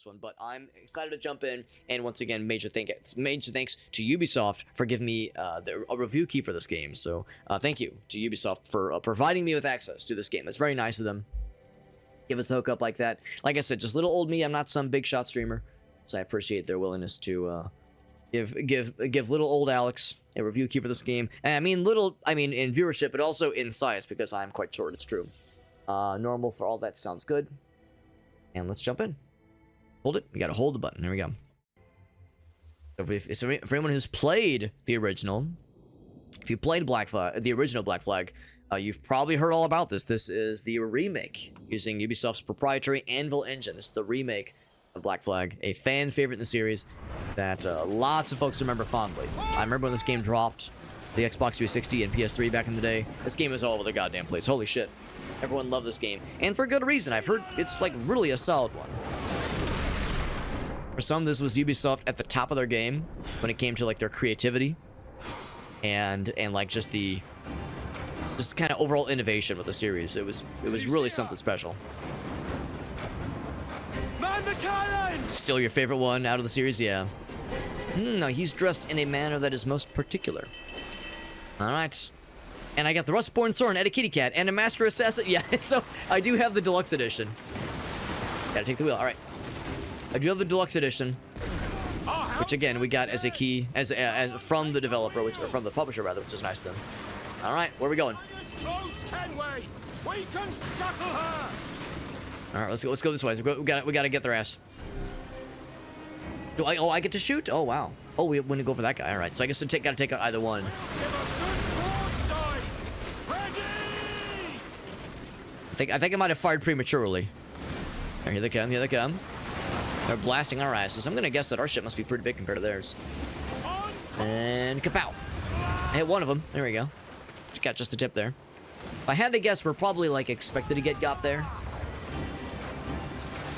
this one, but I'm excited to jump in. And once again, major thanks to Ubisoft for giving me a review key for this game. So thank you to Ubisoft for providing me with access to this game. It's very nice of them. Give us a hookup like that. Like I said, just little old me. I'm not some big shot streamer, so I appreciate their willingness to give little old Alex a review key for this game. And I mean in viewership, but also in size, because I'm quite short. It's true. Normal for all that sounds good. And let's jump in. Hold it. We gotta hold the button. There we go. So for anyone who's played the original, if you played Black Flag, the original Black Flag, you've probably heard all about this. This is the remake using Ubisoft's proprietary Anvil engine. This is the remake of Black Flag, a fan favorite in the series that lots of folks remember fondly. I remember when this game dropped, the Xbox 360 and PS3 back in the day. This game was all over the goddamn place. Holy shit. Everyone loved this game, and for good reason. I've heard it's like really a solid one. For some, this was Ubisoft at the top of their game when it came to like their creativity and like just kind of overall innovation with the series. It was really something special. Still your favorite one out of the series? Yeah. No, he's dressed in a manner that is most particular. Alright. And I got the Rustborn Sword and a kitty cat and a Master Assassin. Yeah, so I do have the deluxe edition. Gotta take the wheel. Alright. I do have the deluxe edition, which again we got as a key as from the developer, or from the publisher rather, which is nice of them. All right, where are we going? All right, let's go this way. We got to get their ass. I get to shoot? Oh wow. Oh, we want to go for that guy. All right, so I guess we gotta take out either one. I think I might have fired prematurely. Here they come. Here they come. They're blasting our asses. I'm gonna guess that our ship must be pretty big compared to theirs. And kapow! I hit one of them. There we go. Got just the tip there. If I had to guess, we're probably like expected to get got there.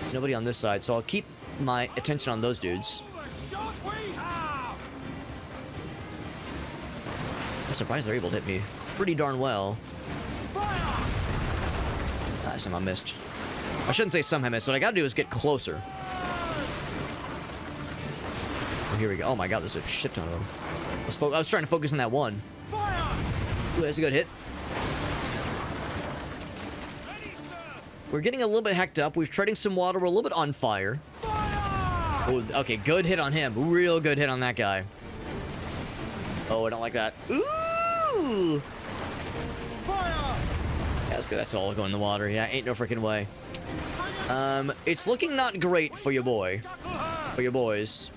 There's nobody on this side, so I'll keep my attention on those dudes. I'm surprised they're able to hit me pretty darn well. Some I missed. I shouldn't say some I missed. What I gotta do is get closer. Oh, here we go. Oh my god, there's a shit ton of them. I was trying to focus on that one. Ooh, that's a good hit. We're getting a little bit hecked up. We're treading some water. We're a little bit on fire. Oh, okay, good hit on him. Real good hit on that guy. Oh, I don't like that. Ooh! Yeah, that's all going in the water. Yeah, ain't no freaking way. It's looking not great for your boy. For your boys.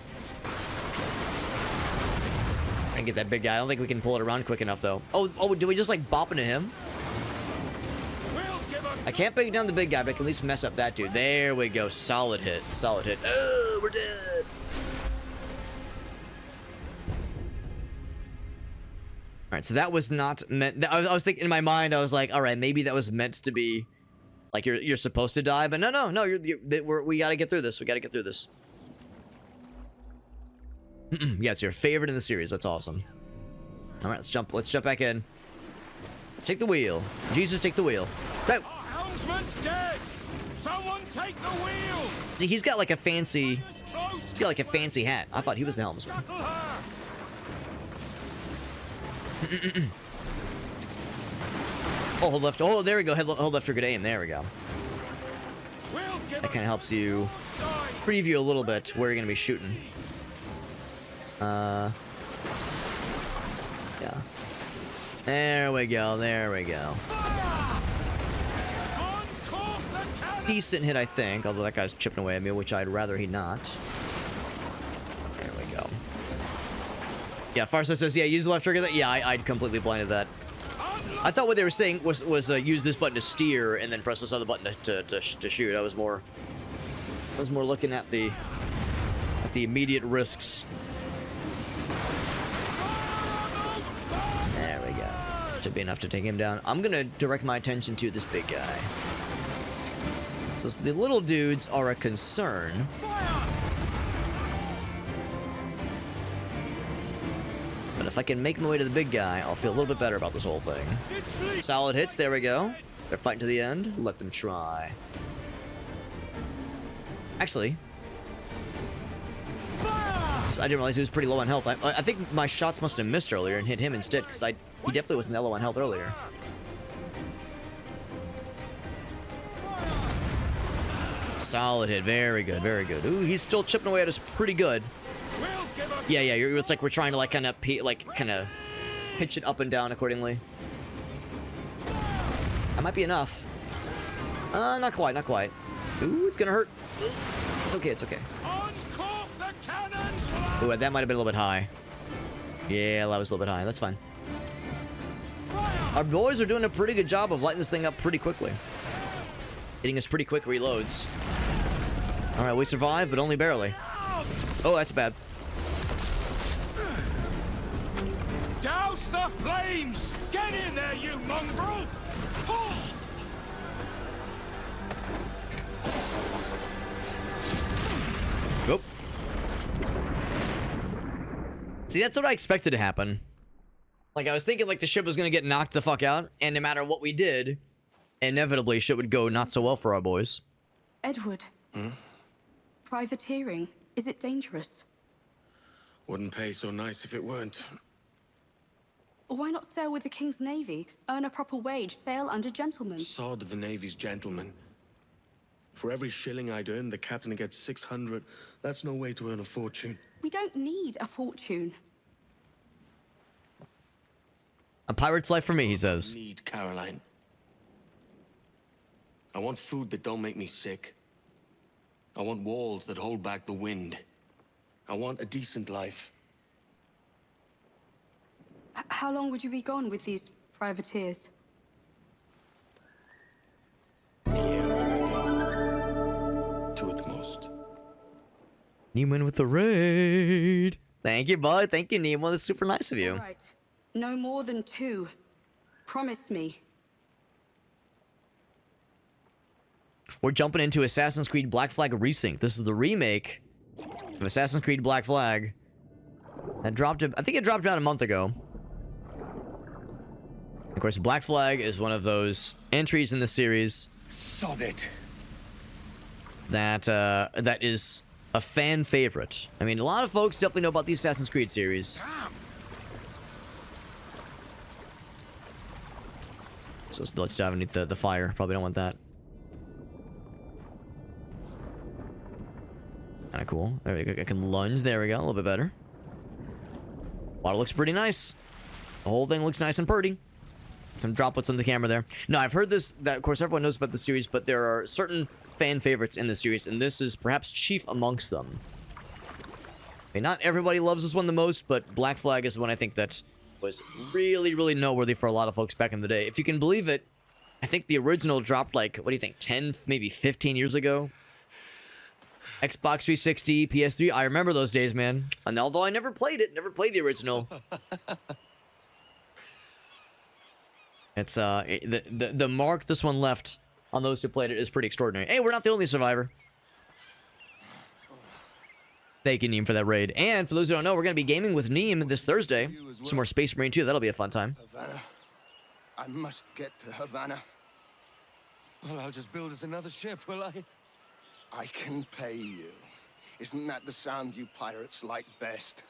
I can get that big guy. I don't think we can pull it around quick enough, though. Oh, do we just, like, bop into him? I can't bring down the big guy, but I can at least mess up that dude. There we go. Solid hit. Solid hit. Oh, we're dead. Alright, so that was not meant... I was thinking in my mind, I was like, alright, maybe that was meant to be... Like, you're supposed to die, but no, we gotta get through this. We gotta get through this. Yeah, it's your favorite in the series. That's awesome. All right, let's jump back in. Take the wheel. Jesus, take the wheel. No. Our helmsman's dead. Someone take the wheel. See, he's got like a fancy hat. I thought he was the helmsman. Oh, hold left. Oh, there we go. Hold left for good aim. There we go. That kind of helps you preview a little bit where you're gonna be shooting. Yeah. There we go. There we go. Decent hit, I think. Although that guy's chipping away at me, which I'd rather he not. There we go. Yeah, Farsa says, yeah, use the left trigger. Yeah, I'd completely blinded that. I thought what they were saying was use this button to steer and then press this other button to shoot. I was more looking at the immediate risks. There we go. Should be enough to take him down. I'm gonna direct my attention to this big guy. So the little dudes are a concern. But if I can make my way to the big guy, I'll feel a little bit better about this whole thing. Solid hits, there we go. They're fighting to the end. Let them try. Actually, So I didn't realize he was pretty low on health. I think my shots must have missed earlier and hit him instead, because he definitely wasn't that low on health earlier. Solid hit. Very good, very good. Ooh, he's still chipping away at us pretty good. Yeah, it's like we're trying to, like, kind of pitch it up and down accordingly. That might be enough. Not quite, not quite. Ooh, it's gonna hurt. It's okay, it's okay. Ooh, that might have been a little bit high. Yeah, that was a little bit high. That's fine. Our boys are doing a pretty good job of lighting this thing up pretty quickly. Hitting us pretty quick reloads. Alright, we survived, but only barely. Oh, that's bad. Douse the flames! Get in there, you mongrel! Oop. See, that's what I expected to happen. Like, I was thinking, like, the ship was gonna get knocked the fuck out, and no matter what we did, inevitably shit would go not so well for our boys. Edward. Privateering, is it dangerous? Wouldn't pay so nice if it weren't. Why not sail with the King's Navy? Earn a proper wage, sail under gentlemen. Sod the Navy's gentlemen. For every shilling I'd earn, the captain gets 600. That's no way to earn a fortune. We don't need a fortune. A pirate's life for me, he says. Need, Caroline. I want food that don't make me sick. I want walls that hold back the wind. I want a decent life. How long would you be gone with these privateers? A year, I reckon. 2 at the most. Neiman with the raid. Thank you, bud. Thank you, Neiman. That's super nice of you. All right. No more than 2. Promise me. We're jumping into Assassin's Creed Black Flag Resynced. This is the remake of Assassin's Creed Black Flag. That dropped, I think it dropped out a month ago. Of course, Black Flag is one of those entries in the series. Sod it. That is a fan favorite. I mean, a lot of folks definitely know about the Assassin's Creed series. So let's dive underneath the fire. Probably don't want that. Kind of cool. There we go. I can lunge. There we go. A little bit better. Water looks pretty nice. The whole thing looks nice and pretty. Some droplets on the camera there. No, I've heard this, that of course everyone knows about the series, but there are certain fan favorites in the series, and this is perhaps chief amongst them. Okay, not everybody loves this one the most, but Black Flag is one I think that was really, really noteworthy for a lot of folks back in the day. If you can believe it, I think the original dropped like, what do you think, 10, maybe 15 years ago? Xbox 360, PS3, I remember those days, man. And although I never played it, never played the original. It's, the mark this one left on those who played it is pretty extraordinary. Hey, we're not the only survivor. Thank you, Neem, for that raid. And for those who don't know, we're going to be gaming with Neem this Thursday. Some more Space Marine 2. That'll be a fun time. Havana. I must get to Havana. Well, I'll just build us another ship, will I? I can pay you. Isn't that the sound you pirates like best?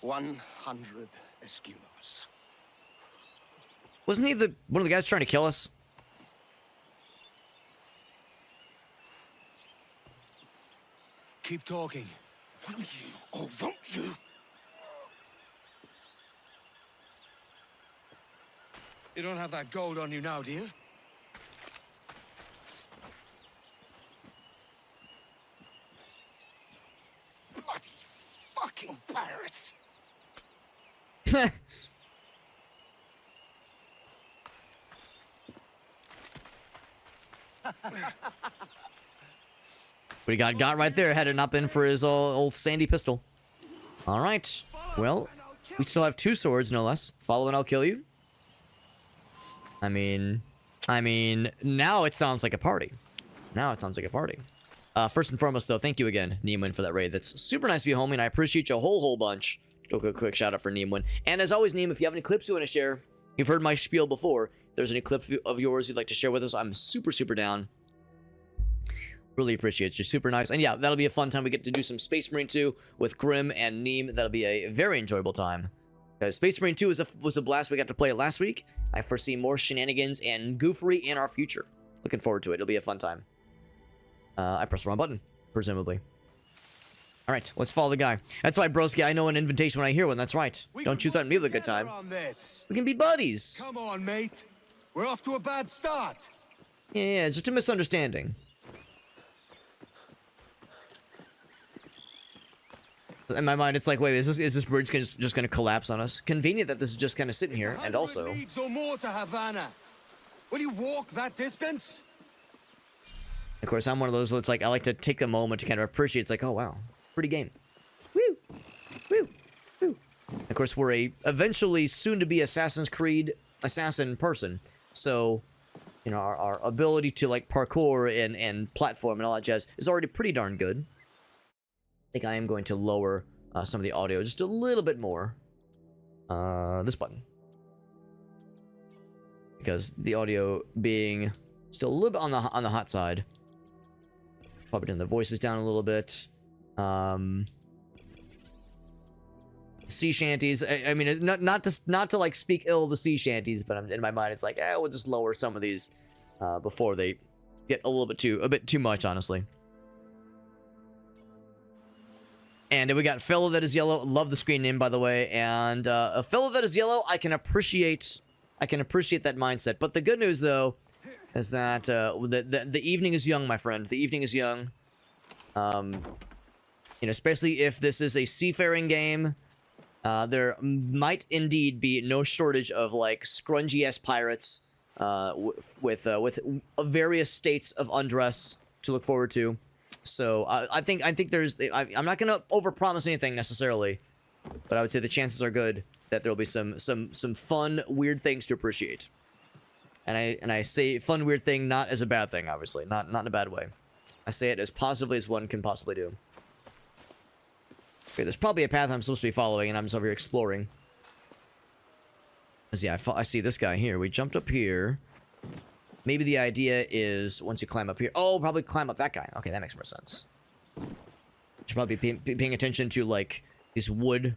100 escudos. Wasn't he one of the guys trying to kill us? Keep talking. Will you or won't you? You don't have that gold on you now, do you? Bloody fucking pirates! What he got right there had it not been for his old sandy pistol. All right. Well, we still have 2 swords, no less. Follow and I'll kill you. I mean, now it sounds like a party. Now it sounds like a party. First and foremost, though, thank you again, Neemwin, for that raid. That's super nice of you, homie, and I appreciate you a whole bunch. Go quick shout out for Neemwin. And as always, Neem, if you have any clips you want to share, you've heard my spiel before. If there's any clips of yours you'd like to share with us, I'm super down. Really appreciate you. Super nice. And yeah, that'll be a fun time. We get to do some Space Marine 2 with Grim and Neem. That'll be a very enjoyable time. Because Space Marine 2 was a blast. We got to play it last week. I foresee more shenanigans and goofery in our future. Looking forward to it. It'll be a fun time. I pressed the wrong button, presumably. All right, let's follow the guy. That's why, broski, I know an invitation when I hear one. That's right. Don't you threaten me with a good time. We can be buddies. Come on, mate. We're off to a bad start. Yeah, it's just a misunderstanding. In my mind, it's like, wait, is this bridge just gonna collapse on us? Convenient that this is just kind of sitting here, and also... leagues or more to Havana. Will you walk that distance? Of course, I'm one of those that's like, I like to take a moment to kind of appreciate. It's like, oh, wow, pretty game. Woo! Woo! Woo! Of course, we're a eventually soon-to-be Assassin's Creed assassin person. So, you know, our ability to, like, parkour and platform and all that jazz is already pretty darn good. I think I am going to lower some of the audio just a little bit more. This button. Because the audio being still a little bit on the hot side. Probably turn the voices down a little bit. Sea shanties. I mean, not to like speak ill of the sea shanties, but in my mind it's like, we'll just lower some of these before they get a bit too much, honestly. And we got Fellow That Is Yellow. Love the screen name, by the way. And a Fellow That Is Yellow, I can appreciate that mindset. But the good news, though, is that the evening is young, my friend. The evening is young. You know, especially if this is a seafaring game, there might indeed be no shortage of like scrungy-ass pirates with various states of undress to look forward to. So I think there's I'm not gonna overpromise anything necessarily, but I would say the chances are good that there'll be some fun weird things to appreciate. And I say fun weird thing not as a bad thing, obviously, not in a bad way. I say it as positively as one can possibly do. Okay, there's probably a path I'm supposed to be following, and I'm just over here exploring. Cause yeah, I see this guy here. We jumped up here. Maybe the idea is once you climb up here... Oh, probably climb up that guy. Okay, that makes more sense. Should probably be paying attention to, like, these wood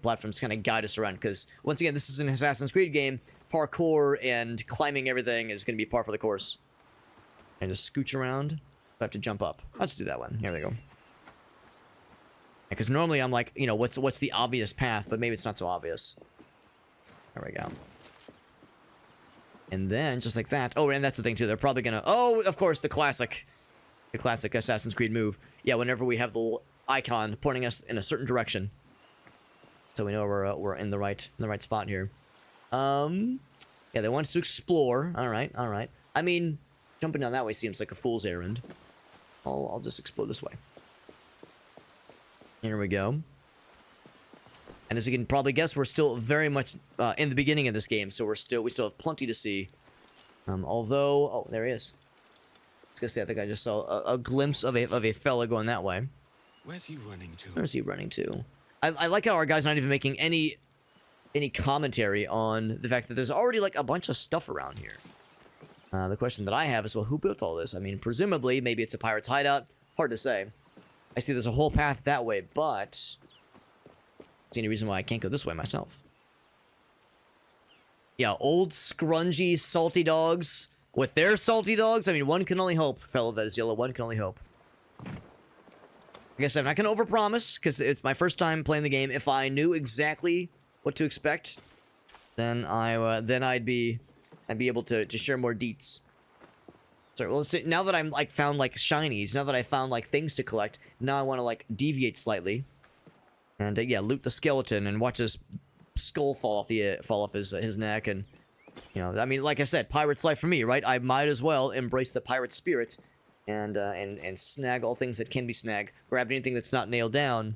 platforms kind of guide us around. Because, once again, this is an Assassin's Creed game. Parkour and climbing everything is going to be par for the course. And just scooch around. I have to jump up. Let's do that one. Here we go. Because normally I'm like, you know, what's the obvious path? But maybe it's not so obvious. There we go. And then, just like that... Oh, and that's the thing, too. They're probably gonna... Oh, of course, the classic Assassin's Creed move. Yeah, whenever we have the little icon pointing us in a certain direction. So we know we're in the right spot here. Yeah, they want us to explore. Alright. I mean, jumping down that way seems like a fool's errand. I'll just explore this way. Here we go. And as you can probably guess, we're still very much in the beginning of this game, so we still have plenty to see. Although, oh, there he is. I was gonna say, I think I just saw a glimpse of a fella going that way. Where's he running to? Where's he running to? I like how our guy's not even making any commentary on the fact that there's already like a bunch of stuff around here. The question that I have is, well, who built all this? I mean, presumably, maybe it's a pirate's hideout. Hard to say. I see there's a whole path that way, but... any reason why I can't go this way myself. Yeah, old scrungy salty dogs with their salty dogs. I mean, one can only hope, Fellow That Is Yellow. One can only hope. Like I said, I'm not going to overpromise because it's my first time playing the game. If I knew exactly what to expect, then I'd be able to share more deets. Sorry, well, let's see, now that I'm like found like shinies, now that I found like things to collect, now I want to like deviate slightly. And yeah, loot the skeleton and watch his skull fall off his neck. And you know, I mean, like I said, pirate's life for me, right? I might as well embrace the pirate spirit and snag all things that can be snagged. Grab anything that's not nailed down.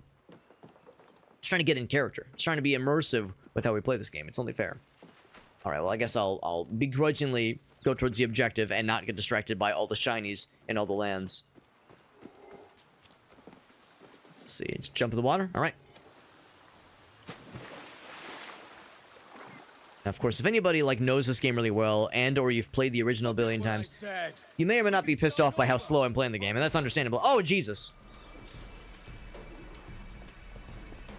Just trying to get in character. Just trying to be immersive with how we play this game. It's only fair. All right, well, I guess I'll begrudgingly go towards the objective and not get distracted by all the shinies and all the lands. Let's see, just jump in the water. All right. Of course, if anybody like knows this game really well, and or you've played the original a billion times, you may or may not be pissed off by how slow I'm playing the game, and that's understandable. Oh, Jesus.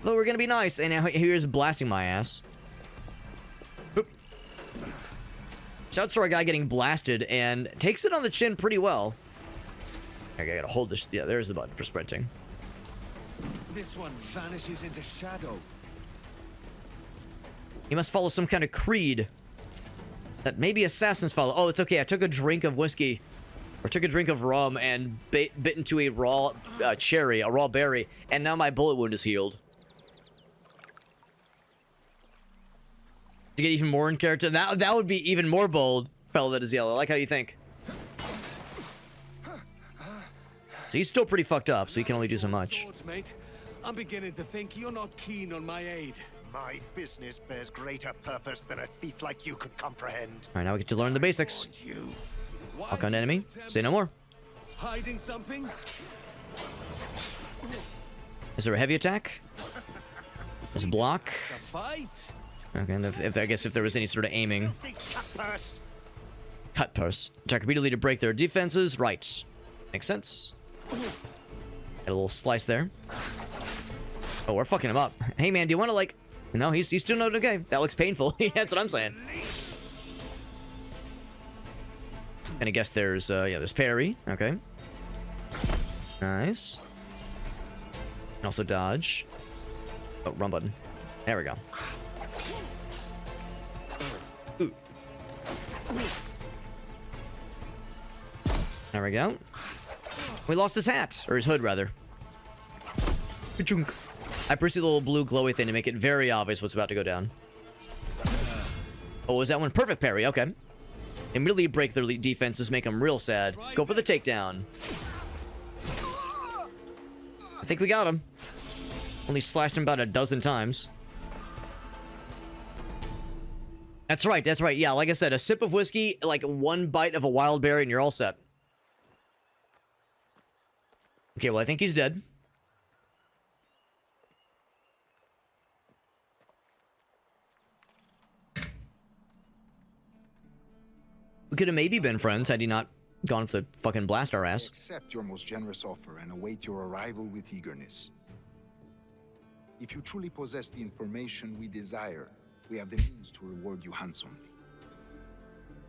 Though we're gonna be nice, and now here's blasting my ass. Oop. Shouts to our guy getting blasted, and takes it on the chin pretty well. Okay, I gotta hold this. Yeah, there's the button for sprinting. This one vanishes into shadow. You must follow some kind of creed that maybe assassins follow. Oh, it's okay. I took a drink of whiskey, or took a drink of rum, and bit into a raw cherry, a raw berry, and now my bullet wound is healed. To get even more in character, that would be even more bold. Fellow that is yellow. I like how you think. So he's still pretty fucked up, so he can only do so much. Swords, mate. I'm beginning to think you're not keen on my aid. My business bears greater purpose than a thief like you could comprehend. All right, now we get to learn the basics. You. Walk on enemy. Say no more. Hiding something? Is there a heavy attack? There's a block. A fight? Okay, and I guess if there was any sort of aiming. Cutpurse. Cut purse. Attack repeatedly to break their defenses. Right. Makes sense. Got a little slice there. Oh, we're fucking him up. Hey, man, do you want to, like... No, he's still not okay. That looks painful. That's what I'm saying. And I guess there's, yeah, there's parry. Okay. Nice. And also dodge. Oh, run button. There we go. Ooh. There we go. We lost his hat. Or his hood, rather. Ka-chunk. I proceed the little blue glowy thing to make it very obvious what's about to go down. Oh, was that one? Perfect parry. Okay. Immediately break their defenses, make them real sad. Go for the takedown. I think we got him. Only slashed him about a dozen times. That's right. That's right. Yeah, like I said, a sip of whiskey, like one bite of a wild berry, and you're all set. Okay, well, I think he's dead. We could have maybe been friends had he not gone for the fucking blast our ass. Accept your most generous offer and await your arrival with eagerness. If you truly possess the information we desire, we have the means to reward you handsomely.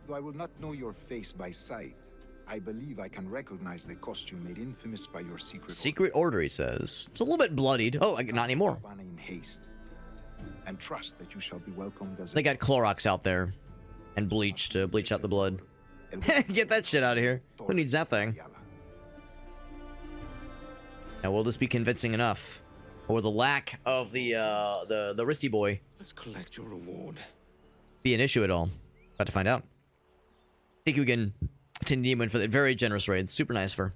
Though I will not know your face by sight, I believe I can recognize the costume made infamous by your secret order, he says. It's a little bit bloodied. Oh, not anymore. In haste, and trust that you shall be welcomed as they got Clorox out there. And bleach to bleach out the blood. Get that shit out of here. Who needs that thing? Now, will this be convincing enough? Or the lack of the wristy boy Let's collect your reward. be an issue at all? About to find out. Thank you again to Neiman for that very generous raid. Super nice for.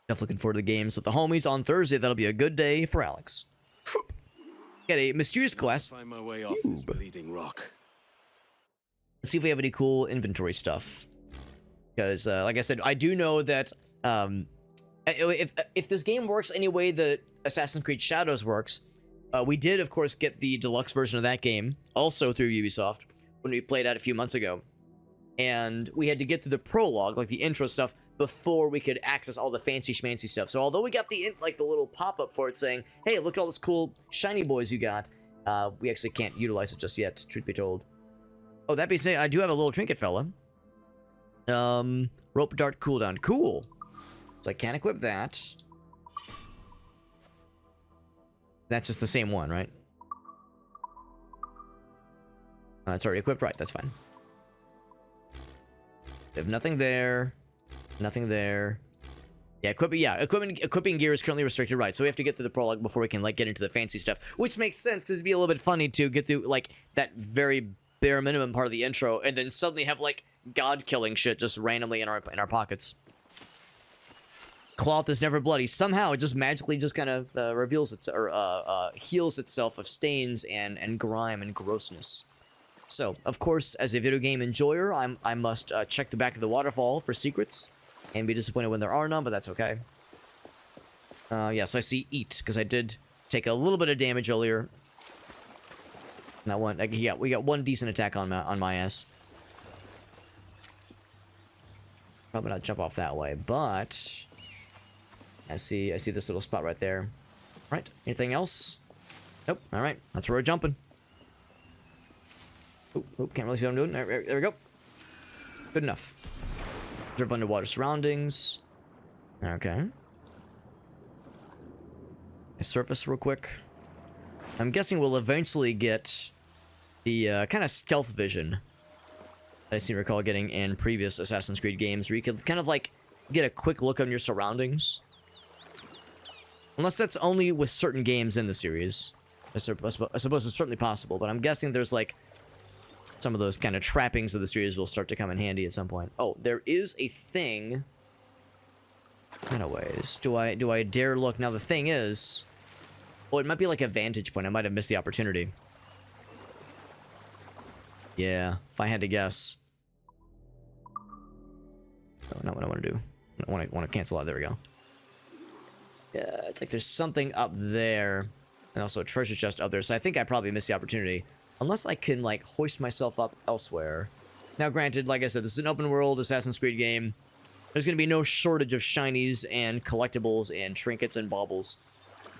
Definitely looking forward to the games with the homies on Thursday. That'll be a good day for Alex. Got a mysterious glass. Find my way off this bleeding rock. Let's see if we have any cool inventory stuff. Because, like I said, I do know that if this game works any way that Assassin's Creed Shadows works, we did, of course, get the deluxe version of that game, also through Ubisoft, when we played out a few months ago. And we had to get through the prologue, like the intro stuff, before we could access all the fancy schmancy stuff. So although we got the little pop-up for it saying, hey, look at all this cool shiny boys you got, we actually can't utilize it just yet, truth be told. Oh, that being said, I do have a little trinket, fella. Rope dart cooldown. Cool. So I can't equip that. That's just the same one, right? It's already equipped, right? That's fine. We have nothing there. Nothing there. Yeah, equipping gear is currently restricted, right? So we have to get through the prologue before we can, like, get into the fancy stuff. Which makes sense, because it'd be a little bit funny to get through, like, that very bare minimum part of the intro, and then suddenly have, like, god-killing shit just randomly in our pockets. Cloth is never bloody. Somehow, it just magically just kind of reveals its, or heals itself of stains and grime and grossness. So, of course, as a video game enjoyer, I must check the back of the waterfall for secrets, and be disappointed when there are none, but that's okay. Yeah, so I see eat, because I did take a little bit of damage earlier. That one, like, yeah, we got one decent attack on my ass. Probably not jump off that way, but I see this little spot right there. Right. Anything else? Nope. All right. That's where we're jumping. Oop, can't really see what I'm doing. There we go. Good enough. Observe underwater surroundings. Okay. Surface real quick. I'm guessing we'll eventually get the kind of stealth vision I seem to recall getting in previous Assassin's Creed games, where you could kind of like get a quick look on your surroundings. Unless that's only with certain games in the series. I suppose it's certainly possible, but I'm guessing there's like some of those kind of trappings of the series will start to come in handy at some point. Oh, there is a thing. Kind of ways. Do I dare look? Now the thing is, oh, it might be like a vantage point. I might have missed the opportunity. Yeah, if I had to guess. Oh, not what I want to do. I want to cancel out. There we go. Yeah, it's like there's something up there, and also a treasure chest up there. So I think I probably missed the opportunity, unless I can like hoist myself up elsewhere. Now, granted, like I said, this is an open world Assassin's Creed game. There's going to be no shortage of shinies and collectibles and trinkets and baubles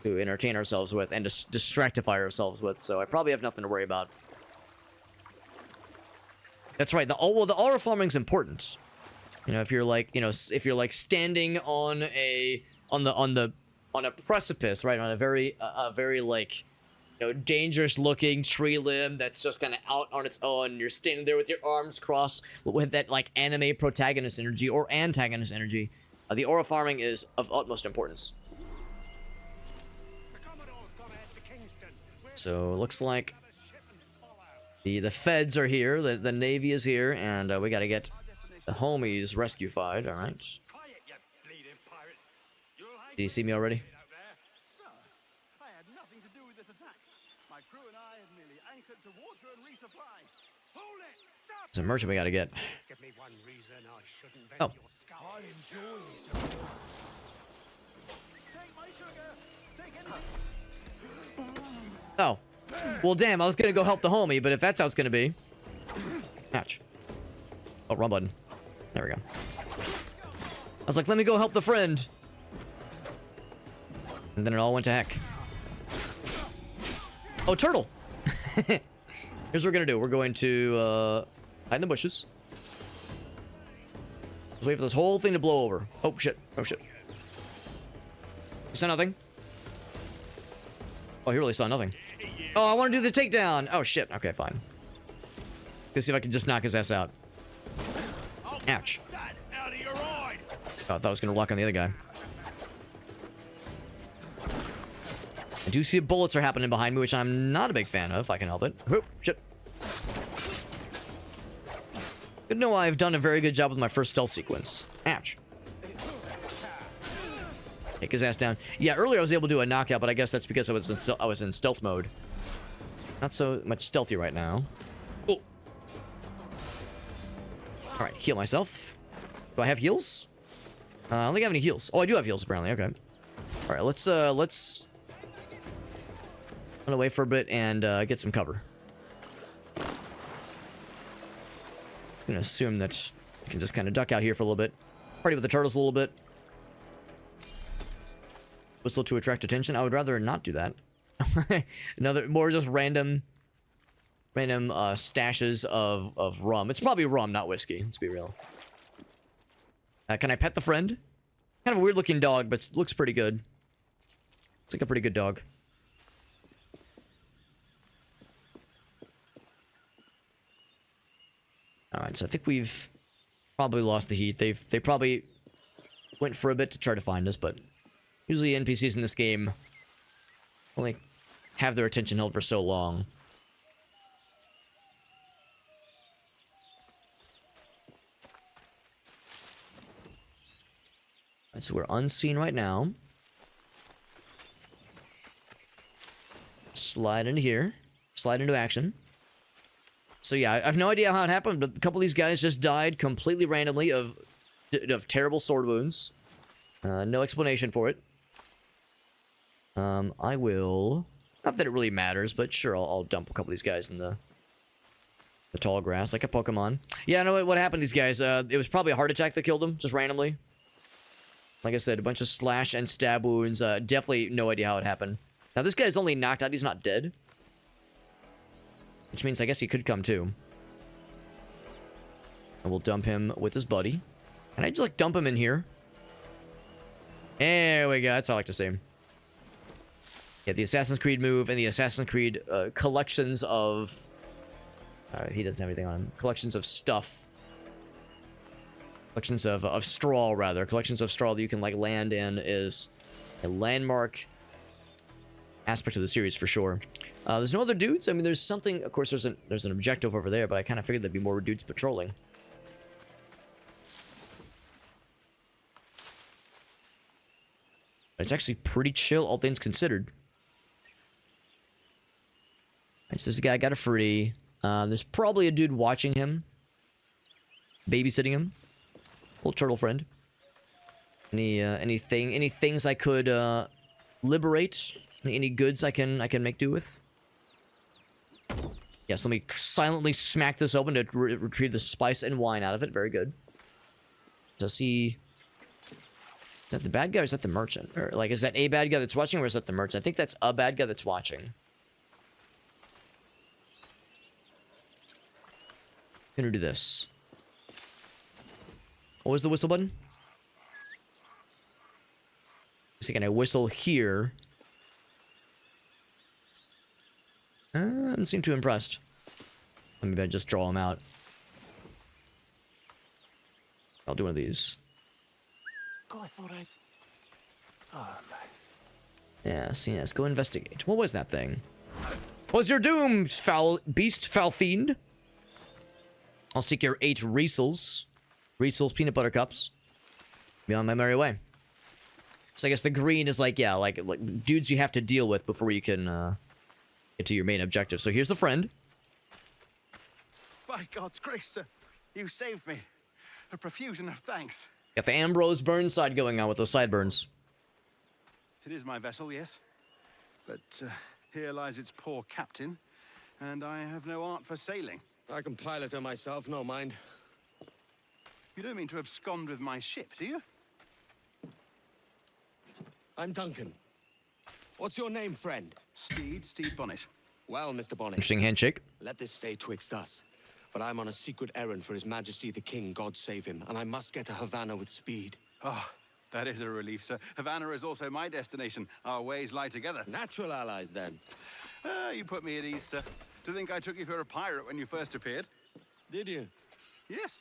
to entertain ourselves with and to distractify ourselves with. So I probably have nothing to worry about. That's right. The aura farming's important. You know, if you're like, standing on a precipice, right, on a very like, dangerous looking tree limb that's just kind of out on its own. You're standing there with your arms crossed with that like anime protagonist energy or antagonist energy. The aura farming is of utmost importance. So looks like the feds are here, the Navy is here, and we gotta get the homies rescuified. All right. Did he see me already? There's a merchant we gotta get. Oh. Oh. Well, damn, I was gonna go help the homie, but if that's how it's gonna be. Ouch. Oh, wrong button. There we go. I was like, let me go help the friend. And then it all went to heck. Oh, turtle! Here's what we're gonna do. We're going to, hide in the bushes. Just wait for this whole thing to blow over. Oh, shit. Oh, shit. You saw nothing? Oh, he really saw nothing. Oh, I want to do the takedown! Oh, shit. Okay, fine. Let's see if I can just knock his ass out. Ouch. Oh, I thought I was gonna lock on the other guy. I do see bullets are happening behind me, which I'm not a big fan of, if I can help it. Whoop, shit. Good to know I've done a very good job with my first stealth sequence. Ouch. Take his ass down. Yeah, earlier I was able to do a knockout, but I guess that's because I was in stealth mode. Not so much stealthy right now. Oh. Alright, heal myself. Do I have heals? I don't think I have any heals. Oh, I do have heals, apparently. Okay. Alright, let's run away for a bit and get some cover. I'm gonna assume that I can just kind of duck out here for a little bit. Party with the turtles a little bit. Whistle to attract attention. I would rather not do that. Another, more just random stashes of rum. It's probably rum, not whiskey. Let's be real. Can I pet the friend? Kind of a weird looking dog, but looks pretty good. It's like a pretty good dog. Alright, so I think we've probably lost the heat. They probably went for a bit to try to find us, but usually NPCs in this game only have their attention held for so long. Alright, so we're unseen right now. Slide into here. Slide into action. So yeah, I have no idea how it happened, but a couple of these guys just died completely randomly of terrible sword wounds. No explanation for it. I will Not that it really matters, but sure, I'll dump a couple of these guys in the tall grass, like a Pokemon. Yeah, I know what happened to these guys. It was probably a heart attack that killed them, just randomly. Like I said, a bunch of slash and stab wounds. Definitely no idea how it happened. Now, this guy's only knocked out. He's not dead. Which means I guess he could come too. And we'll dump him with his buddy. Can I just, like, dump him in here? There we go. That's all I like to say. Yeah, the Assassin's Creed move and the Assassin's Creed collections of... he doesn't have anything on him. Collections of stuff. Collections of straw, rather. Collections of straw that you can, like, land in is a landmark aspect of the series, for sure. There's no other dudes. I mean, there's something... Of course, there's an objective over there, but I kind of figured there'd be more dudes patrolling. It's actually pretty chill, all things considered. Right, so this guy got a free. There's probably a dude watching him. Babysitting him. Little turtle friend. Any things I could liberate? Any goods I can make do with? Yes, let me silently smack this open to retrieve the spice and wine out of it. Very good. Does he... Is that the bad guy or is that the merchant? Or, like, is that a bad guy that's watching or is that the merchant? I think that's a bad guy that's watching. Gonna do this. What was the whistle button? So can I whistle here? Doesn't seem too impressed. Maybe I just draw him out. I'll do one of these. God, I thought I'd... Oh, Yes, yes. Go investigate. What was that thing? What's your doom, foul beast, foul fiend? I'll seek your 8 Resynced peanut butter cups. Be on my merry way. So I guess the green is like, yeah, like dudes you have to deal with before you can get to your main objective. So here's the friend. by God's grace, sir, you saved me. A profusion of thanks. Got the Ambrose Burnside going on with those sideburns. It is my vessel, yes. But here lies its poor captain, and I have no art for sailing. I can pilot her myself, no mind. You don't mean to abscond with my ship, do you? I'm Duncan. What's your name, friend? Stede Bonnet. Well, Mr. Bonnet, Interesting handshake. let this stay twixt us. But I'm on a secret errand for His Majesty the King, God save him, and I must get to Havana with speed. Oh, that is a relief, sir. Havana is also my destination. Our ways lie together. Natural allies, then. You put me at ease, sir. To think I took you for a pirate when you first appeared. Did you? Yes.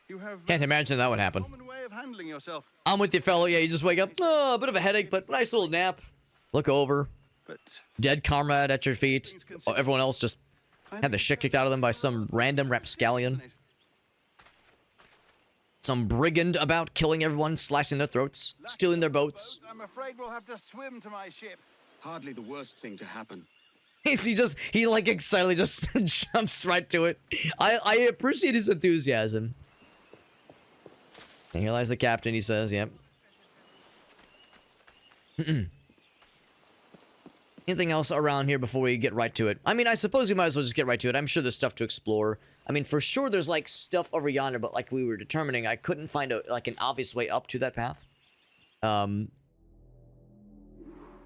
You have... Can't imagine that would happen. common way of handling yourself. I'm with you, fellow. Yeah, you just wake up. Oh, a bit of a headache, but nice little nap. Look over. But... Dead comrade at your feet. Oh, everyone else just had the shit kicked out of them by some random rapscallion. Some brigand about killing everyone, slashing their throats, stealing their boats. I'm afraid we'll have to swim to my ship. Hardly the worst thing to happen. He like excitedly just jumps right to it. I appreciate his enthusiasm. And here lies the captain, he says, yep. Anything else around here before we get right to it? I mean, I suppose we might as well just get right to it. I'm sure there's stuff to explore. I mean, for sure there's like stuff over yonder, but like we were determining, I couldn't find like an obvious way up to that path. Of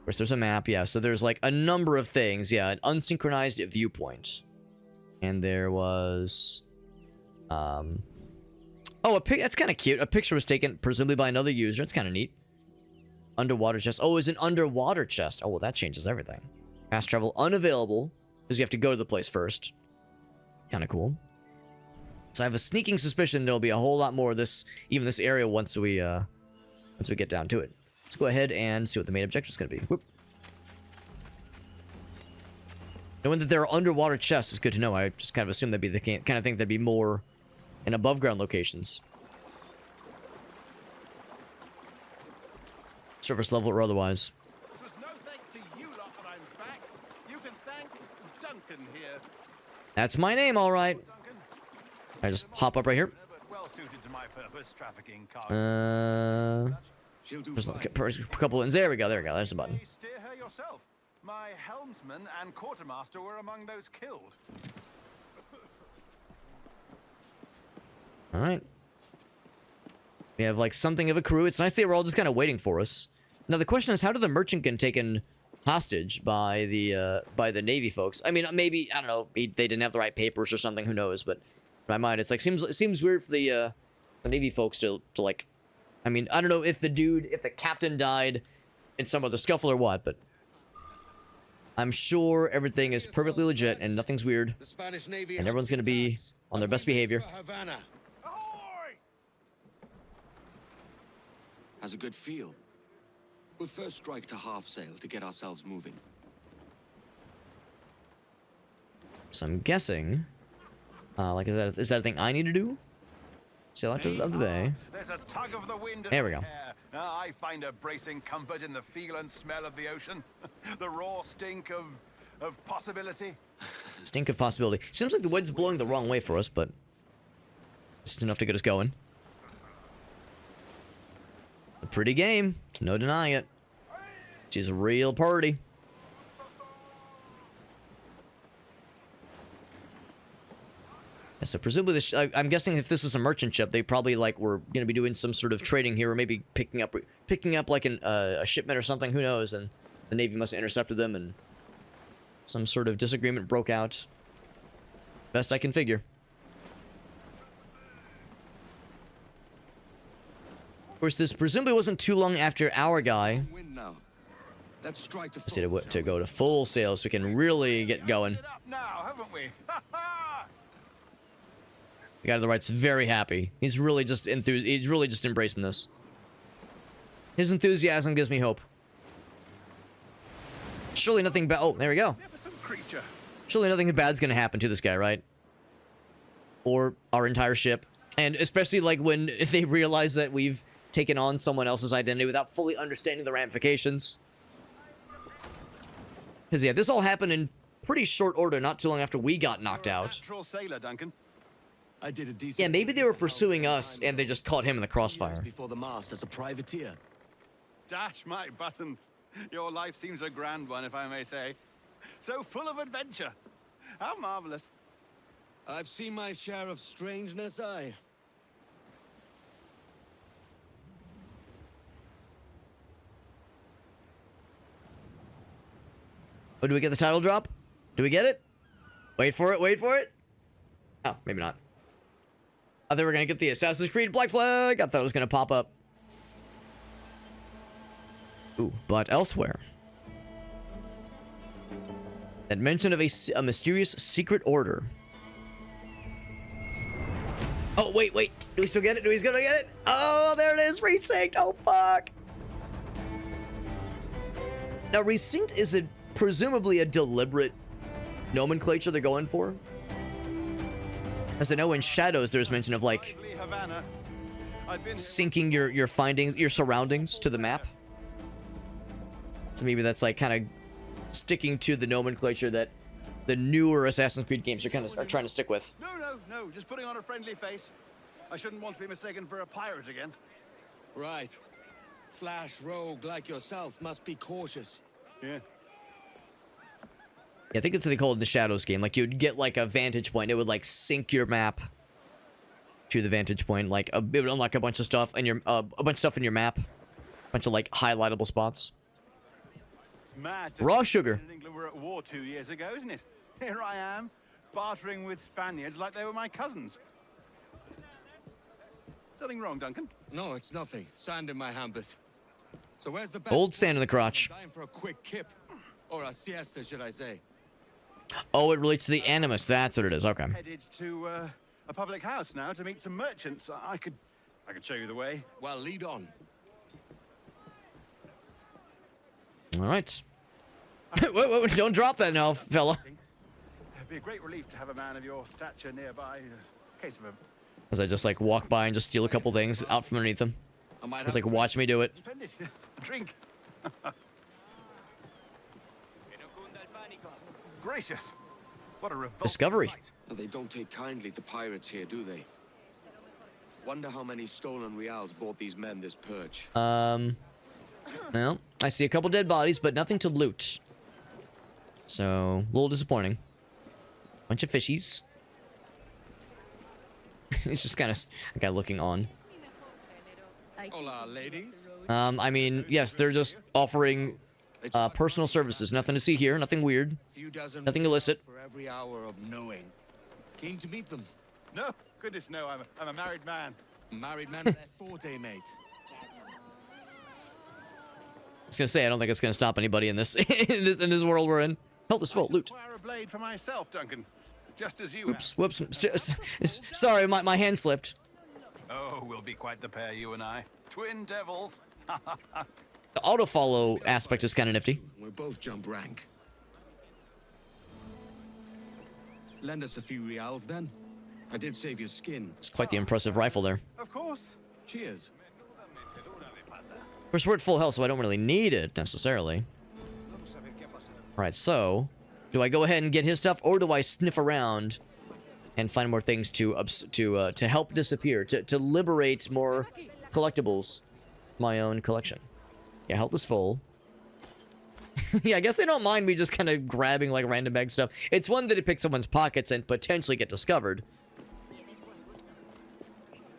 course, there's a map, yeah. So there's like a number of things, yeah. An unsynchronized viewpoint, and there was, oh, that's kind of cute. A picture was taken presumably by another user. It's kind of neat. Underwater chest. Oh, it's an underwater chest. Oh, well, that changes everything. Fast travel unavailable because you have to go to the place first. Kind of cool. So I have a sneaking suspicion there'll be a whole lot more of this, even this area, once we get down to it. Let's go ahead and see what the main objective is going to be. Whoop. Knowing that there are underwater chests is good to know. I just kind of assume that'd be the kind of thing that'd be more in above ground locations. Surface level or otherwise. It was no thanks to you lot that I'm back. You can thank Duncan here. That's my name, all right. Duncan, I just hop up right here. but well suited to my purpose, trafficking cargo. She'll do There's fine. a couple ones. There we go. There we go. There's a button. Steer her yourself. My helmsman and quartermaster were among those killed. All right. We have like something of a crew. It's nice they were all just kind of waiting for us. Now the question is, how did the merchant get taken hostage by the Navy folks? I mean, maybe, I don't know, they didn't have the right papers or something. Who knows? But in my mind, it's like it seems weird for the Navy folks to like. I mean, I don't know if the captain died in some other scuffle or what, but I'm sure everything is perfectly legit and nothing's weird, The Spanish Navy and everyone's gonna be on their best behavior. Havana. Ahoy! Has a good feel. We'll first strike to half sail to get ourselves moving. So I'm guessing, like, is that a thing I need to do? Sail out of the bay. There's a tug of the wind. There we go. I find a bracing comfort in the feel and smell of the ocean. The raw stink of possibility. Stink of possibility. Seems like the wind's blowing the wrong way for us, but it's enough to get us going. A pretty game, no denying it. She's a real party. Yeah, so presumably, I'm guessing if this is a merchant ship, they probably like were gonna be doing some sort of trading here, or maybe picking up like a shipment or something. Who knows? And the Navy must have intercepted them, and some sort of disagreement broke out. Best I can figure. Of course, this presumably wasn't too long after our guy Wind now. Let's strike to decided full, to go to full sail, so we can really get going. It up now, haven't we? The guy to the right's very happy. He's really just He's really just embracing this. His enthusiasm gives me hope. Surely nothing bad. Oh, there we go. Magnificent creature. Surely nothing bad's gonna happen to this guy, right? Or our entire ship. And especially like when if they realize that we've taken on someone else's identity without fully understanding the ramifications. Because yeah, this all happened in pretty short order, not too long after we got knocked You're a out. natural sailor, Duncan. I did a decent. Yeah, maybe they were pursuing us and they just caught him in the crossfire. Before the mast as a privateer. Dash my buttons. Your life seems a grand one, if I may say. So full of adventure. How marvelous. I've seen my share of strangeness, aye. Oh, do we get the title drop? Do we get it? Wait for it, wait for it. Oh, maybe not. I thought we were gonna get the Assassin's Creed Black Flag. I thought it was gonna pop up. Ooh, but elsewhere. That mention of a mysterious secret order. Oh, wait. Do we still get it? Do we still get it? Oh, there it is. Resynced. Oh, fuck. Now, Resynced is presumably a deliberate nomenclature they're going for. As I know in Shadows, there's mention of, like, Lovely Havana. I've been syncing your findings, your surroundings to the map. So maybe that's, like, kind of sticking to the nomenclature that the newer Assassin's Creed games are trying to stick with. No, just putting on a friendly face. I shouldn't want to be mistaken for a pirate again. Right. Flash rogue like yourself must be cautious. Yeah. Yeah, I think it's what they call it in the Shadows game. Like, you'd get, like, a vantage point. It would, like, sync your map to the vantage point. Like, it would unlock a bunch of stuff in your, a bunch of stuff in your map. A bunch of, like, highlightable spots. It's mad to Raw think sugar. that England were at war 2 years ago, isn't it? Here I am, bartering with Spaniards like they were my cousins. Something wrong, Duncan? No, it's nothing. Sand in my hampers. So where's the Old sand in the crotch. Time for a quick kip. Or a siesta, should I say. Oh, it relates to the Animus. That's what it is. Okay. Headed to a public house now to meet some merchants. I could show you the way. Well, lead on. All right. Whoa, don't drop that now, fella. It'd be a great relief to have a man of your stature nearby. In case of a As I just, like, walk by and just steal a couple things out from underneath them. I might Just, have like, watch me do it. splendid drink. Gracious. What a revolt. Discovery. They don't take kindly to pirates here, do they? Wonder how many stolen reals bought these men this perch. Well, I see a couple dead bodies, but nothing to loot. So, a little disappointing. Bunch of fishies. It's just kind of a guy looking on. Hola, ladies. I mean, yes, they're just offering personal services. Nothing to see here. Nothing weird. Few dozen Nothing illicit. for every hour of knowing. Keen to meet them. No, goodness no, I'm a married man. Married man at their forte, mate. I was gonna say, I don't think it's gonna stop anybody in this in this world we're in. Help is full. Loot. Acquire a blade for myself, Duncan. Just as you Oops. Whoops. Sorry, my hand slipped. have. Oh, we'll be quite the pair, you and I. Twin devils. The auto follow aspect is kind of nifty. We'll both jump rank. Lend us a few reals, then. I did save your skin. It's quite the impressive rifle there. Of course. Cheers. Of course, we're at full health, so I don't really need it necessarily. Alright, so do I go ahead and get his stuff, or do I sniff around and find more things to help disappear, to liberate more collectibles? My own collection. Yeah, health is full. Yeah, I guess they don't mind me just kind of grabbing like random bag stuff. It's one that it picks someone's pockets and potentially get discovered.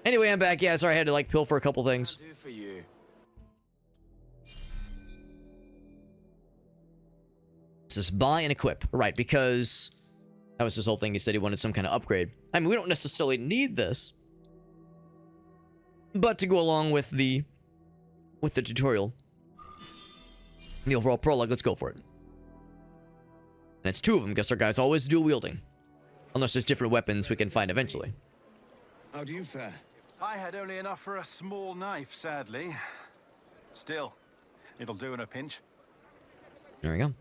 Anyway, I'm back. Yeah, sorry, I had to like pilfer a couple things. This is buy and equip. Right, because that was his whole thing. He said he wanted some kind of upgrade. I mean, we don't necessarily need this. But to go along with the tutorial, the overall prologue, let's go for it. And it's two of them, because our guy's always dual wielding. Unless there's different weapons we can find eventually. How do you fare? I had only enough for a small knife, sadly. Still, it'll do in a pinch. There we go.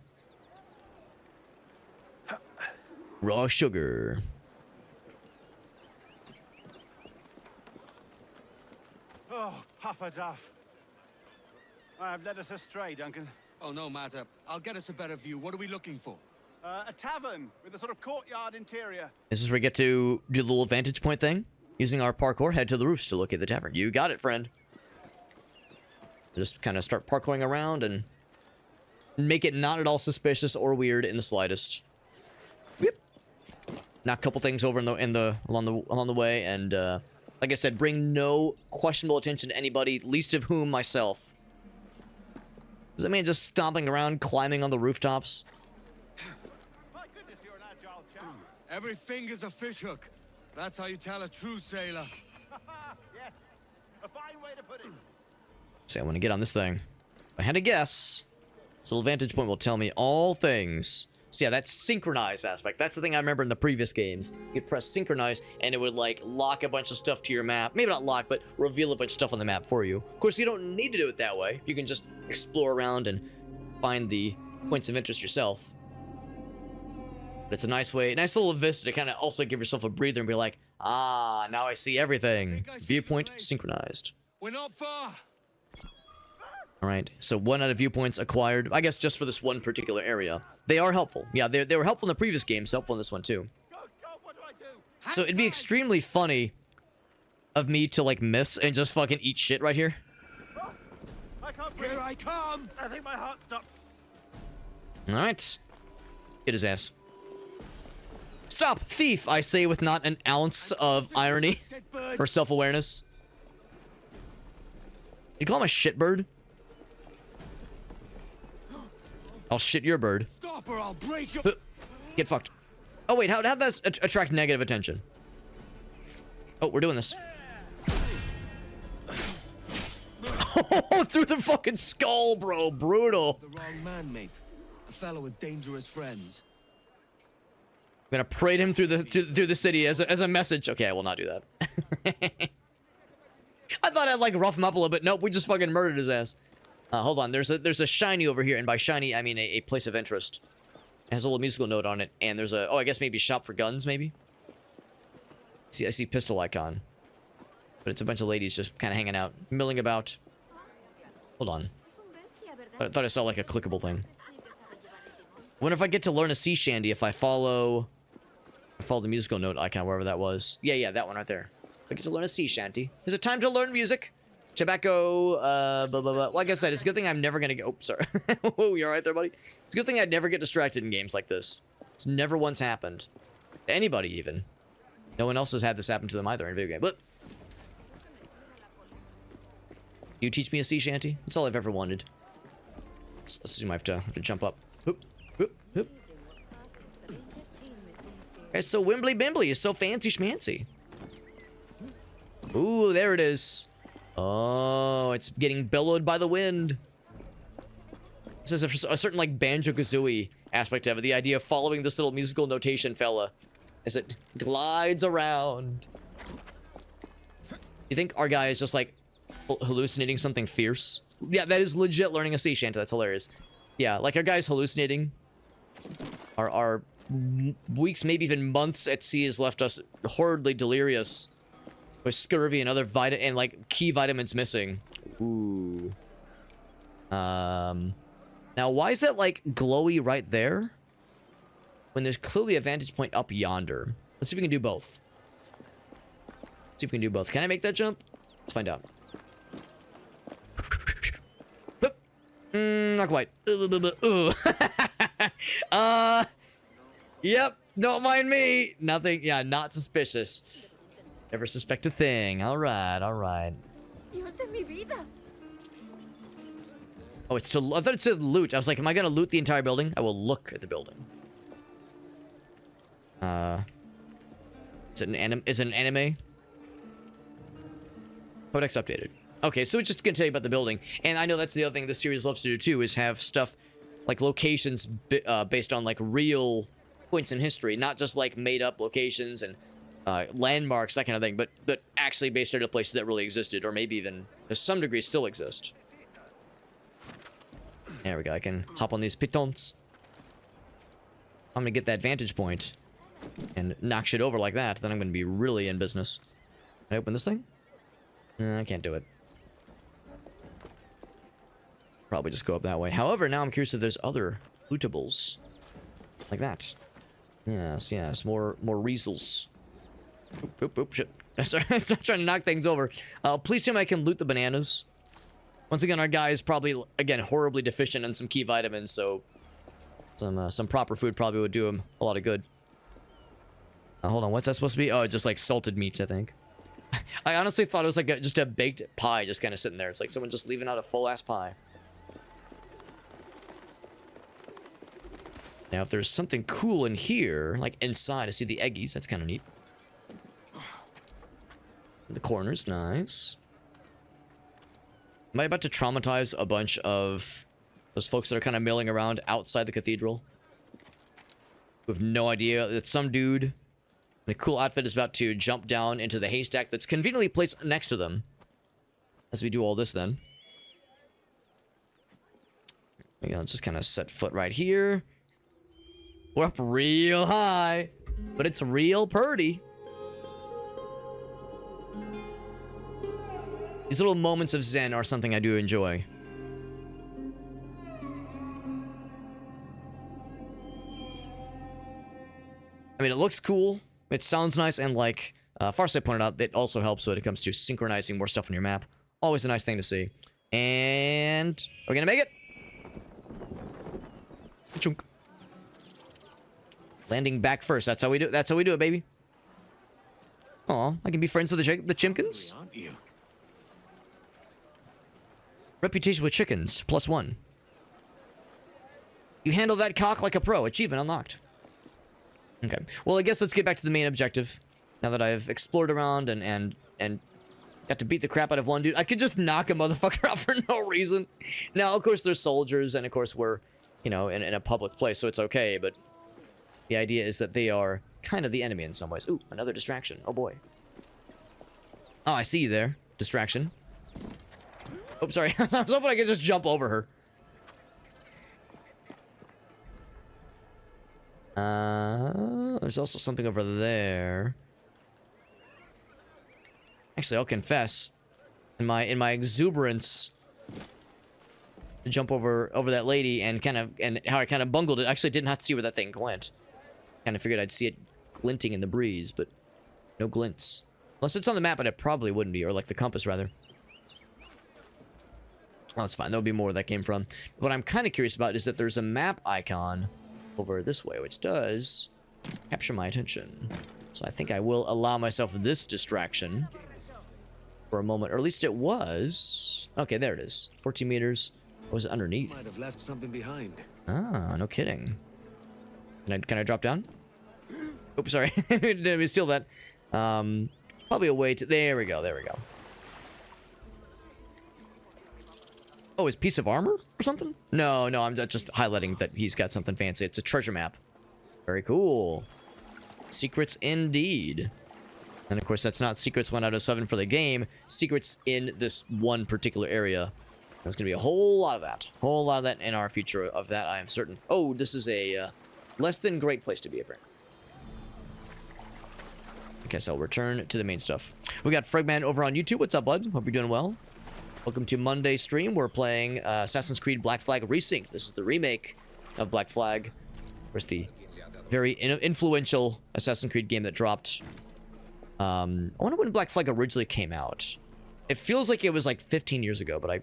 Raw sugar. Oh, puffer duff. I've led us astray, Duncan. Oh, no matter. I'll get us a better view. What are we looking for? A tavern with a sort of courtyard interior. This is where we get to do the little vantage point thing. Using our parkour, head to the roofs to locate the tavern. You got it, friend. Just kind of start parkouring around and make it not at all suspicious or weird in the slightest. Yep. Knock a couple things over along the way, and like I said, bring no questionable attention to anybody, least of whom myself. Does that mean just stomping around, climbing on the rooftops? My goodness, you're an agile chap. Every finger's a fishhook. That's how you tell a true sailor. Yes, a fine way to put it. See, I want to get on this thing. If I had to guess, this little vantage point will tell me all things. So yeah, that synchronized aspect. That's the thing I remember in the previous games. You'd press synchronize, and it would like lock a bunch of stuff to your map. Maybe not lock, but reveal a bunch of stuff on the map for you. Of course, you don't need to do it that way. You can just explore around and find the points of interest yourself. But it's a nice way, nice little vista to kind of also give yourself a breather and be like, ah, now I see everything. Viewpoint synchronized. We're not far. All right, so 1 out of viewpoints acquired, I guess just for this one particular area. They are helpful. Yeah, they were helpful in the previous games, helpful in this one too. God, what do I do? So it'd be extremely funny of me to like miss and just fucking eat shit right here. Oh, I can't breathe. Here I come. I think my heart stopped. All right, get his ass. Stop, thief! I say with not an ounce of irony or self-awareness. You call him a shitbird? I'll shit your bird. Stop or I'll break your... Get fucked. Oh wait, how'd that attract negative attention? Oh, we're doing this. Oh, through the fucking skull, bro. Brutal. The wrong man, mate. A fellow with dangerous friends. I'm gonna parade him through the city as a message. Okay, I will not do that. I thought I'd like rough him up a little bit. Nope, we just fucking murdered his ass. Hold on, there's a shiny over here, and by shiny I mean a place of interest. It has a little musical note on it, and there's a, oh, I guess maybe shop for guns, maybe? See, I see pistol icon. But it's a bunch of ladies just kind of hanging out, milling about. Hold on. I thought I saw like a clickable thing. I wonder if I get to learn a sea shanty if I follow the musical note icon, wherever that was. Yeah, that one right there. I get to learn a sea shanty. Is it time to learn music? tobacco, blah, blah, blah. Like I said, it's a good thing I'm never gonna get... Oh, sorry. Oh, you alright there, buddy? It's a good thing I'd never get distracted in games like this. It's never once happened. To anybody, even. No one else has had this happen to them either in a video game. But... You teach me a sea shanty? That's all I've ever wanted. Let's assume I have to jump up. Hoop, hoop, hoop. It's so wimbly bimbly. It's so fancy schmancy. Ooh, there it is. Oh, it's getting billowed by the wind. This is a certain, like, Banjo-Kazooie aspect of it. The idea of following this little musical notation fella as it glides around. You think our guy is just, like, hallucinating something fierce? Yeah, that is legit learning a sea shanty. That's hilarious. Yeah, like, our guy's hallucinating. Our weeks, maybe even months at sea has left us horridly delirious. With scurvy and other like key vitamins missing. Ooh. Now why is that like glowy right there? When there's clearly a vantage point up yonder. Let's see if we can do both. Let's see if we can do both. Can I make that jump? Let's find out. Not quite. Yep. Don't mind me. Nothing. Yeah, not suspicious. Never suspect a thing. Alright, alright. Oh, it's to... I thought it said loot. I was like, am I gonna loot the entire building? I will look at the building. Is it an anime? Codex updated. Okay, so it's just gonna tell you about the building. And I know that's the other thing the series loves to do too, is have stuff like locations based on like real points in history, not just like made up locations and landmarks, that kind of thing, but actually based on places that really existed, or maybe even to some degree still exist. There we go. I can hop on these pitons. I'm gonna get that vantage point and knock shit over like that. Then I'm gonna be really in business. Can I open this thing? I can't do it. Probably just go up that way. However, now I'm curious if there's other lootables like that. Yes, yes, more Resynced. Oop, oop, shit. Sorry, I'm trying to knock things over. Please tell me I can loot the bananas. Once again, our guy is probably, again, horribly deficient in some key vitamins, so some proper food probably would do him a lot of good. Hold on, what's that supposed to be? Oh, just like salted meats, I think. I honestly thought it was like just a baked pie just kind of sitting there. It's like someone just leaving out a full-ass pie. Now, if there's something cool in here, like inside, I see the eggies. That's kind of neat. The corner's nice. Am I about to traumatize a bunch of those folks that are kind of milling around outside the cathedral? Who have no idea that some dude in a cool outfit is about to jump down into the haystack that's conveniently placed next to them. As we do all this then. Maybe I'll just kind of set foot right here. We're up real high, but it's real purty. These little moments of zen are something I do enjoy. I mean, it looks cool, it sounds nice, and like Farsight pointed out, it also helps when it comes to synchronizing more stuff on your map. Always a nice thing to see. And we're gonna make it. Chunk. Landing back first. That's how we do it. That's how we do it, baby. Aw, I can be friends with the chimkins. Aren't you? Reputation with chickens, +1. You handle that cock like a pro. Achievement unlocked. Okay. Well, I guess let's get back to the main objective. Now that I've explored around and got to beat the crap out of one dude. I could just knock a motherfucker out for no reason. Now, of course, there's soldiers, and of course we're, you know, in a public place, so it's okay, but the idea is that they are kind of the enemy in some ways. Ooh, another distraction. Oh, boy. Oh, I see you there. Distraction. Oh, sorry. I was hoping I could just jump over her. There's also something over there. Actually, I'll confess, in my exuberance to jump over that lady and how I kind of bungled it, I actually did not see where that thing went. Kind of figured I'd see it glinting in the breeze, but no glints. Unless it's on the map, but it probably wouldn't be, or like the compass rather. Oh, that's fine. There'll be more where that came from. What I'm kind of curious about is that there's a map icon over this way, which does capture my attention. So I think I will allow myself this distraction for a moment, or at least it was. Okay, there it is. 14 meters. What was it underneath? Might have left something behind. Ah, no kidding. Can I drop down? Oops, sorry. Didn't we steal that? Probably a way to. There we go. There we go. Oh, his piece of armor or something? No, I'm just highlighting that he's got something fancy. It's a treasure map. Very cool. Secrets indeed. And of course, that's not secrets 1 out of 7 for the game. Secrets in this one particular area. There's going to be a whole lot of that. Whole lot of that in our future of that, I am certain. Oh, this is a less than great place to be, apparently. Okay, so I'll return to the main stuff. We got Fragman over on YouTube. What's up, bud? Hope you're doing well. Welcome to Monday's stream. We're playing Assassin's Creed Black Flag Resynced. This is the remake of Black Flag. Where's the very influential Assassin's Creed game that dropped? I wonder when Black Flag originally came out. It feels like it was like 15 years ago, but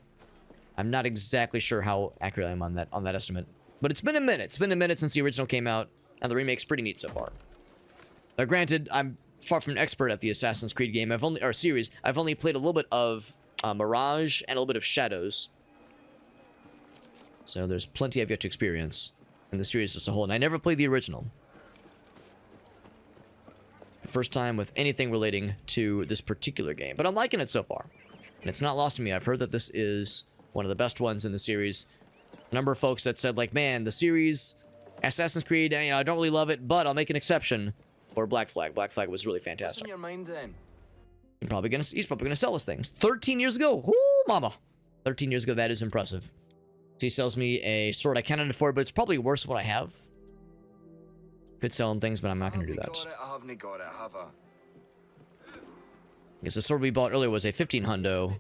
I'm not exactly sure how accurate I am on that estimate. But it's been a minute. It's been a minute since the original came out, and the remake's pretty neat so far. Now, granted, I'm far from an expert at the Assassin's Creed game. I've only played a little bit of Mirage and a little bit of Shadows. So there's plenty I've yet to experience in the series as a whole, and I never played the original. First time with anything relating to this particular game, but I'm liking it so far, and it's not lost to me. I've heard that this is one of the best ones in the series. A number of folks that said, like, man, the series Assassin's Creed, I don't really love it, but I'll make an exception for Black Flag. Black Flag was really fantastic. What's in your mind then? He's probably gonna sell us things. 13 years ago, whoo, mama. 13 years ago, that is impressive. So he sells me a sword I cannot afford, but it's probably worse than what I have. Could sell him things, but I'm not gonna do that. I haven't got it, have I? Because the sword we bought earlier was a 15 hundo.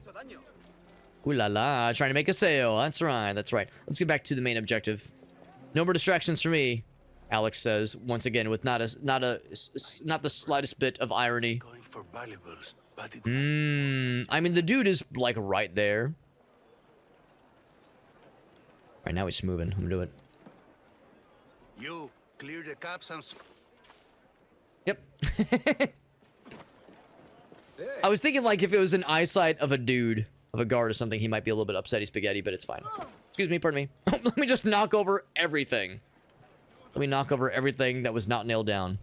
Ooh la la, trying to make a sale. That's right, that's right. Let's get back to the main objective. No more distractions for me, Alex says once again with not the slightest bit of irony. Going for valuables, but it I mean, the dude is like right there. Right now he's moving. I'm gonna do it. You clear the caps and... Yep. I was thinking like if it was an eyesight of a dude, of a guard or something, he might be a little bit upsetty spaghetti, but it's fine. Excuse me, pardon me. Let me just knock over everything. Let me knock over everything that was not nailed down.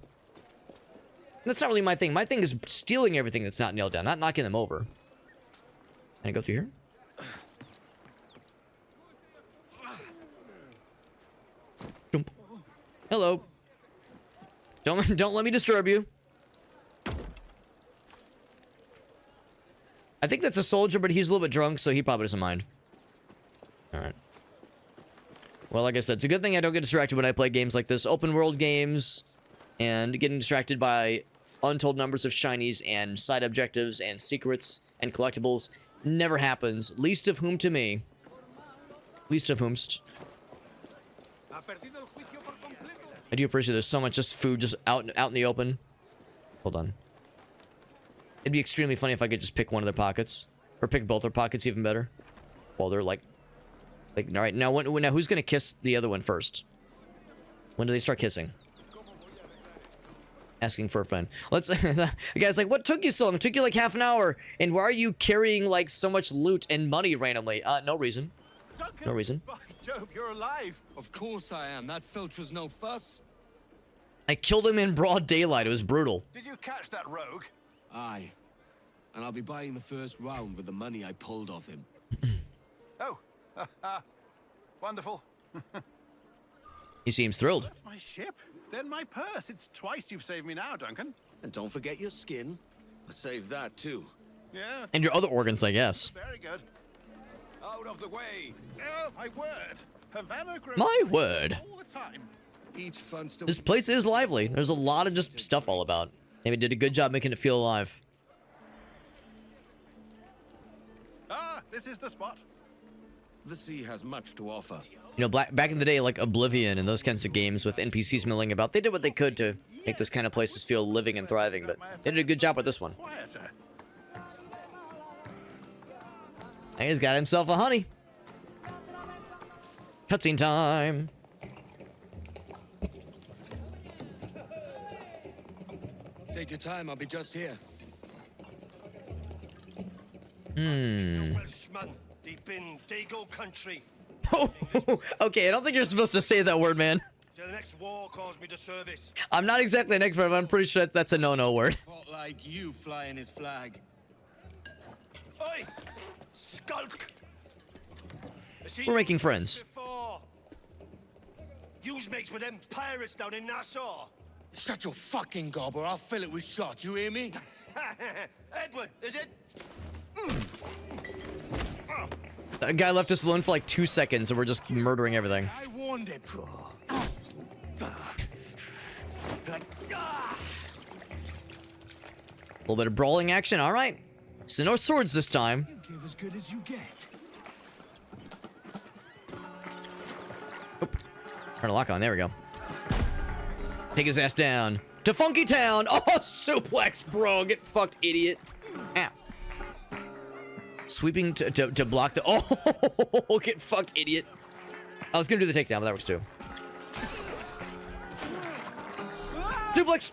That's not really my thing. My thing is stealing everything that's not nailed down, not knocking them over. Can I go through here? Jump. Hello. Don't let me disturb you. I think that's a soldier, but he's a little bit drunk, so he probably doesn't mind. Alright. Well, like I said, it's a good thing I don't get distracted when I play games like this. Open world games, and getting distracted by untold numbers of shinies and side objectives and secrets and collectibles never happens. Least of whom to me. Least of whomst. I do appreciate there's so much just food just out in the open. Hold on. It'd be extremely funny if I could just pick one of their pockets. Or pick both their pockets, even better. While they're like all right, now who's gonna kiss the other one first? When do they start kissing? Asking for a friend. Let's the guy's like, what took you so long? It took you like half an hour. And why are you carrying like so much loot and money randomly? No reason. No reason. By Jove, you're alive. Of course I am. That filch was no fuss. I killed him in broad daylight. It was brutal. Did you catch that rogue? Aye. And I'll be buying the first round with the money I pulled off him. Oh, wonderful. He seems thrilled. That's my ship. Then my purse. It's twice you've saved me now, Duncan. And don't forget your skin. I saved that too. Yeah. And your other organs, I guess. Very good. Out of the way. Oh, my word. Havana grows My word. all the time. Each fun still. This place is lively. There's a lot of just stuff all about. Maybe did a good job making it feel alive. Ah, this is the spot. The sea has much to offer. You know, back in the day, like Oblivion and those kinds of games with NPCs milling about, they did what they could to make this kind of places feel living and thriving, but they did a good job with this one. Quieter. He's got himself a honey. Cutscene time. Take your time, I'll be just here. Welshman, deep in Dago country. Okay, I don't think you're supposed to say that word, man. Till the next war calls me to service. I'm not exactly an expert, but I'm pretty sure that's a no-no word. Not like you flying his flag. Oi! Skulk! We're making friends. Yous mates with them pirates down in Nassau. Shut your fucking gob or I'll fill it with shot, you hear me? Edward, is it? That guy left us alone for like 2 seconds and we're just murdering everything. I warned him. A little bit of brawling action, alright. So no swords this time. You give as good as you get. Turn a lock on, there we go. Take his ass down. To Funky Town! Oh, suplex, bro! Get fucked, idiot. Ow. Sweeping to block the... Oh, get fucked, idiot. I was gonna do the takedown, but that works too. Suplex!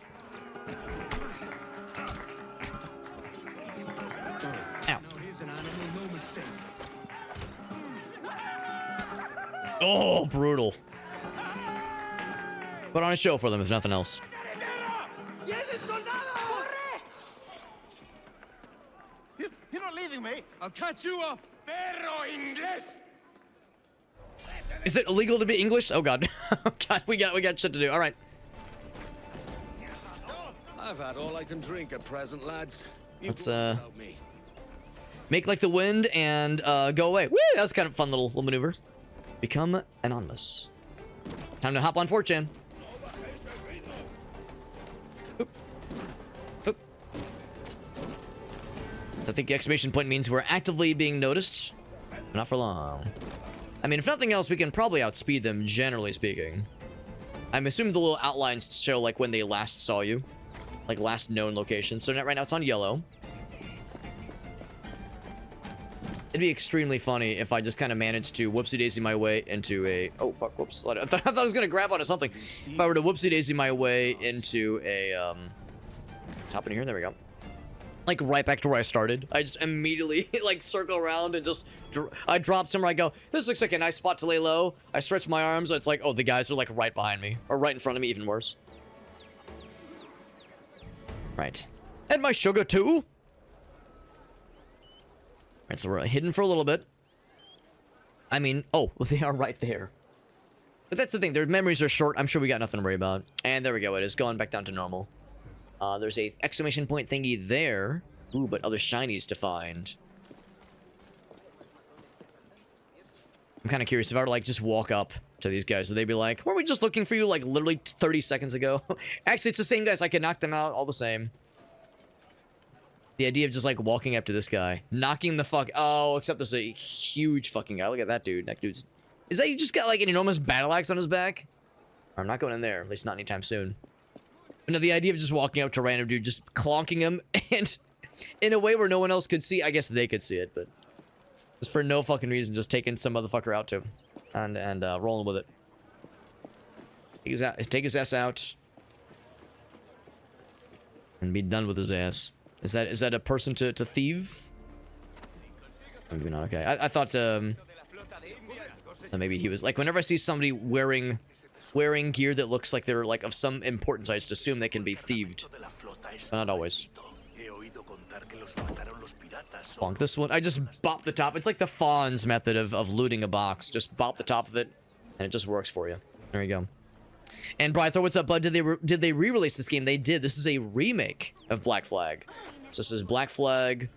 Ow. Here's an animal, no mistake. Oh, brutal. Put on a show for them, if nothing else. You're not leaving me. I'll catch you up. Perro inglés. Is it illegal to be English? Oh god. Oh god, we got shit to do. All right. I've had all I can drink at present, lads. You Let's, go on without me. Make like the wind and go away. Woo! That was kind of a fun little maneuver. Become anonymous. Time to hop on 4chan. Oop. Oop. I think the exclamation point means we're actively being noticed. But not for long. I mean, if nothing else, we can probably outspeed them, generally speaking. I'm assuming the little outlines show like when they last saw you. Like last known location. So right now it's on yellow. It'd be extremely funny if I just kind of managed to whoopsie-daisy my way into a... Oh, fuck, whoops. I thought I was going to grab onto something. If I were to whoopsie-daisy my way into a, Top in here, there we go. Like, right back to where I started. I just immediately, like, circle around and just... I drop somewhere, I go, this looks like a nice spot to lay low. I stretch my arms, it's like, oh, the guys are, like, right behind me. Or right in front of me, even worse. Right. And my sugar, too! Alright, so we're hidden for a little bit. I mean, oh, well, they are right there. But that's the thing, their memories are short. I'm sure we got nothing to worry about. And there we go, it is going back down to normal. There's a exclamation point thingy there. Ooh, but other shinies to find. I'm kind of curious if I were to, like, just walk up to these guys, would they be like, weren't we just looking for you, like, literally 30 seconds ago? Actually, it's the same guys. I can knock them out all the same. The idea of just, like, walking up to this guy. Knocking the fuck... Oh, except there's a huge fucking guy. Look at that dude. That dude's... Is that you just got, like, an enormous battle axe on his back? I'm not going in there. At least not anytime soon. But no, the idea of just walking up to a random dude, just clonking him, and in a way where no one else could see. I guess they could see it, but... Just for no fucking reason, just taking some motherfucker out to... And rolling with it. Take his ass out. And be done with his ass. Is that a person to thieve? Maybe not. Okay, I thought so maybe he was like, whenever I see somebody wearing gear that looks like they're like of some importance, I just assume they can be thieved. But not always. Bonk this one. I just bop the top. It's like the Fawn's method of looting a box. Just bop the top of it, and it just works for you. There you go. And Brythor, what's up, bud? Did they re-release this game? They did. This is a remake of Black Flag. So this is Black Flag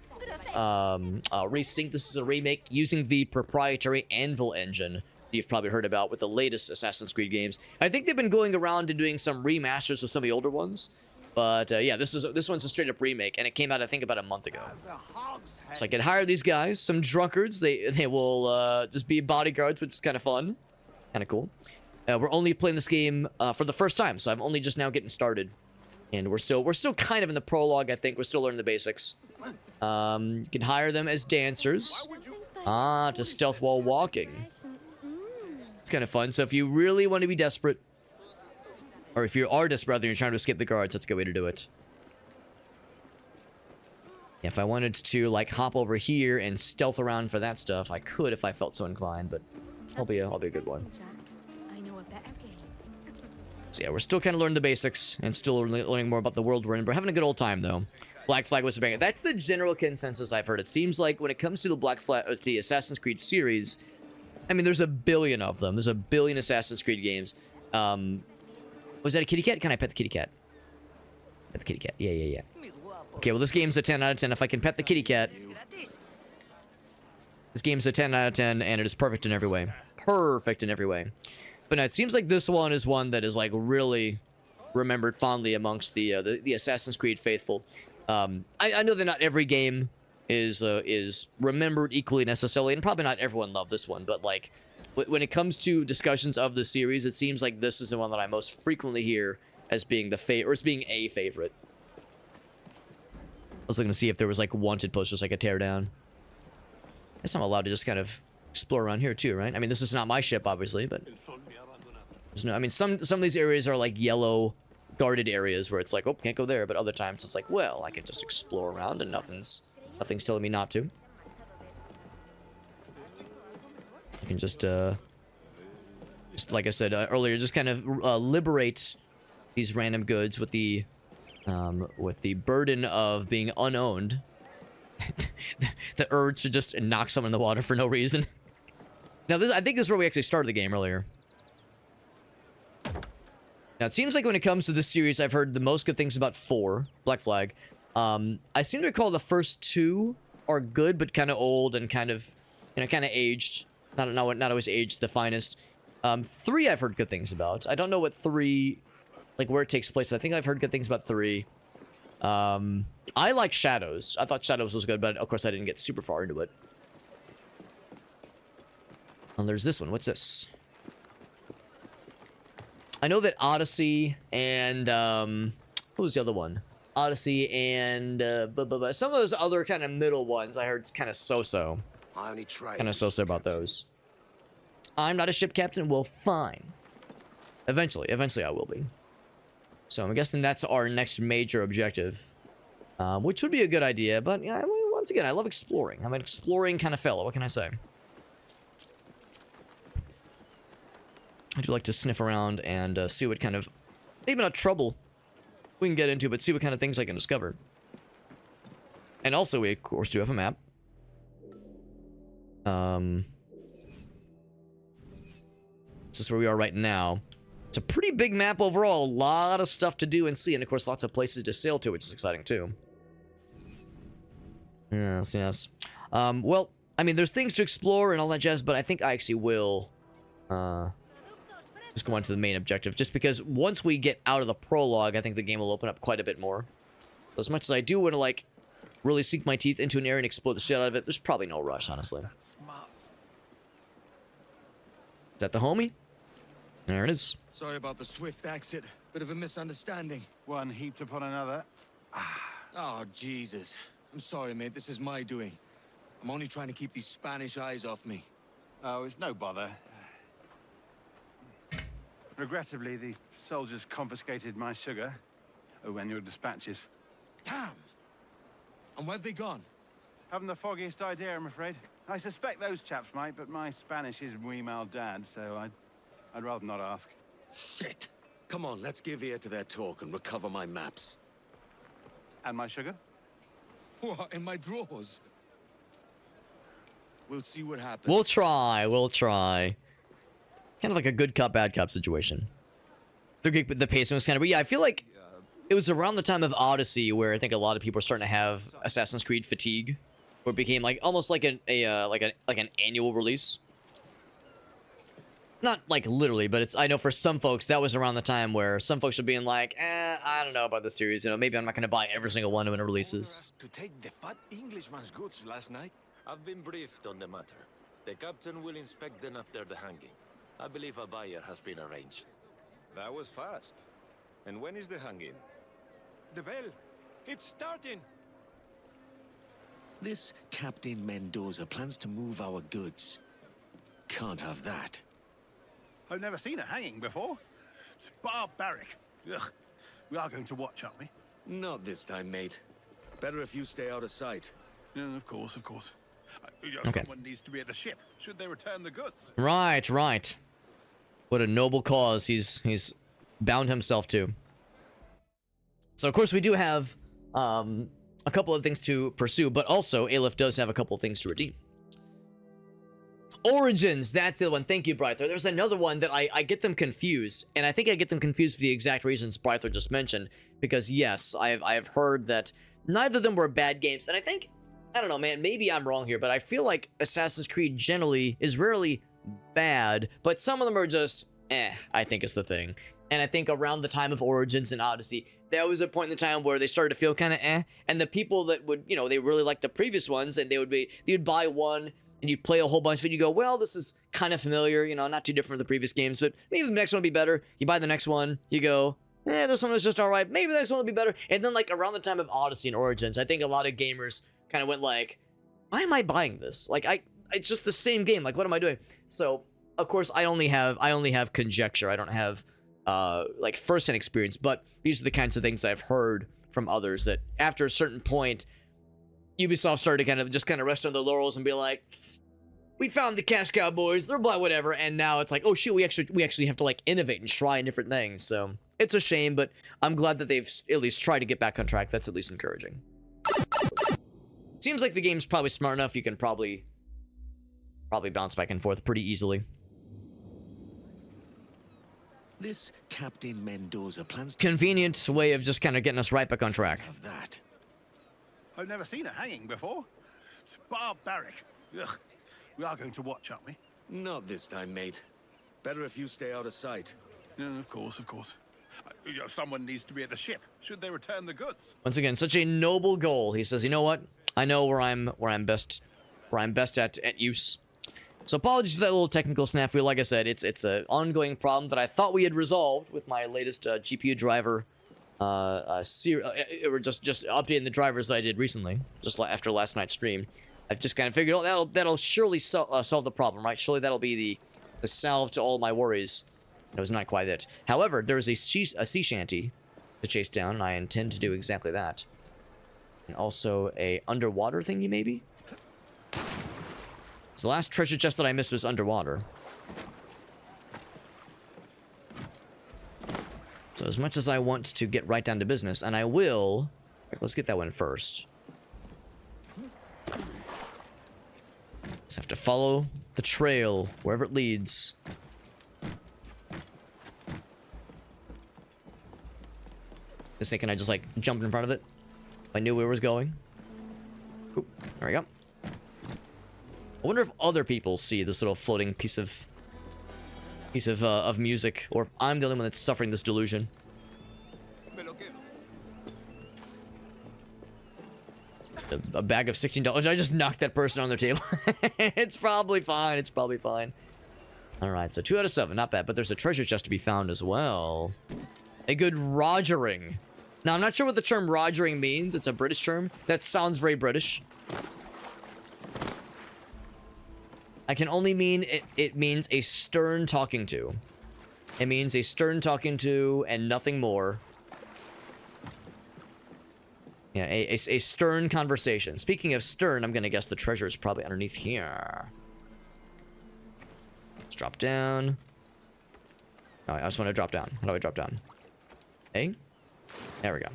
Resynced. This is a remake using the proprietary Anvil engine you've probably heard about with the latest Assassin's Creed games. I think they've been going around and doing some remasters of some of the older ones. But yeah, this one's a straight up remake, and it came out I think about a month ago. So I can hire these guys, some drunkards. They will just be bodyguards, which is kind of fun, kind of cool. We're only playing this game for the first time, so I'm only just now getting started, and we're still kind of in the prologue. I think we're still learning the basics. You can hire them as dancers. To stealth while walking. It's kind of fun. So if you really want to be desperate, or if you are desperate and you're trying to escape the guards, that's a good way to do it. If I wanted to, like, hop over here and stealth around for that stuff, I could if I felt so inclined, but I'll be a good one. I know a better game. So yeah, we're still kind of learning the basics and still learning more about the world we're in. We're having a good old time, though. Black Flag was a banger. That's the general consensus I've heard. It seems like when it comes to the Black Flag, the Assassin's Creed series, I mean, there's a billion of them. There's a billion Assassin's Creed games. Was that a kitty cat? Can I pet the kitty cat? Pet the kitty cat. Yeah. Okay, well, this game's a 10 out of 10. If I can pet the kitty cat, this game's a 10 out of 10, and it is perfect in every way. Perfect in every way. But no, it seems like this one is one that is, like, really remembered fondly amongst the Assassin's Creed faithful. I know that not every game is remembered equally necessarily, and probably not everyone loved this one, but, like, when it comes to discussions of the series, it seems like this is the one that I most frequently hear as being as being a favorite. I was looking to see if there was, like, wanted posters I could tear down. I guess I'm allowed to just kind of explore around here too, right? I mean, this is not my ship, obviously, but there's no. I mean, some of these areas are like yellow guarded areas where it's like, oh, can't go there. But other times it's like, well, I can just explore around and nothing's telling me not to. I can just like I said earlier, just kind of liberate these random goods with the burden of being unowned. The urge to just knock someone in the water for no reason. Now, I think this is where we actually started the game earlier. Now, it seems like when it comes to this series, I've heard the most good things about 4, Black Flag. I seem to recall the first 2 are good, but kind of old and kind of aged. Not always aged the finest. 3 I've heard good things about. I don't know what 3, like where it takes place. I think I've heard good things about 3. I like Shadows. I thought Shadows was good, but of course I didn't get super far into it. And there's this one. What's this? I know that Odyssey and what was the other one? Odyssey and some of those other kind of middle ones I heard kind of so-so. I only try. Kind of so-so about those. I'm not a ship captain. Well, fine. Eventually I will be. So I'm guessing that's our next major objective, which would be a good idea. But yeah, once again, I love exploring. I'm an exploring kind of fellow. What can I say? I do like to sniff around and see what kind of, maybe not trouble we can get into, but see what kind of things I can discover. And also, we of course do have a map. This is where we are right now. It's a pretty big map overall. A lot of stuff to do and see, and of course, lots of places to sail to, which is exciting too. Yes. Well, I mean, there's things to explore and all that jazz, but I think I actually will just go on to the main objective, just because once we get out of the prologue, I think the game will open up quite a bit more. As much as I do want to, like, really sink my teeth into an area and explore the shit out of it, there's probably no rush, honestly. Is that the homie? There it is. Sorry about the swift exit. Bit of a misunderstanding. One heaped upon another. Oh, Jesus. I'm sorry, mate. This is my doing. I'm only trying to keep these Spanish eyes off me. Oh, it's no bother. Regrettably, the soldiers confiscated my sugar when your dispatches. Damn! And where have they gone? Haven't the foggiest idea, I'm afraid. I suspect those chaps might, but my Spanish is muy mal dad, so I'd rather not ask. Shit! Come on, let's give ear to their talk and recover my maps. And my sugar? What, in my drawers? We'll see what happens. We'll try. Kind of like a good cop, bad cop situation. The pacing was kind of... But yeah, I feel like it was around the time of Odyssey where I think a lot of people are starting to have Assassin's Creed fatigue. Where it became like almost like an annual release. Not like literally, but it's, I know for some folks that was around the time where some folks are being like, I don't know about this series, you know, maybe I'm not going to buy every single one when it releases. To take the fat Englishman's goods last night? I've been briefed on the matter. The captain will inspect them after the hanging. I believe a buyer has been arranged. That was fast. And when is the hanging? The bell! It's starting! This Captain Mendoza plans to move our goods. Can't have that. I've never seen a hanging before. It's barbaric. Ugh. We are going to watch, aren't we? Not this time, mate. Better if you stay out of sight. Yeah, of course, of course. Okay. Someone needs to be at the ship. Should they return the goods? Right, right. What a noble cause he's bound himself to. So, of course, we do have a couple of things to pursue, but also Aleph does have a couple of things to redeem. Origins, that's the one. Thank you, Bryther. There's another one that I get them confused, and I think I get them confused for the exact reasons Bryther just mentioned, because yes, I have heard that neither of them were bad games, and I think, I don't know, man, maybe I'm wrong here, but I feel like Assassin's Creed generally is rarely bad, but some of them are just, I think is the thing. And I think around the time of Origins and Odyssey, there was a point in the time where they started to feel kind of and the people that would, you know, they really liked the previous ones, and you'd buy one, and you'd play a whole bunch of it, you go, well, this is kind of familiar, you know, not too different from the previous games, but maybe the next one will be better. You buy the next one, you go, this one was just alright, maybe the next one will be better. And then, like, around the time of Odyssey and Origins, I think a lot of gamers kind of went like, why am I buying this? Like, it's just the same game, like, what am I doing? So, of course, I only have conjecture, I don't have, like, first-hand experience, but these are the kinds of things I've heard from others, that after a certain point, Ubisoft started to kind of rest on their laurels and be like, we found the cash cow boys, they're blah whatever, and now it's like, oh shoot, we actually have to, like, innovate and try different things. So it's a shame, but I'm glad that they've at least tried to get back on track. That's at least encouraging. Seems like the game's probably smart enough, you can probably bounce back and forth pretty easily. This Captain Mendoza plans Convenient way of just kind of getting us right back on track. of that. I've never seen a hanging before. It's barbaric. Ugh. We are going to watch, aren't we? Not this time, mate. Better if you stay out of sight. Yeah, of course, of course. Someone needs to be at the ship. Should they return the goods? Once again, such a noble goal. He says, you know what? I know where I'm best at use. So apologies for that little technical snafu. Like I said, it's an ongoing problem that I thought we had resolved with my latest GPU driver or just updating the drivers that I did recently, just after last night's stream. I've just kind of figured, oh, that'll surely solve the problem, right? Surely that'll be the salve to all my worries. It was not quite it. However, there is a sea shanty to chase down, and I intend to do exactly that. And also a underwater thingy, maybe? So the last treasure chest that I missed was underwater. So as much as I want to get right down to business, and I will... Let's get that one first. Just have to follow the trail wherever it leads. Just thinking I just, like, jumped in front of it. I knew where it was going. Oop, there we go. I wonder if other people see this little floating piece of music, or if I'm the only one that's suffering this delusion. A bag of $16. I just knocked that person on their table. It's probably fine. It's probably fine. All right, so 2 out of 7, not bad. But there's a treasure chest to be found as well. A good rogering. Now, I'm not sure what the term rogering means. It's a British term. That sounds very British. I can only mean it means a stern talking to. It means a stern talking to and nothing more. Yeah, a stern conversation. Speaking of stern, I'm gonna guess the treasure is probably underneath here. Let's drop down. Oh, I just want to drop down. How do I drop down? Hey? There we go.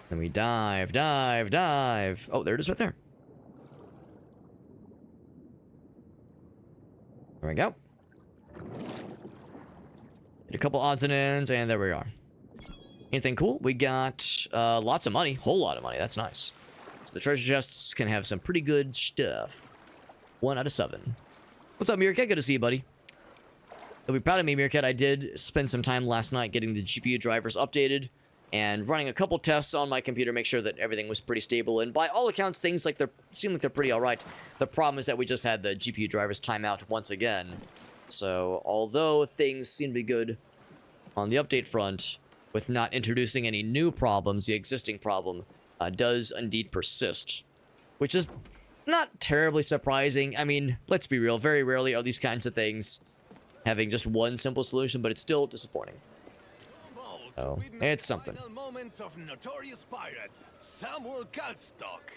Then we dive, dive, dive. Oh, there it is right there. There we go. Did a couple odds and ends, and there we are. Anything cool? We got lots of money. Whole lot of money. That's nice. So the treasure chests can have some pretty good stuff. 1 out of 7. What's up, Meerkat? Good to see you, buddy. You'll be proud of me, Meerkat. I did spend some time last night getting the GPU drivers updated and running a couple tests on my computer, make sure that everything was pretty stable. And by all accounts, things like seem like they're pretty all right. The problem is that we just had the GPU drivers time out once again. So although things seem to be good on the update front, with not introducing any new problems, the existing problem does indeed persist. Which is Not terribly surprising. I mean, let's be real. Very rarely are these kinds of things having just one simple solution, but it's still disappointing. Oh, it's something. Moments of notorious pirate Samuel Kalstock.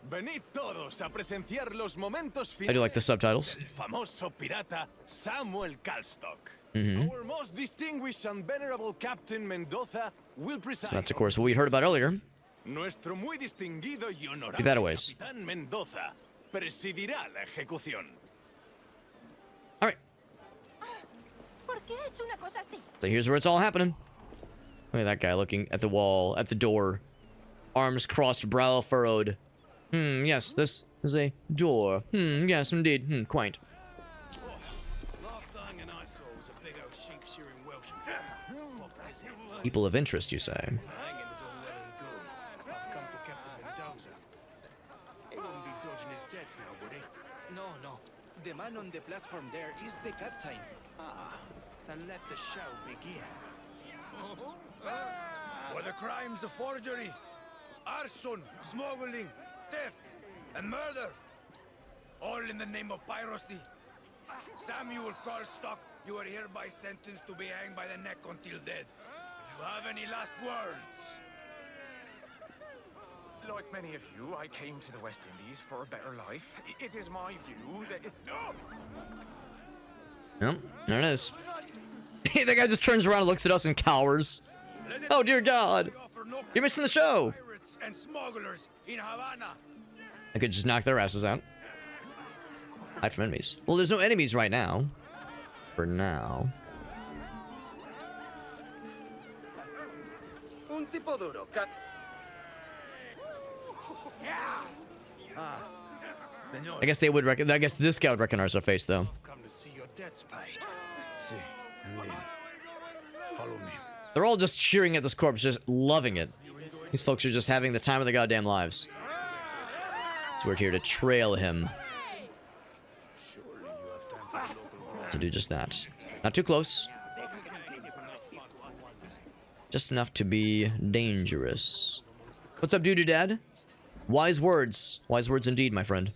Venid todos a presenciar los momentos I do like the subtitles. del famoso pirata Samuel Kalstock. Mm-hmm. Our most distinguished and venerable Captain Mendoza will preside. So that's, of course, what we heard about earlier. Nuestro muy distinguido y honorable Be that a ways. Capitán Mendoza presidirá la ejecución. All right. ¿Por qué he hecho una cosa así? So here's where it's all happening. Look at that guy looking at the wall, at the door. Arms crossed, brow furrowed. Yes, this is a door. Yes, indeed. Quaint. Last thing I saw was a big old sheep shearing Welshman. Popped his head. People of interest, you say. Hanging is all well and good. I've come for Captain Mendoza. He wouldn't be dodging his debts now, would he? No, no. The man on the platform there is the captain. Ah, then let the show begin. For the crimes of forgery, arson, smuggling, theft, and murder, all in the name of piracy. Samuel Karlstock, you are hereby sentenced to be hanged by the neck until dead. Do you have any last words? Like many of you, I came to the West Indies for a better life. It is my view that... Yep, there it is. The guy just turns around and looks at us and cowers. Oh, dear God. You're missing the show. And smugglers in Havana. I could just knock their asses out. Hide from enemies. Well, there's no enemies right now. For now. Un tipo duro. I guess they would I guess this guy would recognize our face, though. Come to see your debts paid. See, and follow me. They're all just cheering at this corpse, just loving it. These folks are just having the time of their goddamn lives. So we're here to trail him. To do just that. Not too close. Just enough to be dangerous. What's up, doo-doo-dad? Wise words. Wise words indeed, my friend.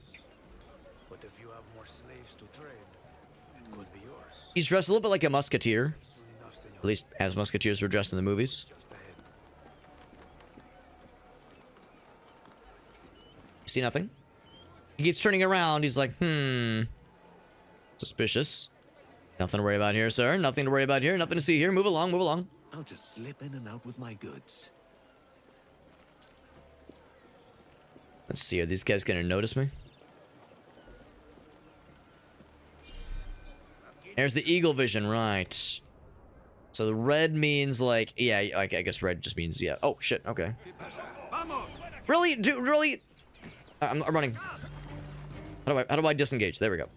But if you have more slaves to trade, it could be yours. He's dressed a little bit like a musketeer. At least as musketeers were dressed in the movies. See nothing? He keeps turning around. He's like, suspicious. Nothing to worry about here, sir. Nothing to worry about here. Nothing to see here. Move along, move along. I'll just slip in and out with my goods. Let's see, are these guys gonna notice me? There's the eagle vision, right. So the red means like, yeah, I guess red just means, yeah. Oh, shit, okay. Really? Dude, really? I'm running. How do I disengage? There we go.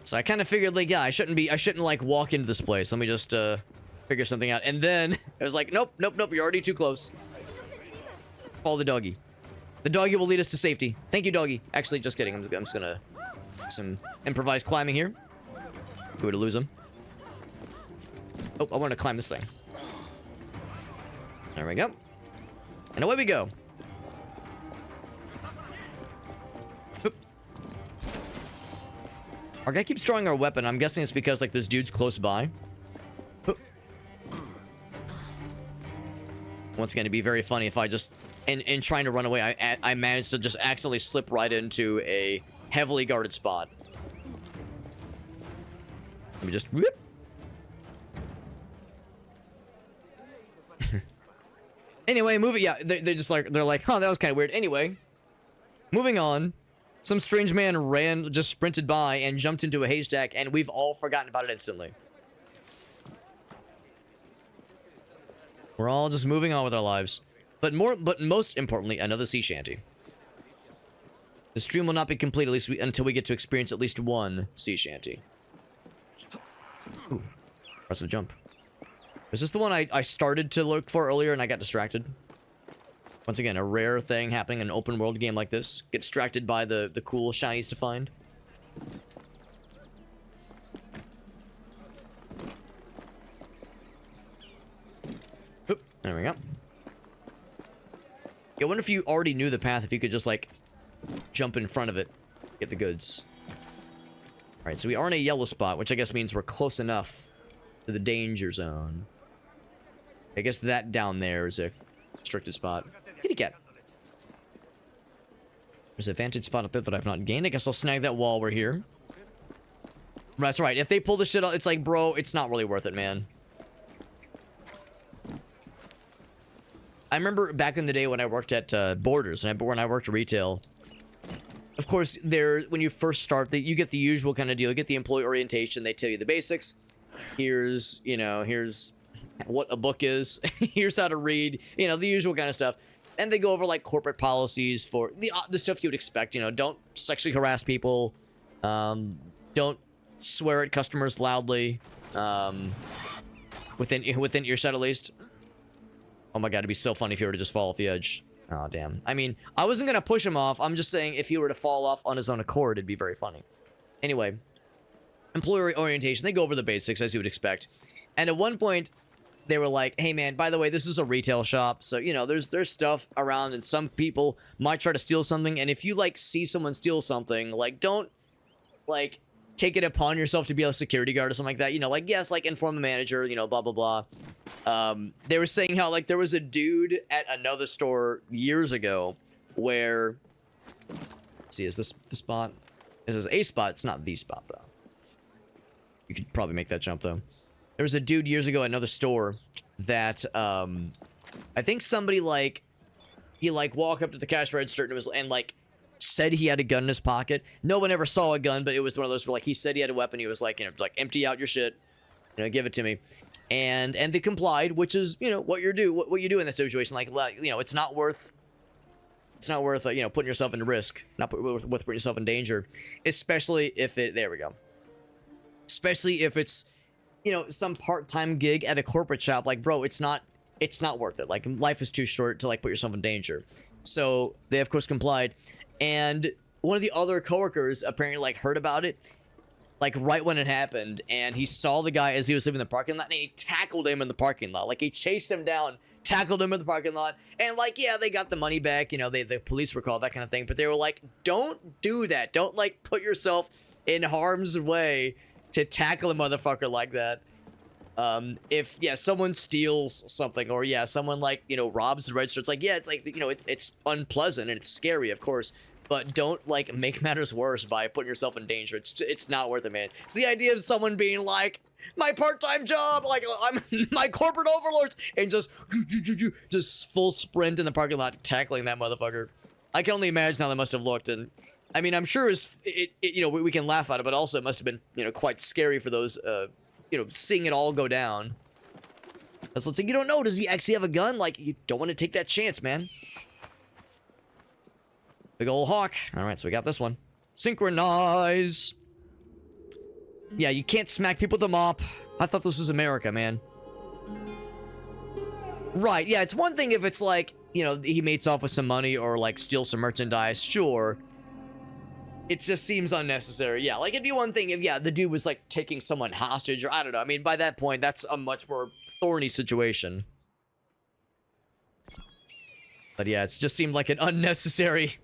So I kind of figured, like, yeah, I shouldn't like walk into this place. Let me just figure something out. And then it was like, nope, you're already too close. Follow the doggy. The doggy will lead us to safety. Thank you, doggy. Actually, just kidding. I'm just gonna some improvised climbing here. Good way to lose him. Oh, I want to climb this thing. There we go. And away we go. Oop. Our guy keeps drawing our weapon. I'm guessing it's because, like, there's dudes close by. Oop. Once again, it'd be very funny if I just, in trying to run away, I managed to just accidentally slip right into a heavily guarded spot. Let me just whoop. Anyway, moving. Yeah, they're just like, they're like, huh, that was kind of weird. Anyway, moving on. Some strange man just sprinted by and jumped into a haystack, and we've all forgotten about it instantly. We're all just moving on with our lives. But most importantly, another sea shanty. The stream will not be complete until we get to experience at least one sea shanty. Ooh, impressive jump. Is this the one I started to look for earlier and I got distracted? Once again, a rare thing happening in an open world game like this. Get distracted by the cool shinies to find. Oop, there we go. I wonder if you already knew the path, if you could just, like, jump in front of it, get the goods. Alright, so we are in a yellow spot, which I guess means we're close enough to the danger zone. I guess that down there is a restricted spot. Kitty cat. There's a vantage spot up there that I've not gained. I guess I'll snag that while we're here. That's right. If they pull the shit out, it's like, bro, it's not really worth it, man. I remember back in the day when I worked at Borders, and when I worked retail, of course, when you first start, you get the usual kind of deal. You get the employee orientation. They tell you the basics. Here's what a book is. Here's how to read. You know, the usual kind of stuff. And they go over, like, corporate policies for the stuff you would expect. You know, don't sexually harass people. Don't swear at customers loudly. Within earshot, at least. Oh my god, it'd be so funny if you were to just fall off the edge. Oh, damn. I mean, I wasn't gonna push him off. I'm just saying if he were to fall off on his own accord, it'd be very funny. Anyway, employee orientation. They go over the basics, as you would expect. And at one point, they were like, hey, man, by the way, this is a retail shop. So, you know, there's stuff around, and some people might try to steal something. And if you, like, see someone steal something, like, don't, like, take it upon yourself to be a security guard or something like that. You know, like, yes, like, inform the manager, you know, blah, blah, blah. They were saying how, like, there was a dude at another store years ago where, let's see, is this the spot? This is a spot. It's not the spot, though. You could probably make that jump, though. There was a dude years ago at another store that, I think somebody, like, he, like, walked up to the cash register and like, said he had a gun in his pocket. No one ever saw a gun, but it was one of those where, like, he said he had a weapon. He was like, you know, like, empty out your shit, you know, give it to me. And they complied, which is, you know, what you do in that situation. Like, you know, it's not worth, you know, putting yourself into risk, not worth putting yourself in danger, especially if there we go. Especially if it's, you know, some part-time gig at a corporate shop. Like, bro, it's not worth it. Like, life is too short to, like, put yourself in danger. So they, of course, complied. And one of the other coworkers apparently, like, heard about it, like, right when it happened, and he saw the guy as he was leaving the parking lot, and he tackled him in the parking lot. Like, he chased him down, tackled him in the parking lot, and, like, yeah, they got the money back, you know, the police were called, that kind of thing, but they were like, don't do that. Don't, like, put yourself in harm's way to tackle a motherfucker like that. If, yeah, someone steals something, or, yeah, someone, like, you know, robs the register, it's like, yeah, it's like, you know, it's unpleasant, and it's scary, of course, but don't, like, make matters worse by putting yourself in danger. It's not worth it, man. It's the idea of someone being like, my part-time job, like, I'm my corporate overlords, and just full sprint in the parking lot, tackling that motherfucker. I can only imagine how they must have looked, and, I mean, I'm sure you know, we can laugh at it, but also it must have been, you know, quite scary for those, you know, seeing it all go down. Let's say, you don't know, does he actually have a gun? Like, you don't want to take that chance, man. Big ol' hawk. Alright, so we got this one. Synchronize! Yeah, you can't smack people with a mop. I thought this was America, man. Right, yeah, it's one thing if it's like, you know, he mates off with some money or, like, steals some merchandise, sure. It just seems unnecessary. Yeah, like, it'd be one thing if, yeah, the dude was, like, taking someone hostage, or I don't know. I mean, by that point, that's a much more thorny situation. But yeah, it just seemed like an unnecessary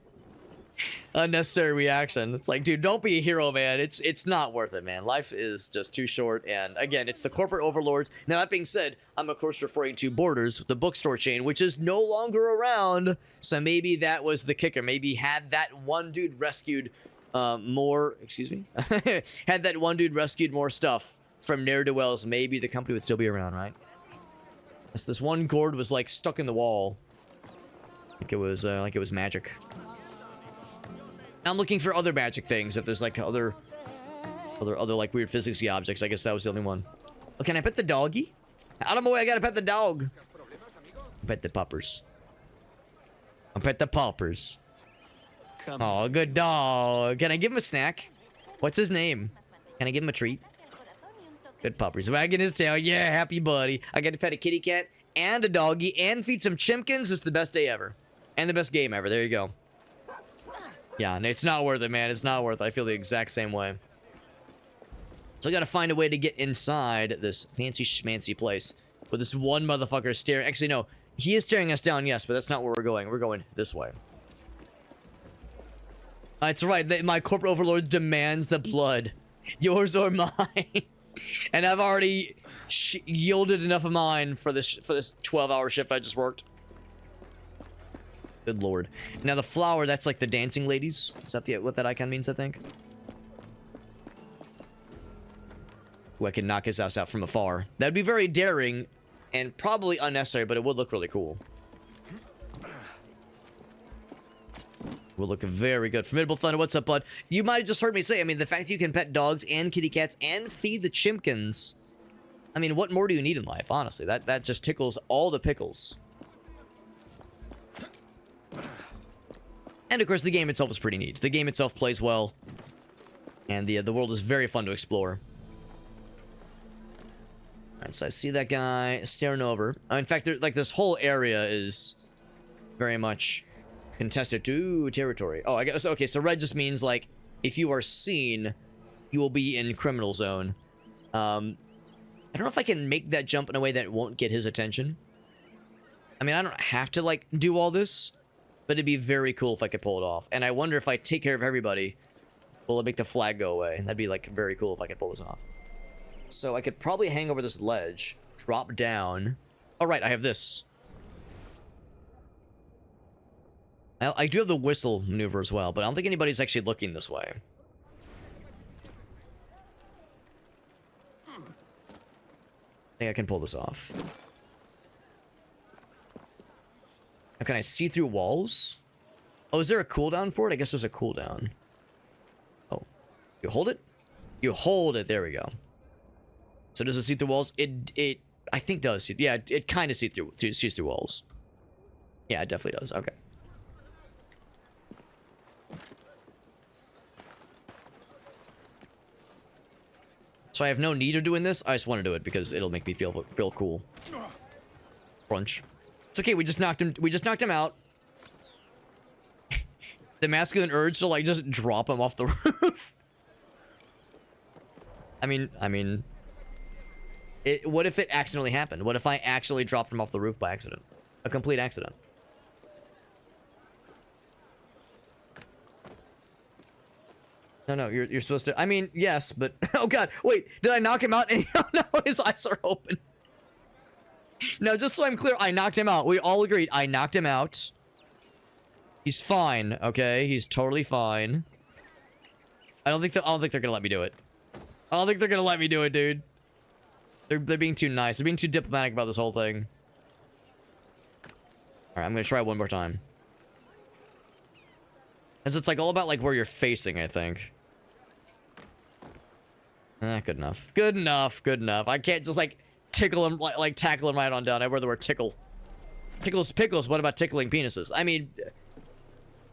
reaction. It's like, dude, don't be a hero, man. It's not worth it, man. Life is just too short, and again, it's the corporate overlords. Now, that being said, I'm of course referring to Borders, the bookstore chain, which is no longer around, so maybe that was the kicker. Maybe had that one dude rescued more, excuse me, had that one dude rescued more stuff from ne'er-do-wells, maybe the company would still be around, right? This one gourd was, like, stuck in the wall. Like it was magic. I'm looking for other magic things. If there's, like, other like, weird physicsy objects. I guess that was the only one. Oh, can I pet the doggy? Out of my way, I gotta pet the dog. Pet the puppers. I'll pet the puppers. Oh, good dog. Can I give him a snack? What's his name? Can I give him a treat? Good puppers. Wagging his tail. Yeah, happy buddy. I got to pet a kitty cat and a doggy and feed some chimkins. It's the best day ever. And the best game ever. There you go. Yeah, it's not worth it, man. It's not worth it. I feel the exact same way. So I gotta find a way to get inside this fancy schmancy place. With this one motherfucker staring. Actually, no. He is staring us down, yes, but that's not where we're going. We're going this way. That's right. My corporate overlord demands the blood. Yours or mine. And I've already yielded enough of mine for this 12-hour shift I just worked. Good lord. Now the flower, that's like the dancing ladies. Is that what that icon means, I think? Ooh, I can knock his ass out from afar. That'd be very daring and probably unnecessary, but it would look really cool. Will look very good. Formidable Thunder, what's up, bud? You might have just heard me say, I mean, the fact that you can pet dogs and kitty cats and feed the chimkins. I mean, what more do you need in life, honestly? That just tickles all the pickles. And of course, the game itself is pretty neat. The game itself plays well. And the world is very fun to explore. Alright, so I see that guy staring over. In fact, like, this whole area is very much contested to territory. Oh, I guess, okay, so red just means, like, if you are seen, you will be in criminal zone. I don't know if I can make that jump in a way that won't get his attention. I mean, I don't have to, like, do all this, but it'd be very cool if I could pull it off. And I wonder if I take care of everybody, will it make the flag go away? That'd be, like, very cool if I could pull this off. So I could probably hang over this ledge, drop down. Oh, right, I have this. I do have the whistle maneuver as well, but I don't think anybody's actually looking this way. I think I can pull this off. Now, can I see through walls? Oh, is there a cooldown for it? I guess there's a cooldown. Oh. You hold it? You hold it. There we go. So does it see through walls? It I think does. Yeah, it kind of sees through walls. Yeah, it definitely does. Okay. So I have no need of doing this. I just want to do it because it'll make me feel cool. Crunch. It's okay. We just knocked him out. The masculine urge to, like, just drop him off the roof. I mean, what if it accidentally happened? What if I actually dropped him off the roof by accident? A complete accident. No, you're supposed to. I mean, yes, but oh god, wait, did I knock him out? And no, his eyes are open. No, just so I'm clear, I knocked him out. We all agreed I knocked him out. He's fine, okay? He's totally fine. I don't think they're gonna let me do it. I don't think they're gonna let me do it, dude. They're being too nice. They're being too diplomatic about this whole thing. All right, I'm gonna try one more time. As it's like all about like where you're facing, I think. Good enough. Good enough. Good enough. I can't just like tickle him, like tackle him right on down. I wear the word tickle. Pickles. What about tickling penises? I mean,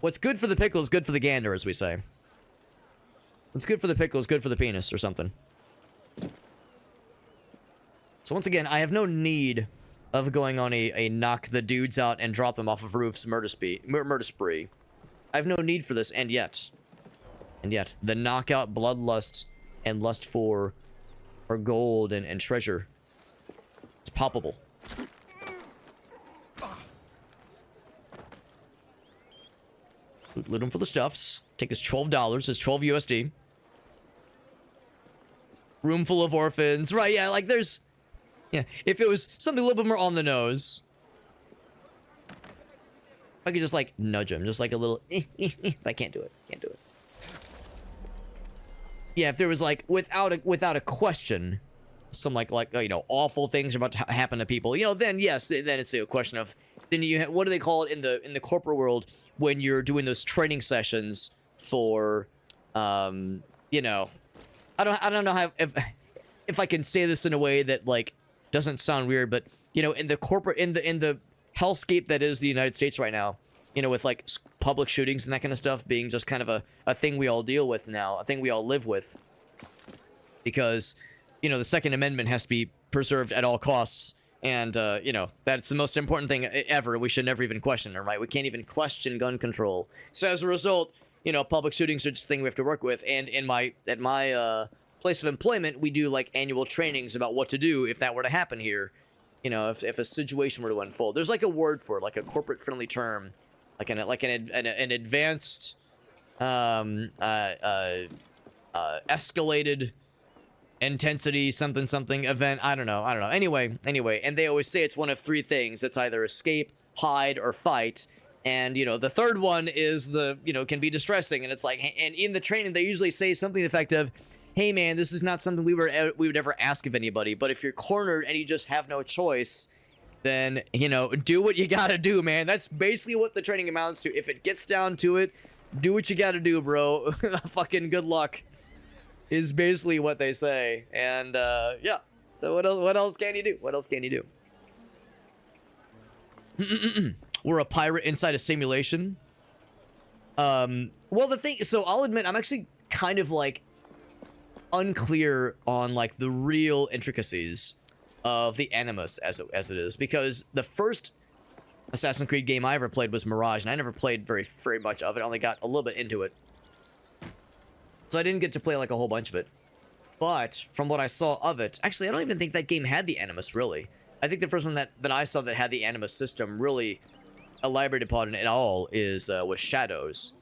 what's good for the pickle is good for the gander, as we say. What's good for the pickle is good for the penis, or something. So once again, I have no need of going on a knock the dudes out and drop them off of roofs murder spree. I have no need for this, and yet, the knockout, bloodlust, and lust for gold and treasure, it's palpable. Loot him for the stuffs. Take his $12, his 12 USD. Room full of orphans. Right, yeah, like there's... Yeah, if it was something a little bit more on the nose... I could just, like, nudge him. Just, like, a little... I can't do it. Can't do it. Yeah, if there was, like, without a question, some, like you know, awful things about to happen to people, you know, then, yes, then it's a question of... Then you what do they call it in the corporate world when you're doing those training sessions for, you know... I don't know how... If I can say this in a way that, like, doesn't sound weird, but, you know, in the corporate... In the hellscape that is the United States right now, you know, with like public shootings and that kind of stuff being just kind of a thing we all deal with now, a thing we all live with, because, you know, the Second Amendment has to be preserved at all costs, and you know, that's the most important thing ever. We should never even question it, right? We can't even question gun control. So as a result, you know, public shootings are just a thing we have to work with, and at my place of employment, we do like annual trainings about what to do if that were to happen here. you know, if a situation were to unfold. There's like a word for it, like a corporate friendly term, like an advanced escalated intensity something event. I don't know. Anyway, and they always say it's one of three things. It's either escape, hide, or fight. And, you know, the third one is can be distressing. And it's like, and in the training, they usually say something effective. Hey man, this is not something we would ever ask of anybody, but if you're cornered and you just have no choice, then, you know, do what you gotta do, man. That's basically what the training amounts to. If it gets down to it, do what you gotta do, bro. Fucking good luck is basically what they say. And yeah, so what else can you do? What else can you do? We're a pirate inside a simulation. Well, the thing, so I'll admit, I'm actually kind of like unclear on like the real intricacies of the Animus as it is, because the first Assassin's Creed game I ever played was Mirage, and I never played very much of it. I only got a little bit into it, so I didn't get to play like a whole bunch of it. But from what I saw of it, actually, I don't even think that game had the Animus, really. I think the first one that I saw that had the Animus system really elaborated upon it at all was Shadows,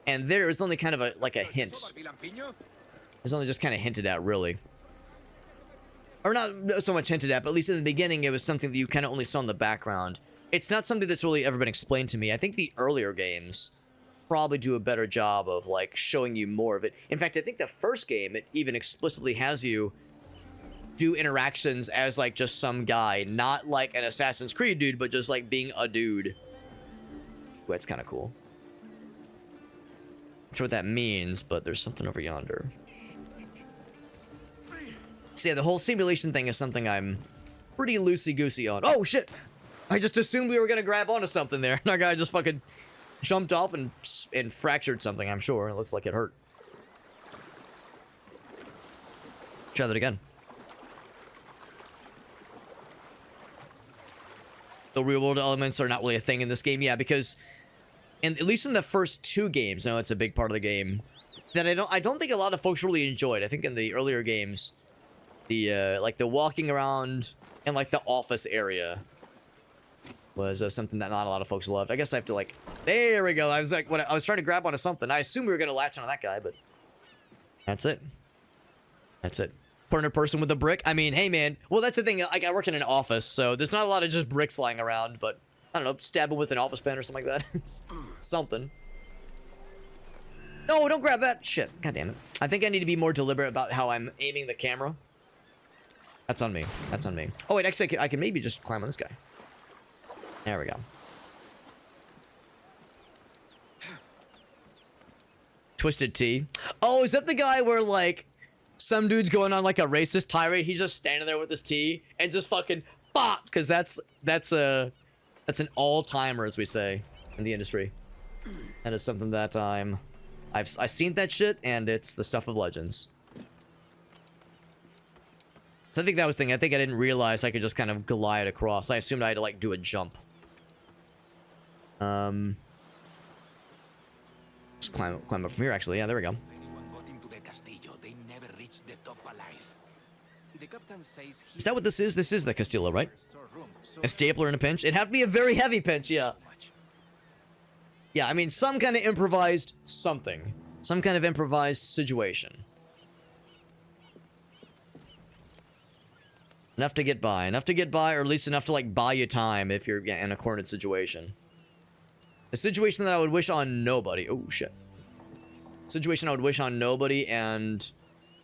and there is only kind of a hint. It's only just kind of hinted at, really. Or not so much hinted at, but at least in the beginning, it was something that you kind of only saw in the background. It's not something that's really ever been explained to me. I think the earlier games probably do a better job of, like, showing you more of it. In fact, I think the first game, it even explicitly has you do interactions as, like, just some guy. Not like an Assassin's Creed dude, but just, like, being a dude. Ooh, that's kind of cool. Not sure what that means, but there's something over yonder. So yeah, the whole simulation thing is something I'm pretty loosey-goosey on. Oh, shit! I just assumed we were gonna grab onto something there. Our guy just fucking jumped off and fractured something, I'm sure. It looked like it hurt. Try that again. The real-world elements are not really a thing in this game. Yeah, because... and at least in the first two games, I know it's a big part of the game, that I don't think a lot of folks really enjoyed. I think in the earlier games, the like the walking around and like the office area was something that not a lot of folks loved. I guess I have to like, there we go. I was like, when I was trying to grab onto something, I assumed we were gonna latch onto that guy, but that's it. That's it. Corner person with a brick. I mean, hey man. Well, that's the thing. Like, I work in an office, so there's not a lot of just bricks lying around. But I don't know, stab him with an office pen or something like that. Something. No, don't grab that shit. God damn it. I think I need to be more deliberate about how I'm aiming the camera. That's on me. That's on me. Oh wait, actually, I can maybe just climb on this guy. There we go. Twisted Tea. Oh, is that the guy where like some dude's going on like a racist tirade? He's just standing there with his tea and just fucking bop, because that's an all-timer, as we say in the industry. That is something that I've seen that shit, and it's the stuff of legends. So I think that was the thing. I think I didn't realize I could just kind of glide across. I assumed I had to like do a jump. Just climb up from here, actually. Yeah, there we go. Is that what this is? This is the Castillo, right? A stapler in a pinch? It'd have to be a very heavy pinch, yeah. Yeah, I mean, some kind of improvised something. Some kind of improvised situation. Enough to get by. Enough to get by, or at least enough to, like, buy you time if you're in a cornered situation. A situation that I would wish on nobody. Oh, shit. Situation I would wish on nobody, and,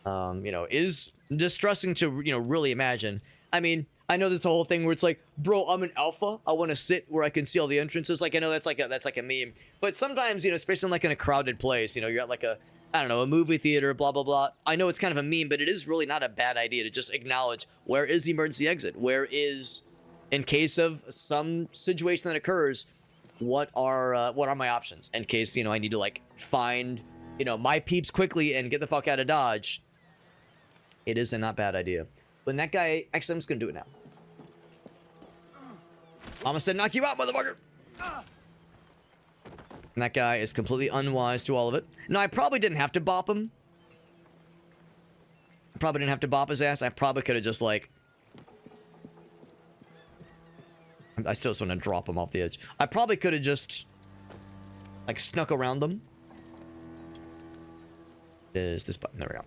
you know, is distressing to, you know, really imagine. I mean, I know there's the whole thing where it's like, bro, I'm an alpha. I want to sit where I can see all the entrances. Like, I know that's like a meme. But sometimes, you know, especially like in a crowded place, you know, you're at like a, I don't know, a movie theater, blah, blah, blah. I know it's kind of a meme, but it is really not a bad idea to just acknowledge, where is the emergency exit? Where is, in case of some situation that occurs, what are my options? In case, you know, I need to like find, you know, my peeps quickly and get the fuck out of Dodge. It is a not bad idea. When that guy, actually, I'm just gonna do it now. Almost said knock you out, motherfucker. And that guy is completely unwise to all of it. No, I probably didn't have to bop him. I probably didn't have to bop his ass. I probably could have just, like, I still just want to drop them off the edge. I probably could have just, like, snuck around them. Is this button? There we go.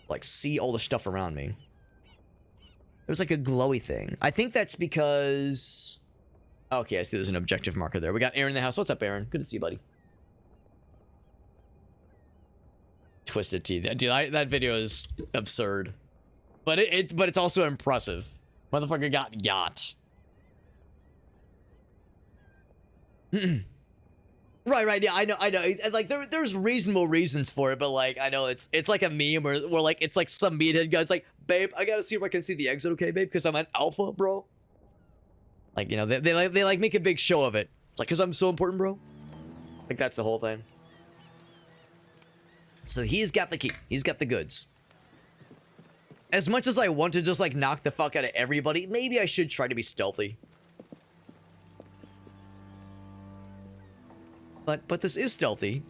Like, see all the stuff around me. It was like a glowy thing. I think that's because... Okay, I see there's an objective marker there. We got Aaron in the house. What's up, Aaron? Good to see you, buddy. Twisted Tea. Dude, that video is absurd. But it's also impressive. Motherfucker got yacht. Right, yeah, I know. Like, there's reasonable reasons for it, but, like, I know it's like a meme where like, it's like some meathead guy's like, babe, I gotta see if I can see the exit, okay, babe? Because I'm an alpha, bro. Like, you know, they like make a big show of it. It's like, because I'm so important, bro. Like, that's the whole thing. So he's got the key. He's got the goods. As much as I want to just, like, knock the fuck out of everybody, maybe I should try to be stealthy. But this is stealthy.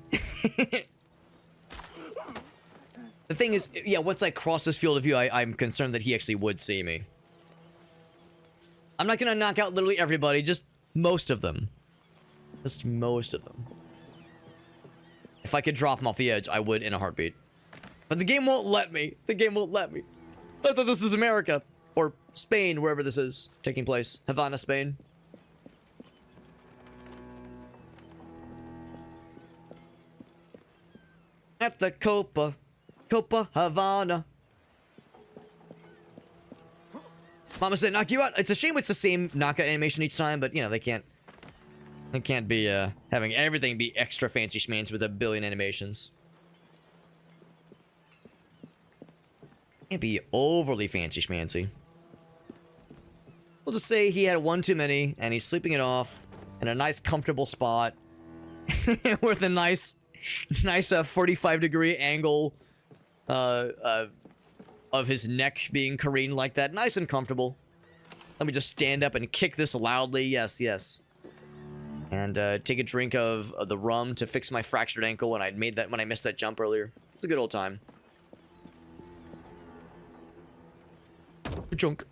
The thing is, yeah, once I cross this field of view, I'm concerned that he actually would see me. I'm not gonna knock out literally everybody, just most of them. Just most of them. If I could drop them off the edge, I would in a heartbeat. But the game won't let me. The game won't let me. I thought this was America. Or Spain, wherever this is taking place. Havana, Spain. At the Copa Havana. Mama said, knock you out. It's a shame it's the same knockout animation each time, but, you know, they can't be, having everything be extra fancy schmancy with a billion animations. Can't be overly fancy schmancy. We'll just say he had one too many, and he's sleeping it off in a nice, comfortable spot with a nice 45-degree angle of his neck being careened like that. Nice and comfortable. Let me just stand up and kick this loudly. Yes, yes. And take a drink of the rum to fix my fractured ankle when I missed that jump earlier. It's a good old time. Junk.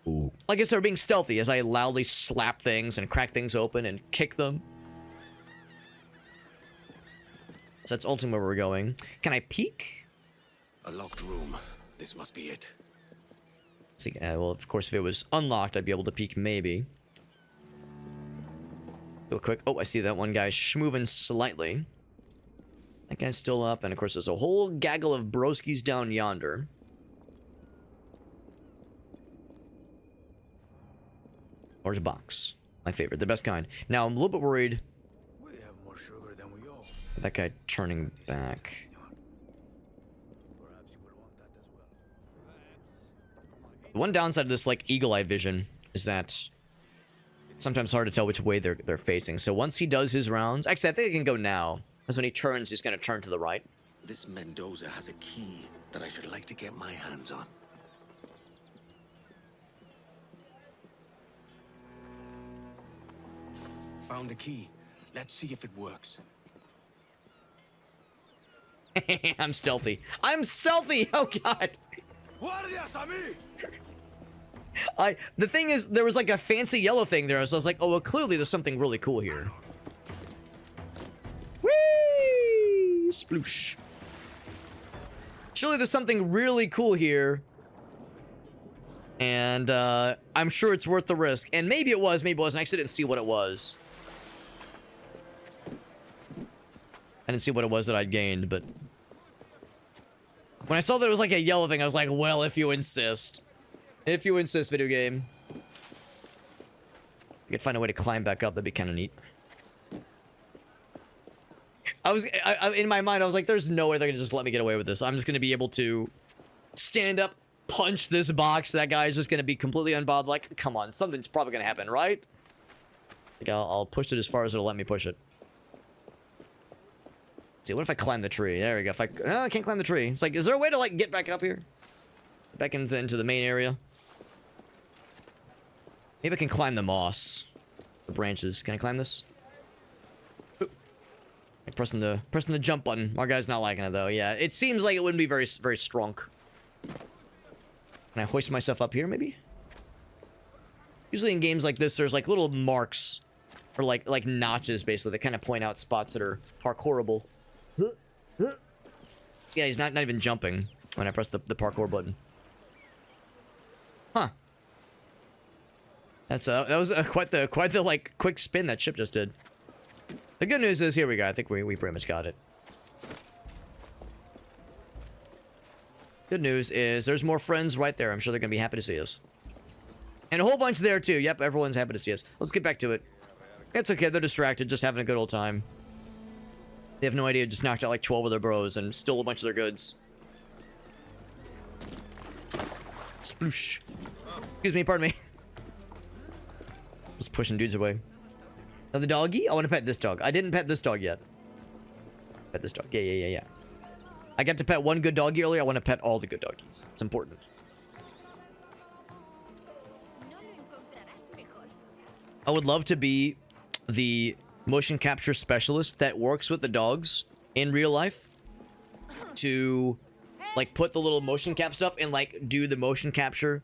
Ooh. Like I said, we're being stealthy as I loudly slap things and crack things open and kick them. So that's ultimately where we're going. Can I peek? A locked room. This must be it. See, well, of course, if it was unlocked, I'd be able to peek maybe. Real quick. Oh, I see that one guy schmoving slightly. That guy's still up, and of course, there's a whole gaggle of broskies down yonder. Large box. My favorite. The best kind. Now, I'm a little bit worried. We have more sugar than we owe. That guy turning back. Perhaps you would want that as well. The one downside of this, like, eagle-eye vision is that it's sometimes hard to tell which way they're facing. So once he does his rounds... Actually, I think I can go now. Because when he turns, he's going to turn to the right. This Mendoza has a key that I should like to get my hands on. Found a key. Let's see if it works. I'm stealthy. I'm stealthy! Oh, God! The thing is, there was like a fancy yellow thing there, so I was like, oh, well, clearly there's something really cool here. Whee! Sploosh. Surely there's something really cool here. And, I'm sure it's worth the risk. And maybe it was, maybe it wasn't. I actually didn't see what it was. I didn't see what it was that I'd gained, but... When I saw that it was like a yellow thing, I was like, well, if you insist. If you insist, video game. I could find a way to climb back up, that'd be kind of neat. In my mind, I was like, there's no way they're gonna just let me get away with this. I'm just gonna be able to stand up, punch this box. That guy's just gonna be completely unbothered. Like, come on, something's probably gonna happen, right? Like, I'll push it as far as it'll let me push it. See, what if I climb the tree? There we go. If I can't climb the tree. It's like, is there a way to, like, get back up here? Back into the main area? Maybe I can climb the moss. The branches. Can I climb this? Ooh. Like pressing the jump button. Our guy's not liking it, though. Yeah, it seems like it wouldn't be very strong. Can I hoist myself up here, maybe? Usually in games like this, there's like little marks or like notches basically that kind of point out spots that are parkourable. Yeah, he's not even jumping when I press the parkour button. Huh. That was quite the like quick spin that ship just did. The good news is here we go. I think we pretty much got it. Good news is there's more friends right there. I'm sure they're gonna be happy to see us. And a whole bunch there too. Yep, everyone's happy to see us. Let's get back to it. It's okay, they're distracted, just having a good old time. They have no idea, just knocked out like 12 of their bros and stole a bunch of their goods. Sploosh. Excuse me, pardon me. Just pushing dudes away. Another doggy? I want to pet this dog. I didn't pet this dog yet. Pet this dog. Yeah. I got to pet one good doggy earlier. I want to pet all the good doggies. It's important. I would love to be the motion capture specialist that works with the dogs in real life to like put the little motion cap stuff and like do the motion capture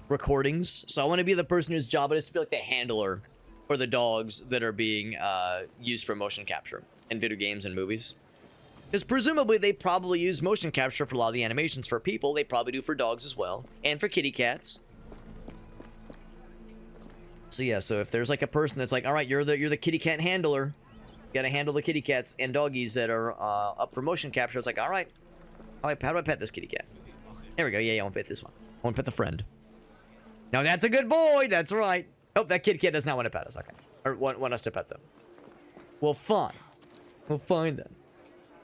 recordings. So I want to be the person whose job it is to be like the handler for the dogs that are being used for motion capture in video games and movies. Because presumably they probably use motion capture for a lot of the animations for people. They probably do for dogs as well. And for kitty cats. So yeah, so if there's like a person that's like, all right, you're the kitty cat handler. You gotta handle the kitty cats and doggies that are up for motion capture. It's like, all right, how do I pet this kitty cat? There we go. Yeah, I want to pet this one. I want to pet the friend. Now that's a good boy. That's right. Oh, that kitty cat does not want to pet us. Okay. Or want us to pet them. Well, fine. Well, fine then.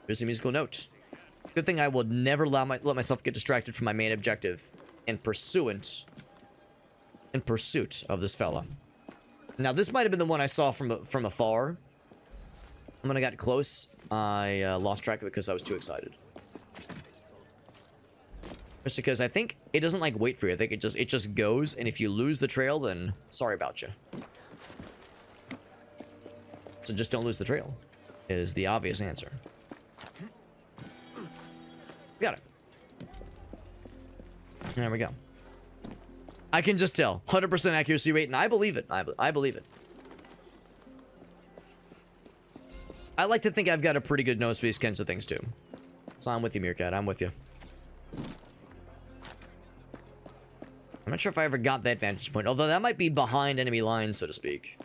Here's a musical note. Good thing I will never let myself get distracted from my main objective in pursuit of this fella. Now, this might have been the one I saw from afar. When I got close, I lost track of it because I was too excited. Just because I think it doesn't like wait for you. I think it just goes, and if you lose the trail, then sorry about you. So just don't lose the trail, is the obvious answer. Got it. There we go. I can just tell. 100% accuracy rate, and I believe it. I believe it. I like to think I've got a pretty good nose for these kinds of things, too. So I'm with you, Meerkat. I'm with you. I'm not sure if I ever got that vantage point, although that might be behind enemy lines, so to speak.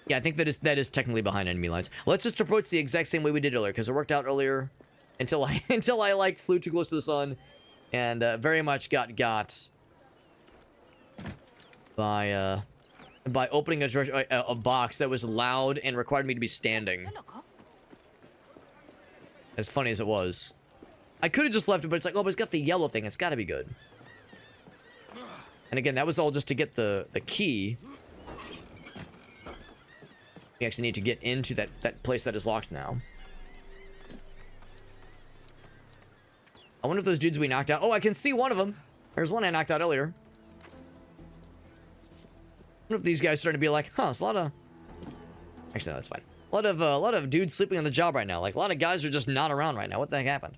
Yeah, I think that is technically behind enemy lines. Let's just approach the exact same way we did earlier, because it worked out earlier until I like flew too close to the sun and very much got by opening a box that was loud and required me to be standing. As funny as it was. I could have just left it, but it's like, oh, but it's got the yellow thing. It's got to be good. And again, that was all just to get the key. We actually need to get into that place that is locked now. I wonder if those dudes we knocked out... Oh, I can see one of them. There's one I knocked out earlier. I wonder if these guys are starting to be like, huh, it's a lot of... Actually, no, that's fine. A lot of dudes sleeping on the job right now. Like, a lot of guys are just not around right now. What the heck happened?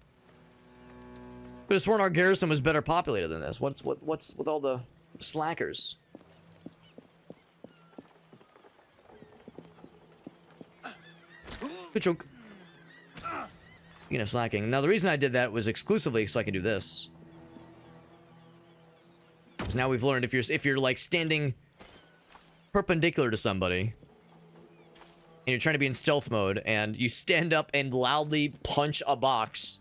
Could have sworn our garrison was better populated than this. What's with all the slackers? Good choke. Speaking of slacking. Now, the reason I did that was exclusively so I could do this. Because now we've learned if you're like standing perpendicular to somebody and you're trying to be in stealth mode and you stand up and loudly punch a box,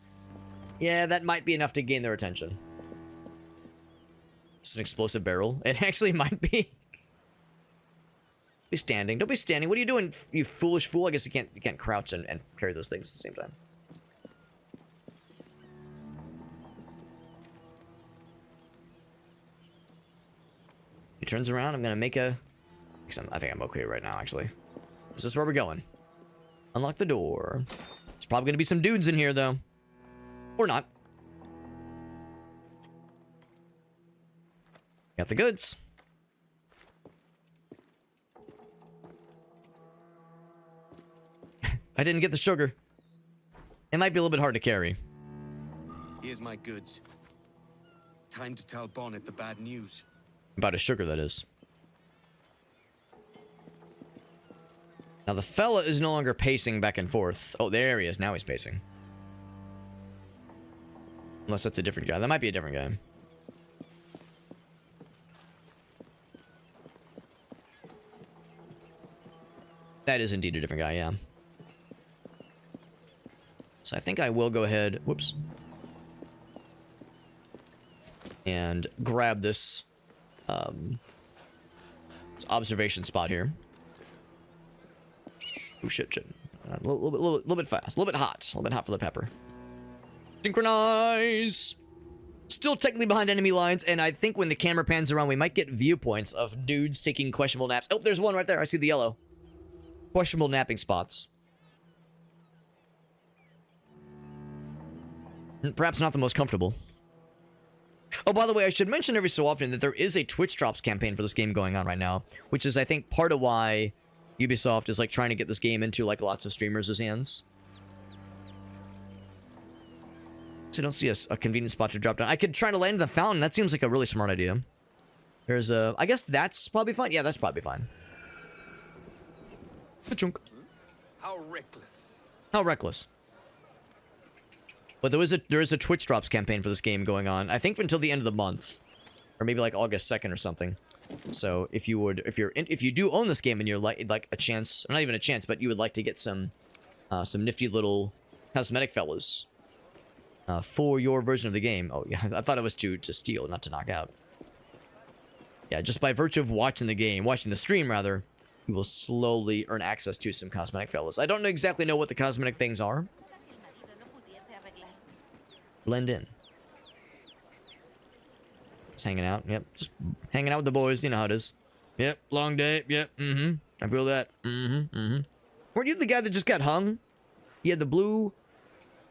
yeah, that might be enough to gain their attention. It's an explosive barrel. It actually might be. Be standing. Don't be standing. What are you doing, you foolish fool? I guess you can't crouch and carry those things at the same time. He turns around. I'm gonna make a... I think I'm okay right now, actually. Is this where we're going? Unlock the door. There's probably gonna be some dudes in here, though. Or not. Got the goods. I didn't get the sugar. It might be a little bit hard to carry. Here's my goods. Time to tell Bonnet the bad news. About his sugar, that is. Now the fella is no longer pacing back and forth. Oh, there he is. Now he's pacing. Unless that's a different guy. That might be a different guy. That is indeed a different guy, yeah. So I think I will go ahead, whoops, and grab this, this observation spot here. Oh shit. A little bit fast, a little bit hot for the pepper. Synchronize. Still technically behind enemy lines, and I think when the camera pans around, we might get viewpoints of dudes taking questionable naps. Oh, there's one right there. I see the yellow. Questionable napping spots. Perhaps not the most comfortable. Oh, by the way, I should mention every so often that there is a Twitch Drops campaign for this game going on right now, which is, I think, part of why Ubisoft is, like, trying to get this game into, like, lots of streamers' hands. So I don't see a convenient spot to drop down. I could try to land in the fountain. That seems like a really smart idea. There's a... I guess that's probably fine. Yeah, that's probably fine. Chunk. How reckless. How reckless. But there is a Twitch Drops campaign for this game going on. I think until the end of the month, or maybe like August 2nd or something. So if you do own this game and you're like a chance, or not even a chance, but you would like to get some nifty little cosmetic fellas for your version of the game. Oh yeah, I thought it was to steal, not to knock out. Yeah, just by virtue of watching the stream rather, you will slowly earn access to some cosmetic fellas. I don't exactly know what the cosmetic things are. Blend in. Just hanging out. Yep. Just hanging out with the boys. You know how it is. Yep. Long day. Yep. Mm-hmm. I feel that. Mm-hmm. Mm-hmm. Weren't you the guy that just got hung? He had the blue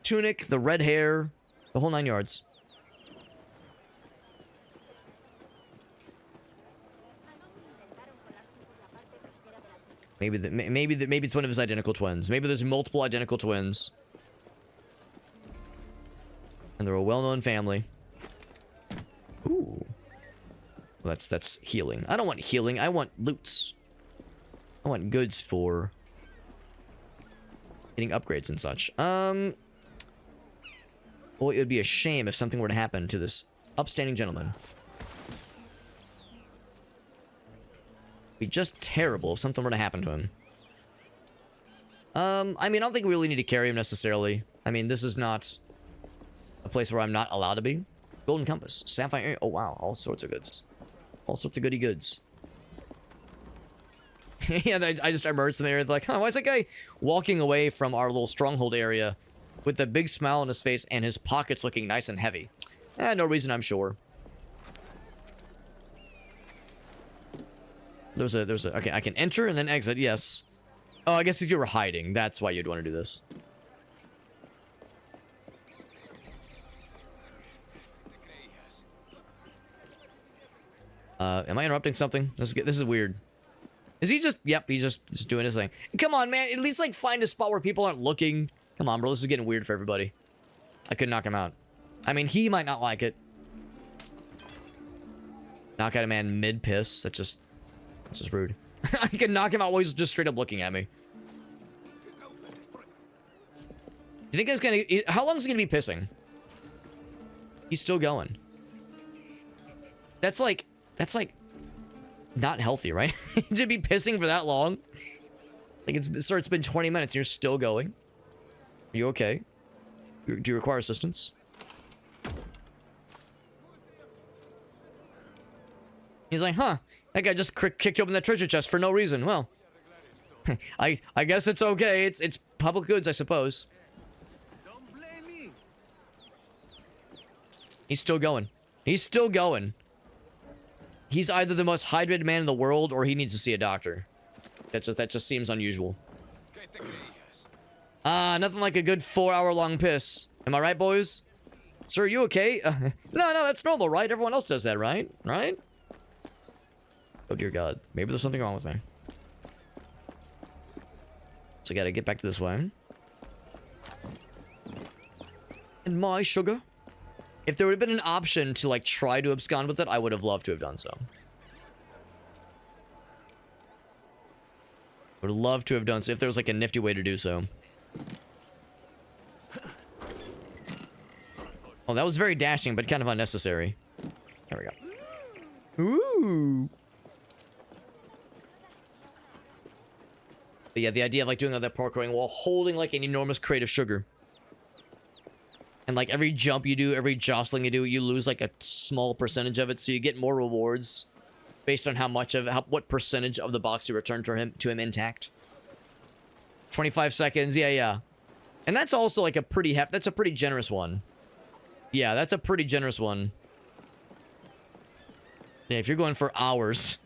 tunic, the red hair, the whole 9 yards. Maybe it's one of his identical twins. Maybe there's multiple identical twins. And they're a well-known family. Ooh. Well, that's healing. I don't want healing. I want loots. I want goods for getting upgrades and such. Well, it would be a shame if something were to happen to this upstanding gentleman. It'd be just terrible if something were to happen to him. I mean, I don't think we really need to carry him necessarily. I mean, this is not a place where I'm not allowed to be. Golden compass, sapphire. Oh wow, all sorts of goods, all sorts of goody goods. Yeah, I just emerged from there like, huh? Why is that guy walking away from our little stronghold area with a big smile on his face and his pockets looking nice and heavy? No reason, I'm sure. There's a. Okay, I can enter and then exit. Yes. Oh, I guess if you were hiding, that's why you'd want to do this. Am I interrupting something? This is weird. Is he just... Yep, he's just doing his thing. Come on, man. At least, like, find a spot where people aren't looking. Come on, bro. This is getting weird for everybody. I could knock him out. I mean, he might not like it. Knock out a man mid-piss. That's just rude. I can knock him out while he's just straight up looking at me. You think he's gonna... How long is he gonna be pissing? He's still going. That's like not healthy, right? To be pissing for that long. Like it's been 20 minutes and you're still going. Are you okay? Do you require assistance? He's like, huh, that guy just kicked open that treasure chest for no reason. Well, I guess it's okay. It's public goods, I suppose. Don't blame me. He's still going. He's still going. He's either the most hydrated man in the world or he needs to see a doctor. That just seems unusual. Nothing like a good 4-hour-long piss. Am I right, boys? Sir, are you okay? No, that's normal, right? Everyone else does that, right? Right? Oh, dear God. Maybe there's something wrong with me. So I gotta get back to this way. And my sugar. If there would have been an option to, like, try to abscond with it, I would have loved to have done so. Would have loved to have done so if there was, like, a nifty way to do so. Oh, that was very dashing, but kind of unnecessary. There we go. Ooh. But yeah, the idea of, like, doing all that parkouring while holding, like, an enormous crate of sugar. And, like, every jump you do, every jostling you do, you lose, like, a small percentage of it, so you get more rewards based on how much of what percentage of the box you return to him intact. 25 seconds, yeah. And that's also, like, a pretty that's a pretty generous one. Yeah, that's a pretty generous one. Yeah, if you're going for hours,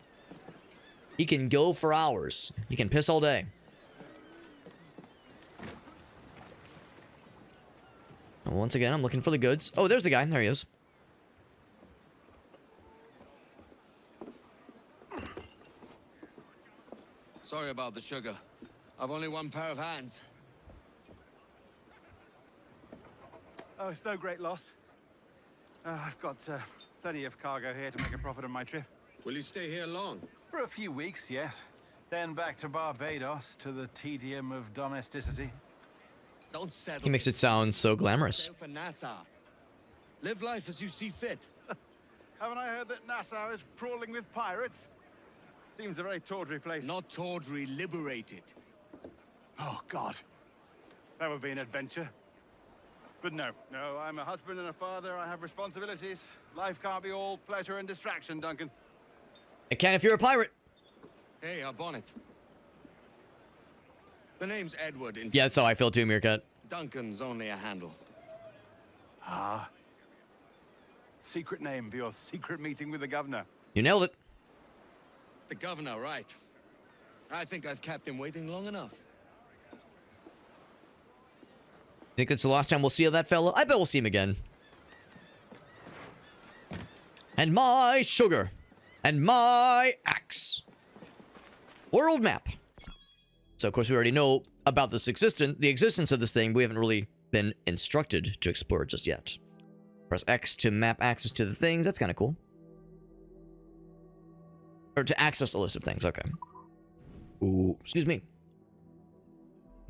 he can go for hours. He can piss all day. And once again, I'm looking for the goods. Oh, there's the guy. There he is. Sorry about the sugar. I've only one pair of hands. Oh, it's no great loss. I've got plenty of cargo here to make a profit on my trip. Will you stay here long? For a few weeks, yes. Then back to Barbados, to the tedium of domesticity. Don't settle. He makes it sound so glamorous. For Nassau. Live life as you see fit. Haven't I heard that Nassau is crawling with pirates? Seems a very tawdry place. Not tawdry, liberated. Oh, God. That would be an adventure. But no, I'm a husband and a father. I have responsibilities. Life can't be all pleasure and distraction, Duncan. It can if you're a pirate. Hey, our bonnet. The name's Edward. Yeah, that's how I feel too, Meerkat. Duncan's only a handle. Ah. Secret name for your secret meeting with the governor. You nailed it. The governor, right. I think I've kept him waiting long enough. Think that's the last time we'll see that fella? I bet we'll see him again. And my sugar. And my axe. World map. So, of course, we already know about the existence of this thing, but we haven't really been instructed to explore it just yet. Press X to map access to the things. That's kind of cool. Or to access a list of things. Okay. Ooh, excuse me.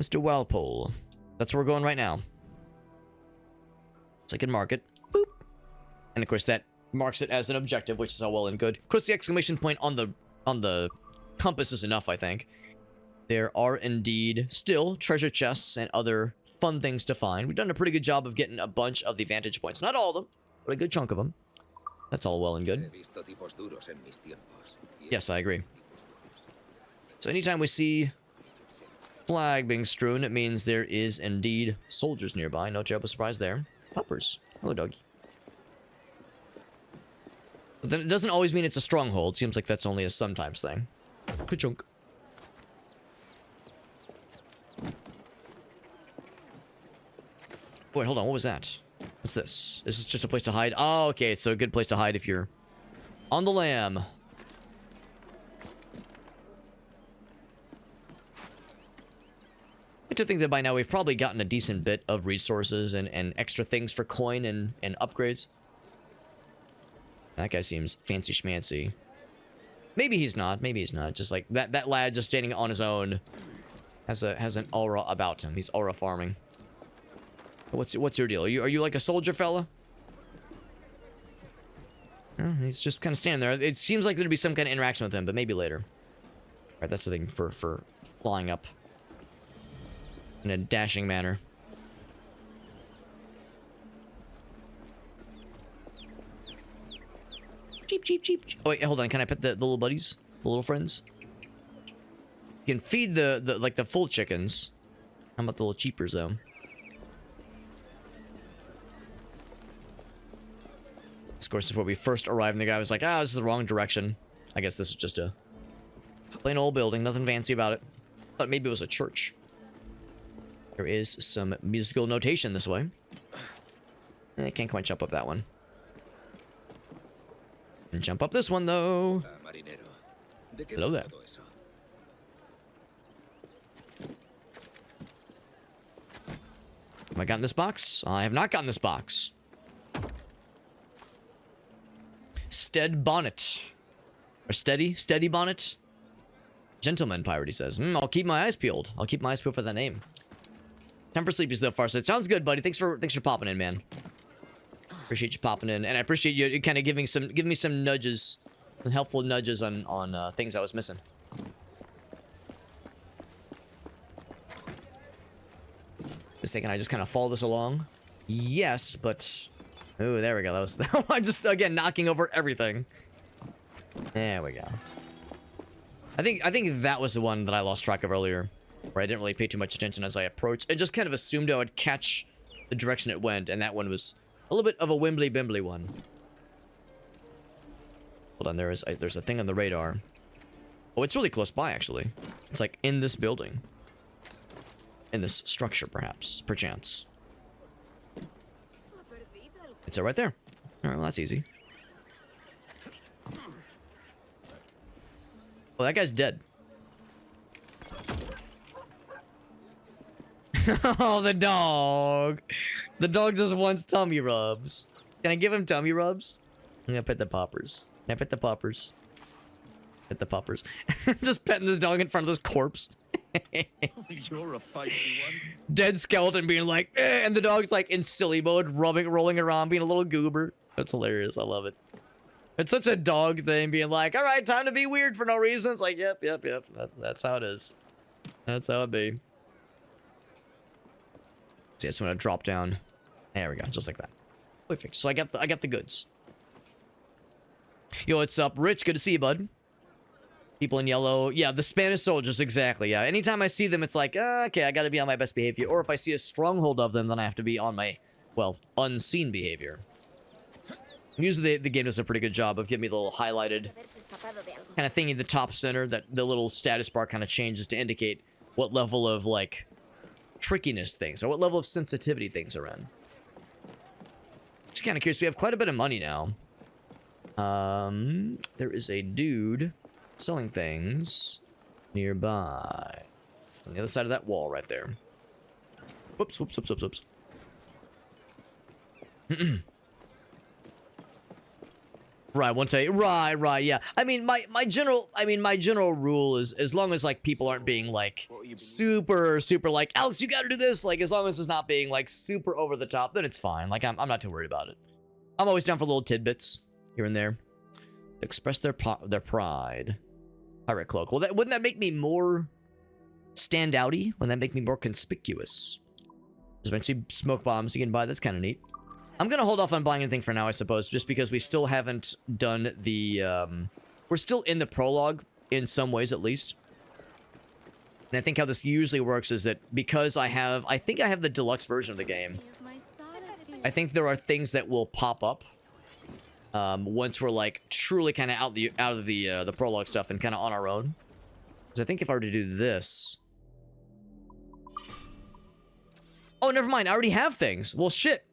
Mr. Walpole. That's where we're going right now. So I can mark it. Boop. And of course that marks it as an objective, which is all well and good. Of course, the exclamation point on the compass is enough, I think. There are indeed still treasure chests and other fun things to find. We've done a pretty good job of getting a bunch of the vantage points. Not all of them, but a good chunk of them. That's all well and good. Yes, I agree. So anytime we see flag being strewn, it means there is indeed soldiers nearby. No job of surprise there. Puppers. Hello, doggy. But then it doesn't always mean it's a stronghold. Seems like that's only a sometimes thing. Ka-chunk. Wait, hold on. What was that? What's this? This is just a place to hide. Oh, okay. It's a good place to hide if you're on the lam. To think that by now we've probably gotten a decent bit of resources and extra things for coin and upgrades. That guy seems fancy schmancy. Maybe he's not. Maybe he's not. Just like that lad just standing on his own has an aura about him. He's aura farming. What's your deal? Are you like a soldier fella? He's just kind of standing there. It seems like there'd be some kind of interaction with him, but maybe later. All right, that's the thing for flying up in a dashing manner. Cheep. Oh, wait, hold on. Can I pet the little buddies? The little friends? You can feed the full chickens. How about the little cheapers, though? Of course, is where we first arrived, and the guy was like, this is the wrong direction. I guess this is just a plain old building. Nothing fancy about it. Thought maybe it was a church. There is some musical notation this way. I can't quite jump up that one. And jump up this one, though. Hello there. Have I gotten this box? I have not gotten this box. Stead Bonnet. Or Steady Bonnet? Gentleman pirate, he says. I'll keep my eyes peeled. I'll keep my eyes peeled for that name. Time for sleepies though, Farsight. Sounds good, buddy. Thanks for popping in, man. Appreciate you popping in, and I appreciate you kind of giving me some nudges, some helpful nudges on things I was missing. Just thinking, I just kind of follow this along. Yes, but oh, there we go. That was I'm just again knocking over everything. There we go. I think that was the one that I lost track of earlier, where I didn't really pay too much attention as I approached. I just kind of assumed I would catch the direction it went, and that one was a little bit of a wimbly-bimbly one. Hold on, there's a thing on the radar. Oh, it's really close by, actually. It's like in this building. In this structure, perchance. It's right there. Alright, well, that's easy. Oh, that guy's dead. Oh, the dog. The dog just wants tummy rubs. Can I give him tummy rubs? I'm gonna pet the poppers. Can I pet the poppers? Pet the poppers. Just petting this dog in front of this corpse. You're a feisty one. Dead skeleton being like, eh, and the dog's like in silly mode, rolling around, being a little goober. That's hilarious. I love it. It's such a dog thing, being like, all right, time to be weird for no reason. It's like, yep. That's how it is. That's how it be. See, I just want to drop down. There we go, just like that. Perfect. So I got the goods. Yo, what's up, Rich? Good to see you, bud. People in yellow. Yeah, the Spanish soldiers, exactly. Yeah, anytime I see them, it's like, okay, I gotta be on my best behavior. Or if I see a stronghold of them, then I have to be on my, well, unseen behavior. Usually the game does a pretty good job of giving me the little highlighted kind of thing in the top center that the little status bar kind of changes to indicate what level of, like, trickiness things, or what level of sensitivity things are in. Just kind of curious. We have quite a bit of money now. There is a dude selling things nearby. On the other side of that wall right there. Whoops. Right, one day. Right, yeah. I mean, my general rule is, as long as like people aren't being like super like, Alex, you gotta do this. Like, as long as it's not being like super over the top, then it's fine. Like, I'm not too worried about it. I'm always down for little tidbits here and there to express their pride. Pirate cloak. Well, wouldn't that make me more standouty? Wouldn't that make me more conspicuous? There's eventually smoke bombs you can buy. That's kind of neat. I'm gonna hold off on buying anything for now, I suppose, just because we still haven't done the, we're still in the prologue, in some ways at least. And I think how this usually works is that because I think I have the deluxe version of the game, I think there are things that will pop up, once we're, like, truly kind of out of the prologue stuff and kind of on our own. Because I think if I were to do this... Oh, never mind, I already have things! Well, shit!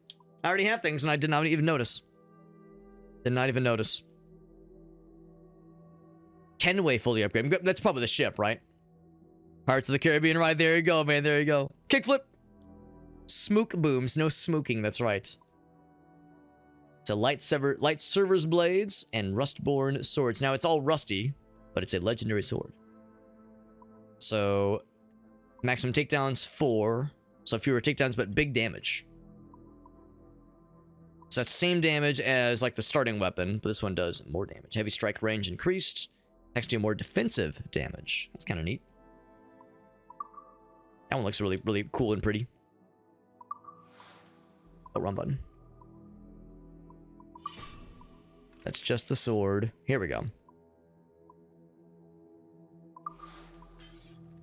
I already have things, and I did not even notice. Did not even notice. Kenway fully upgraded. That's probably the ship, right? Pirates of the Caribbean, right? There you go, man. There you go. Kickflip. Smook booms. No smooking, that's right. It's a light server's blades and rustborn swords. Now, it's all rusty, but it's a legendary sword. So, maximum takedowns 4. So fewer takedowns, but big damage. So that's same damage as, like, the starting weapon, but this one does more damage. Heavy strike range increased. Next to more defensive damage. That's kind of neat. That one looks really, really cool and pretty. Oh, wrong button. That's just the sword. Here we go.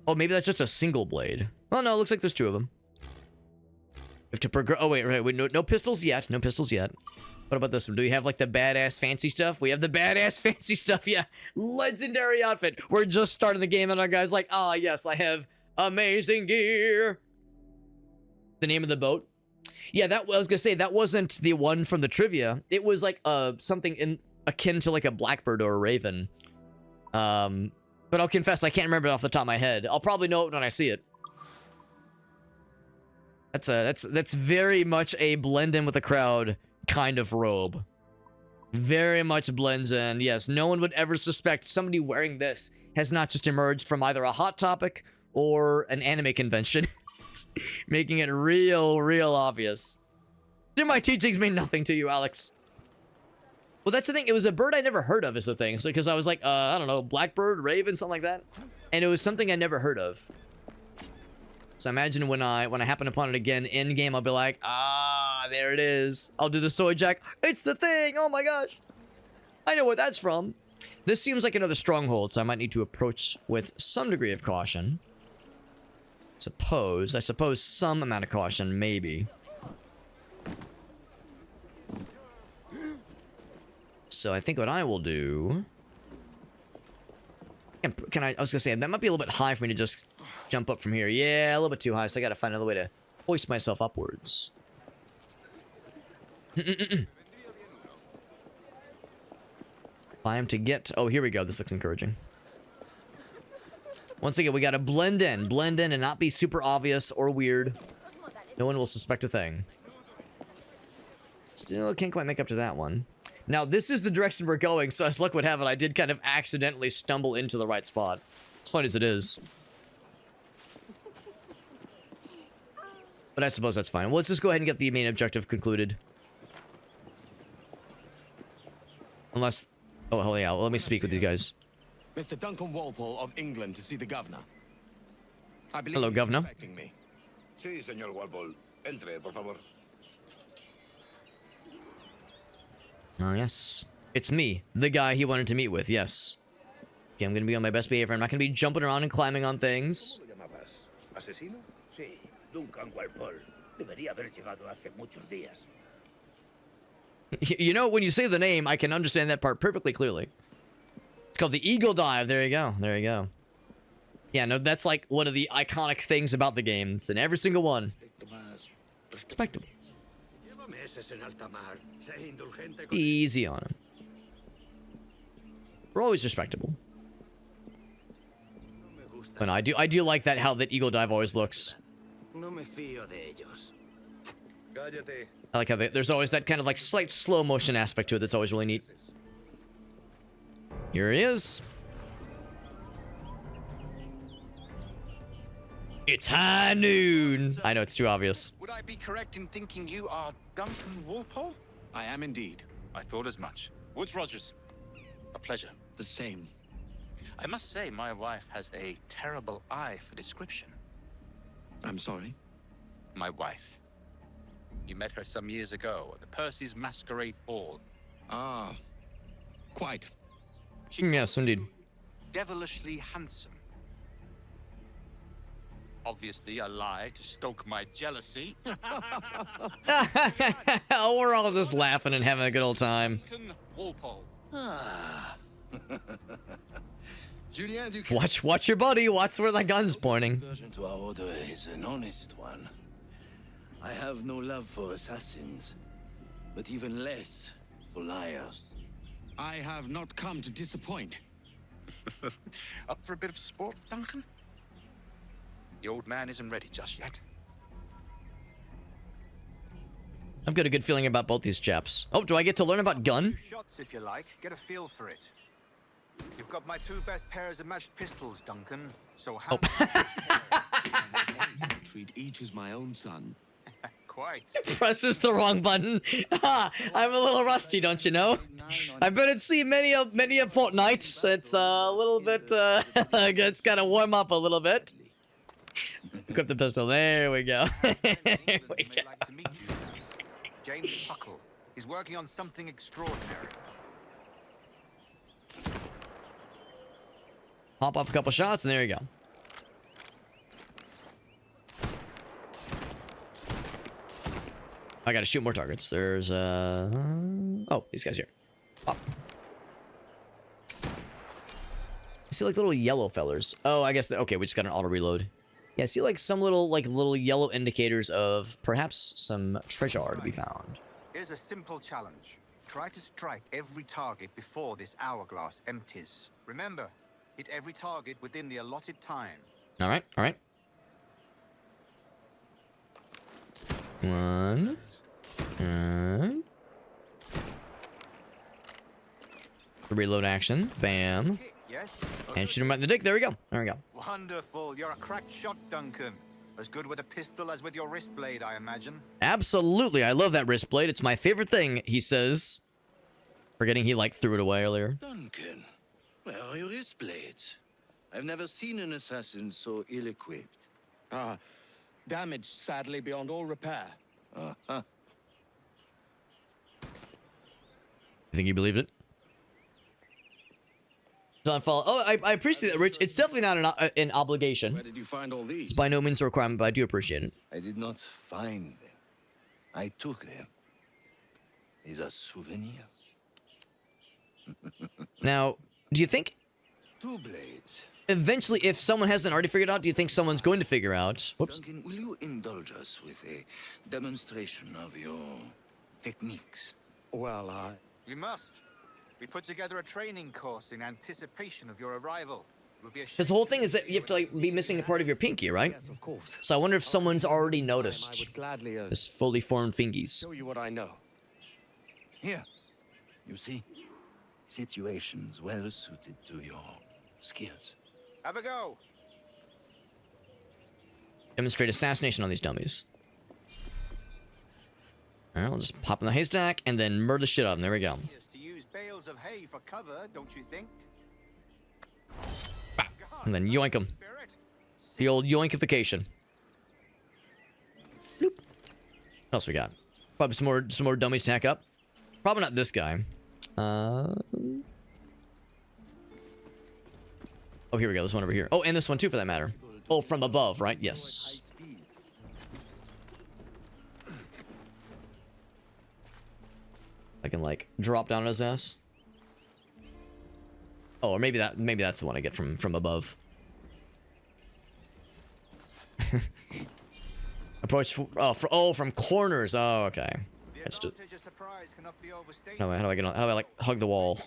Oh, maybe that's just a single blade. Oh, no, it looks like there's 2 of them. We have to progress. Oh, wait, no pistols yet. No pistols yet. What about this one? Do we have, like, the badass fancy stuff? We have the badass fancy stuff, yeah. Legendary outfit. We're just starting the game, and our guy's like, ah, yes, I have amazing gear. The name of the boat? Yeah, I was gonna say, that wasn't the one from the trivia. It was, like, something akin to, like, a blackbird or a raven. But I'll confess, I can't remember it off the top of my head. I'll probably know it when I see it. That's very much a blend in with the crowd kind of robe. Very much blends in. Yes, no one would ever suspect somebody wearing this has not just emerged from either a Hot Topic or an anime convention. Making it real obvious. Did my teachings mean nothing to you, Alex? Well, that's the thing. It was a bird I never heard of is the thing. So, because I was like, I don't know, blackbird, raven, something like that. And it was something I never heard of. So imagine when I happen upon it again in game, I'll be like, ah, there it is. I'll do the soy jack. It's the thing. Oh my gosh. I know where that's from. This seems like another stronghold, so I might need to approach with some degree of caution. I suppose some amount of caution, maybe. So I think what I will do... I was gonna say, that might be a little bit high for me to just jump up from here. Yeah, a little bit too high, so I gotta find another way to hoist myself upwards. Climb to get... Oh, here we go. This looks encouraging. Once again, we gotta blend in and not be super obvious or weird. No one will suspect a thing. Still can't quite make up to that one. Now, this is the direction we're going, so as luck would have it, I did kind of accidentally stumble into the right spot. As funny as it is. But I suppose that's fine. Well, let's just go ahead and get the main objective concluded. Unless... Oh, hell yeah. Well, let me speak with these guys. Mr. Duncan Walpole of England to see the governor. I believe Hello, Governor. Expecting me. Sí, señor Walpole. Entre, por favor. Oh, yes. It's me, the guy he wanted to meet with, yes. Okay, I'm gonna be on my best behavior. I'm not gonna be jumping around and climbing on things. ¿Asesino? Sí, Duncan Walpole. Debería haber llegado hace muchos días. You know, when you say the name, I can understand that part perfectly clearly. It's called the Eagle Dive. There you go. There you go. Yeah, no, that's like one of the iconic things about the game. It's in every single one. Respectable. Easy on him. We're always respectable. But I do like that how that Eagle Dive always looks. I like how there's always that kind of like slight slow motion aspect to it that's always really neat. Here he is. It's high noon. I know it's too obvious. Would I be correct in thinking you are Duncan Walpole? I am indeed. I thought as much. Woods Rogers, a pleasure. The same. I must say, my wife has a terrible eye for description. I'm sorry? My wife. You met her some years ago at the Percy's Masquerade Ball. Ah, quite. Yes, indeed. Devilishly handsome. Obviously a lie to stoke my jealousy. Oh, we're all just laughing and having a good old time. Duncan Walpole. Watch your buddy. Watch where the gun's pointing. Version to our order is an honest one. I have no love for assassins, but even less for liars. I have not come to disappoint. Up for a bit of sport, Duncan? The old man isn't ready just yet. I've got a good feeling about both these chaps. Oh, do I get to learn about gun? Shots, if you like. Get a feel for it. You've got my two best pairs of matched pistols, Duncan. So how? Treat each as my own son. Quite. Presses the wrong button. I'm a little rusty, don't you know? I've been at sea many a fortnight. It's a little bit. It's got to warm up a little bit. Equip the pistol. There we go. There we go. Like to meet you. James Huckle. He's working on something extraordinary. Hop off a couple shots, and there you go. I gotta shoot more targets. There's oh, these guys here. Pop. I see like little yellow fellers. Oh, I guess okay, we just got an auto reload. Yeah, I see like some little yellow indicators of perhaps some treasure to be found. Here's a simple challenge. Try to strike every target before this hourglass empties. Remember, hit every target within the allotted time. All right, all right. One. Reload action. Bam. Yes? And shoot him right in the dick. There we go. There we go. Wonderful. You're a cracked shot, Duncan. As good with a pistol as with your wrist blade, I imagine. Absolutely. I love that wrist blade. It's my favorite thing, he says. Forgetting he, like, threw it away earlier. Duncan, where are your wrist blades? I've never seen an assassin so ill-equipped. Damaged, sadly, beyond all repair. Uh-huh. You think you believed it? Don't follow. Oh, I appreciate that, Rich. It's definitely not an obligation. Where did you find all these? It's by no means a requirement, but I do appreciate it. I did not find them. I took them. These are souvenirs. Now, do you think 2 blades. eventually, if someone hasn't already figured out, do you think someone's going to figure out? Whoops. Duncan, will you indulge us with a demonstration of your techniques? Well, We must. We put together a training course in anticipation of your arrival. It would be a Because the whole thing is that you have to like be missing a part of your pinky, right? yes, of course. So I wonder if someone's already I noticed would gladly this fully formed fingies. show you what I know. Here. You see? Situations well suited to your skills. Have a go. Demonstrate assassination on these dummies. All right, we'll just pop in the haystack and then murder the shit out of them. There we go. To use bales of hay for cover, don't you think? And then yoink them. The old yoinkification. Bloop. What else we got? Probably some more dummies to hack up. Probably not this guy. Oh, here we go. This one over here. Oh, and this one too, for that matter. Oh, from above, right? Yes. I can like drop down on his ass. Oh, or maybe that's the one I get from above. Approach from corners. Oh, okay. That's just, how do I like hug the wall?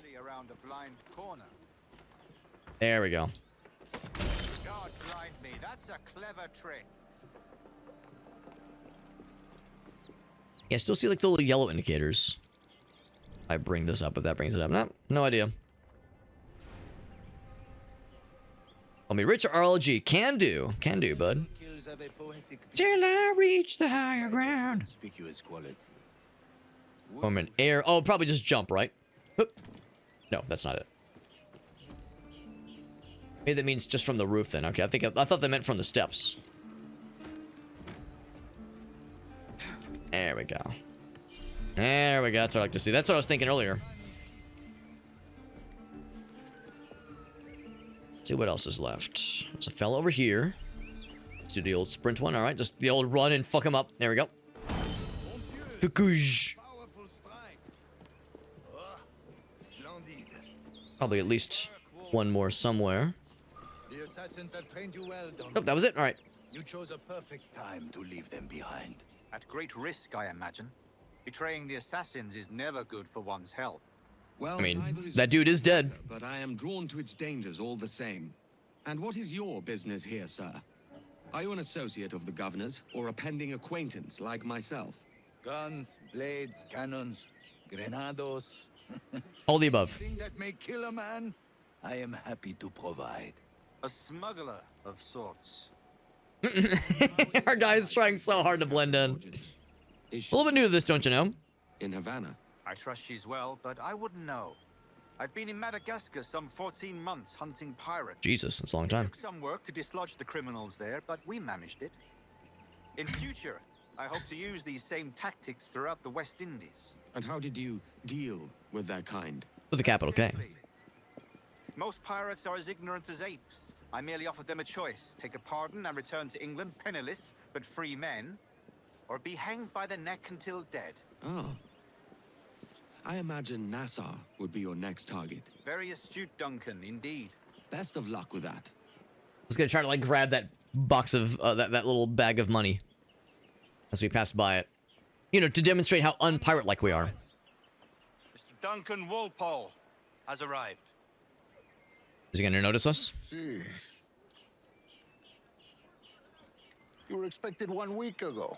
There we go. God blind me, that's a clever trick. Yeah, I still see like the little yellow indicators. I bring this up, if that brings it up. No idea. Call me Rich or RLG. Can do, bud. Till I reach the higher ground. Conspicuous quality. An air. Oh, probably just jump, right? Oop. No, that's not it. Maybe that means just from the roof then. Okay, I thought that meant from the steps. There we go. There we go. That's what I like to see. That's what I was thinking earlier. Let's see what else is left. There's a fella over here. Let's do the old sprint one. All right, just the old run and fuck him up. There we go. Cuckoosh. Probably at least one more somewhere. The assassins have trained you well, Don. Oh, that was it. All right. You chose a perfect time to leave them behind. At great risk, I imagine. Betraying the assassins is never good for one's health. Well, I mean, that dude is dead. But I am drawn to its dangers all the same. And what is your business here, sir? Are you an associate of the governor's, or a pending acquaintance like myself? Guns, blades, cannons, grenados. All the above. Thing that may kill a man, I am happy to provide. A smuggler of sorts. Our guy's trying so hard to blend in. A little bit new to this, don't you know? In Havana. I trust she's well, but I wouldn't know. I've been in Madagascar some 14 months hunting pirates. Jesus, that's a long time. It took some work to dislodge the criminals there, but we managed it. In future, I hope to use these same tactics throughout the West Indies. And how did you deal with that kind? With a capital K. Most pirates are as ignorant as apes. I merely offered them a choice. Take a pardon and return to England penniless, but free men. Or be hanged by the neck until dead. Oh. I imagine Nassau would be your next target. Very astute, Duncan, indeed. Best of luck with that. I was gonna try to like grab that box of that little bag of money as we pass by it, you know, to demonstrate how unpirate-like we are. Mr. Duncan Walpole has arrived. Is he gonna notice us? See. You were expected 1 week ago.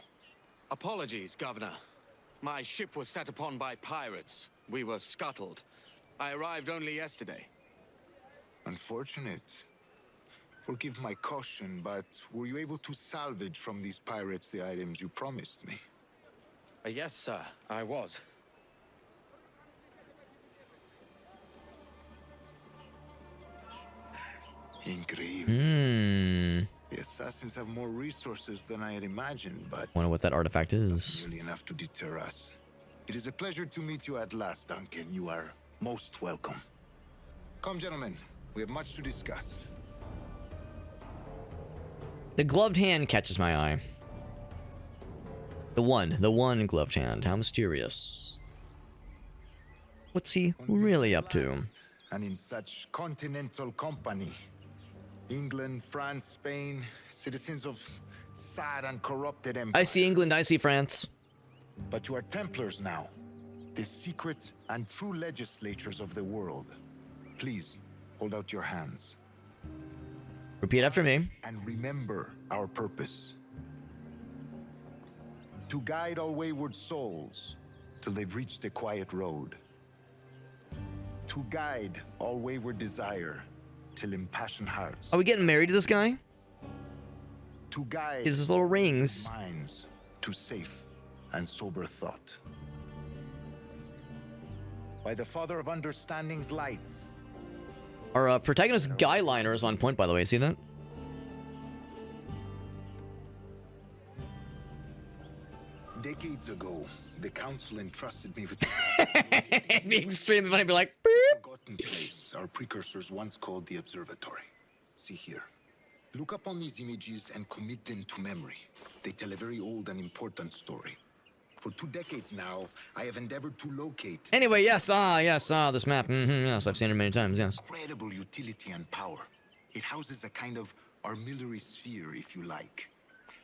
Apologies, Governor. My ship was set upon by pirates. We were scuttled. I arrived only yesterday. Unfortunate. Forgive my caution, but were you able to salvage from these pirates the items you promised me? Yes, sir, I was. Incredible. The assassins have more resources than I had imagined, but Wonder what that artifact is. nearly enough to deter us. It is a pleasure to meet you at last, Duncan. You are most welcome. Come, gentlemen. We have much to discuss. The gloved hand catches my eye. The one gloved hand. How mysterious. What's he really up to? And in such continental company. England, France, Spain, citizens of sad and corrupted empire. I see England, I see France. But you are Templars now. The secret and true legislatures of the world. Please, hold out your hands. Repeat after me. And remember our purpose. To guide all wayward souls till they've reached the quiet road. To guide all wayward desire till impassioned hearts. Are we getting married to this guy? To guide his little rings. Minds to safe and sober thought. By the Father of Understanding's light. Our protagonist guy liner is on point, by the way. See that? Decades ago, the council entrusted me with It'd be extremely funny. Be like, forgotten place our precursors once called the observatory. See here. Look upon these images and commit them to memory. They tell a very old and important story. For 2 decades now, I have endeavored to locate. Anyway, yes, this map. Yes, I've seen it many times. Yes. Incredible utility and power. It houses a kind of armillary sphere, if you like.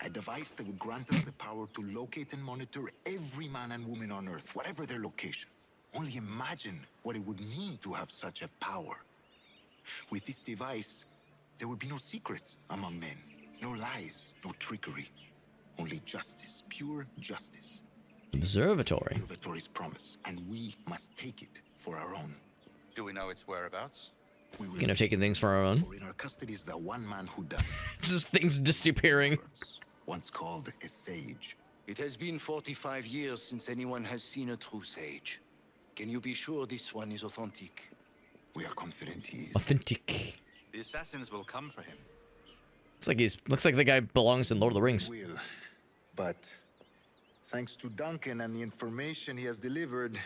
A device that would grant us the power to locate and monitor every man and woman on Earth, whatever their location. Only imagine what it would mean to have such a power. With this device, there would be no secrets among men, no lies, no trickery, only justice, pure justice. Observatory. Observatory's promise, and we must take it for our own. Do we know its whereabouts? We will. Speaking of taking things for our own. For in our custody is the one man who died. Just things disappearing. Once called a sage. It has been 45 years since anyone has seen a true sage. Can you be sure this one is authentic? We are confident he is. Authentic. The assassins will come for him. Looks like the guy belongs in Lord of the Rings. Will, but thanks to Duncan and the information he has delivered,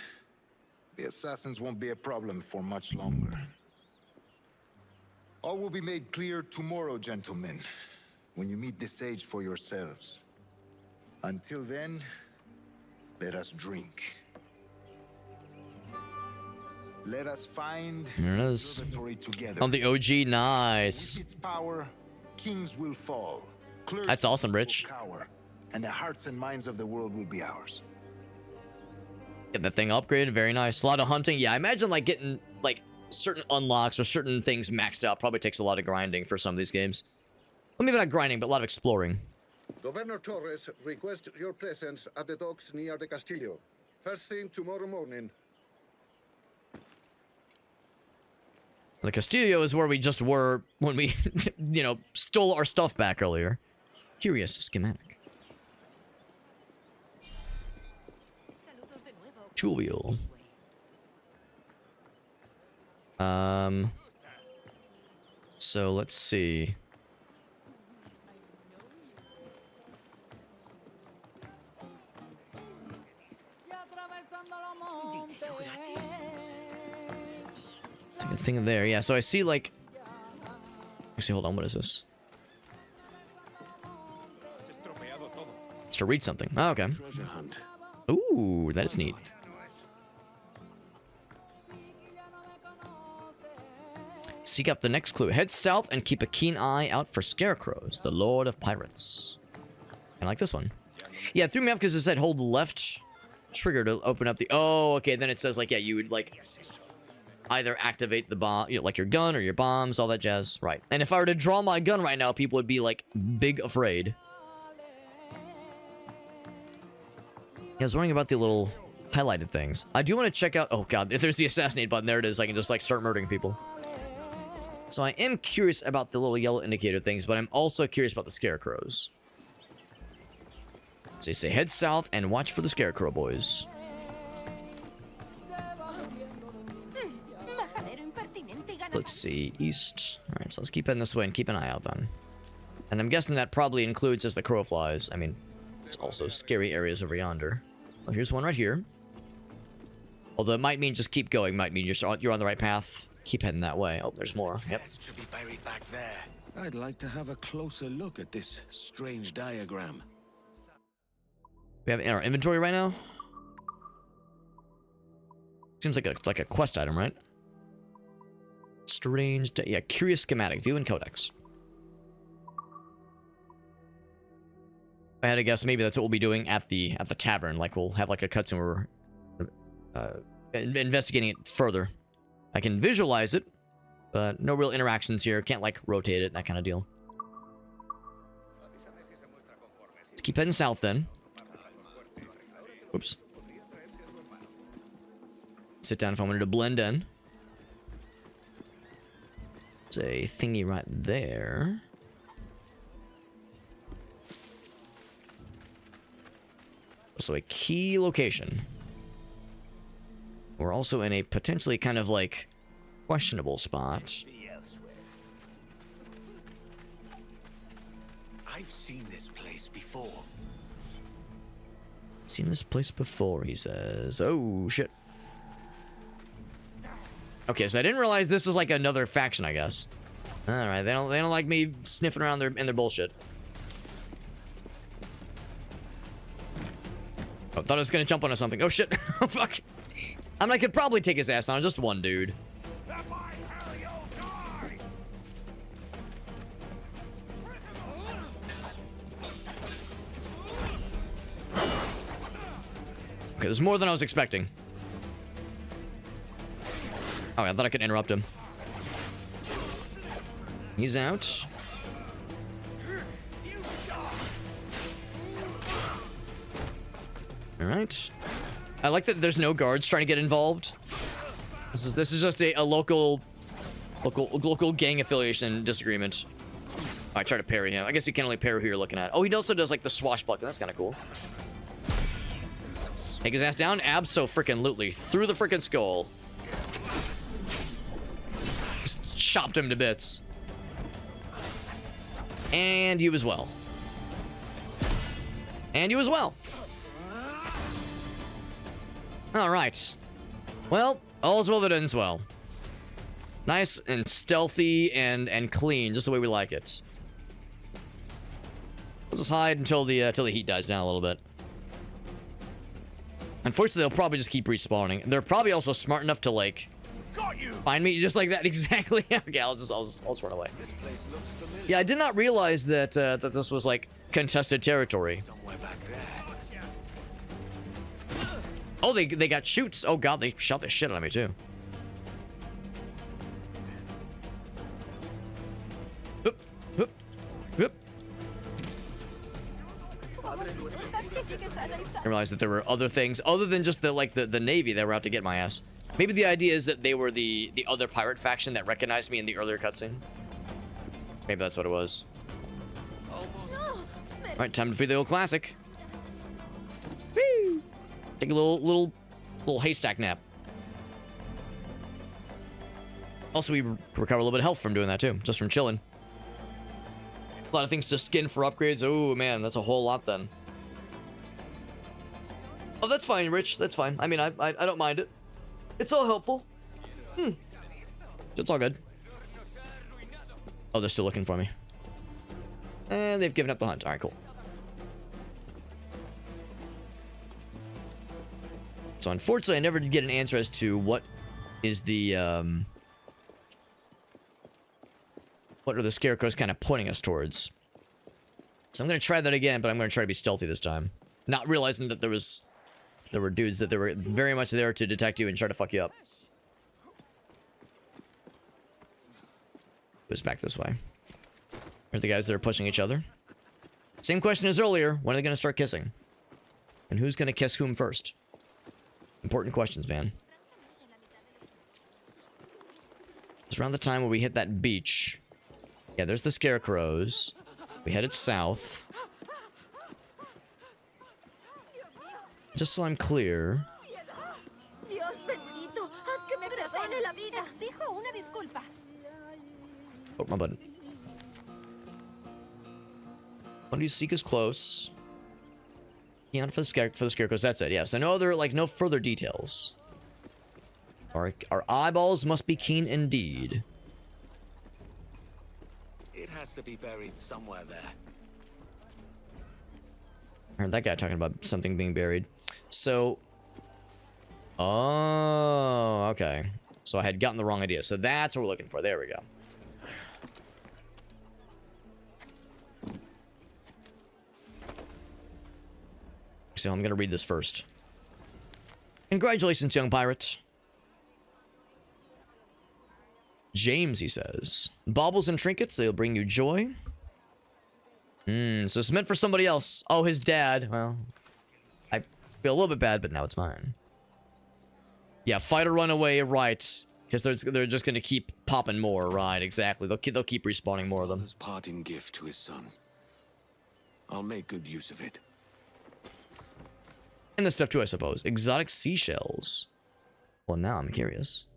the assassins won't be a problem for much longer. All will be made clear tomorrow, gentlemen, when you meet the sage for yourselves. Until then, let us drink. Let us find There it the is. observatory together. On the OG, nice. With its power, kings will fall. Clergy That's awesome, Rich. will cower, and the hearts and minds of the world will be ours. Get that thing upgraded, very nice. A lot of hunting. Yeah, I imagine like getting like certain unlocks or certain things maxed out probably takes a lot of grinding for some of these games. Well, maybe not grinding, but a lot of exploring. Governor Torres requests your presence at the docks near the Castillo. First thing tomorrow morning. The Castillo is where we just were when we, stole our stuff back earlier. Curious schematic. Tool wheel. So let's see. Take a thing there. Yeah, so I see like... Actually, hold on. What is this? It's to read something. Oh, okay. Treasure hunt. Ooh, that is neat. Seek out the next clue. Head south and keep a keen eye out for scarecrows, the Lord of Pirates. I like this one. Yeah, it threw me off because it said hold left trigger to open up the... Oh, okay. Then it says like, yeah, you would like either activate the bomb, like your gun or your bombs, all that jazz. Right. And if I were to draw my gun right now, people would be like big afraid. Yeah, I was worrying about the little highlighted things. I do want to check out... Oh, God. If there's the assassinate button, there it is. I can just, like, start murdering people. So I am curious about the little yellow indicator things, but I'm also curious about the scarecrows. So they say head south and watch for the scarecrow boys. Let's see, east. Alright, so let's keep heading this way and keep an eye out then. And I'm guessing that probably includes as the crow flies. I mean, there's also scary areas over yonder. Well, here's one right here. Although it might mean just keep going, might mean you're on the right path. Keep heading that way. Oh, there's more. Yep. Should be buried back there. I'd like to have a closer look at this strange diagram. We have it in our inventory right now. Seems like a quest item, right? Strange, yeah, curious schematic, view and codex. I had to guess maybe that's what we'll be doing at the tavern. Like we'll have like a cutscene where we're investigating it further. I can visualize it, but no real interactions here. Can't like rotate it, that kind of deal. Let's keep heading south then. Oops. Sit down if I wanted to blend in. There's a thingy right there. So a key location. We're also in a potentially kind of like questionable spot. I've seen this place before. Seen this place before, he says. Oh shit. Okay, so I didn't realize this is like another faction, I guess. All right, they don't like me sniffing around in their bullshit. Oh, thought I was gonna jump onto something. Oh shit! Oh fuck! I mean, I could probably take his ass on, just one dude. Okay, there's more than I was expecting. Oh, I thought I could interrupt him. He's out. All right. I like that there's no guards trying to get involved. This is just a local gang affiliation disagreement. I try to parry him. I guess you can only parry who you're looking at. Oh, he also does like the swashbuckling. That's kind of cool. Take his ass down. Abso-freaking-lutely. Through the freaking skull. Just chopped him to bits. And you as well. And you as well. Alright. Well, all's well that ends well. Nice and stealthy and clean, just the way we like it. We'll just hide until the heat dies down a little bit. Unfortunately, they'll probably just keep respawning. They're probably also smart enough to, like, find me just like that. Exactly. Okay, I'll just run away. Yeah, I did not realize that that this was, like, contested territory. Oh, they got shoots. Oh, God, they shot the shit out of me, too. Hup, hup, hup. I realized that there were other things other than just the Navy that were out to get my ass. Maybe the idea is that they were the other pirate faction that recognized me in the earlier cutscene. Maybe that's what it was. Alright, time to free the old classic. Woo! Take a little haystack nap. Also, we recover a little bit of health from doing that too, just from chilling. A lot of things to skin for upgrades. Oh man, that's a whole lot then. Oh, that's fine, Rich. That's fine. I mean, I don't mind it. It's all helpful. It's all good. Oh, they're still looking for me. And they've given up the hunt. All right, cool. So unfortunately, I never did get an answer as to what is the what are the scarecrows kind of pointing us towards. So I'm gonna try that again, but I'm gonna try to be stealthy this time, not realizing that there were dudes that they were very much there to detect you and try to fuck you up. Goes back this way. Here's the guys that are pushing each other. Same question as earlier. When are they gonna start kissing? And who's gonna kiss whom first? Important questions, man. It's around the time where we hit that beach. Yeah, there's the scarecrows. We headed south. Just so I'm clear. Dios bendito, haz que me perdone la vida. Exijo una disculpa. Oh, my button. One of you seek is close. Yeah, for the scarecrows. That's it. Yes, I know there are no further details. Our eyeballs must be keen indeed. It has to be buried somewhere there. I heard that guy talking about something being buried. So, oh, okay. So I had gotten the wrong idea. So that's what we're looking for. There we go. So I'm gonna read this first. Congratulations, young pirate. James, he says. Baubles and trinkets, they'll bring you joy. So it's meant for somebody else. Oh, his dad. Well, I feel a little bit bad, but now it's mine. Yeah, fight or run away, right. Because they're just gonna keep popping more, right, exactly. They'll keep respawning more of them. His parting gift to his son. I'll make good use of it. And this stuff too, I suppose. Exotic seashells. Well, now I'm curious.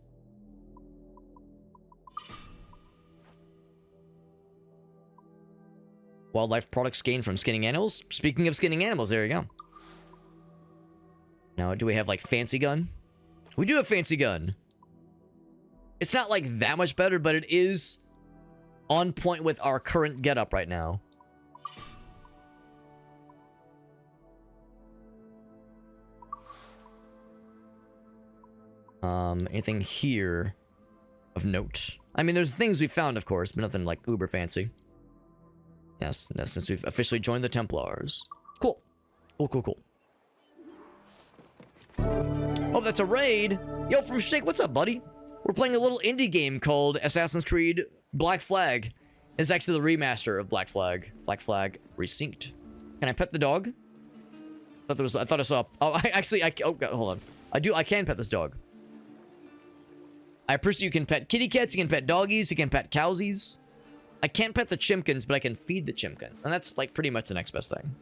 Wildlife products gained from skinning animals. Speaking of skinning animals, there you go. Now, do we have fancy gun? We do have fancy gun. It's not that much better, but it is on point with our current getup right now. Anything here of note? I mean, there's things we found, of course, but nothing uber fancy. Yes, since we've officially joined the Templars. Cool. Cool. Oh, that's a raid. Yo, from Shake, what's up, buddy? We're playing a little indie game called Assassin's Creed Black Flag. It's actually the remaster of Black Flag. Black Flag Resynced. Can I pet the dog? I thought I saw. Oh, oh God, hold on. I can pet this dog. I appreciate you can pet kitty cats, you can pet doggies, you can pet cowsies. I can't pet the chimkins, but I can feed the chimkins. And that's pretty much the next best thing.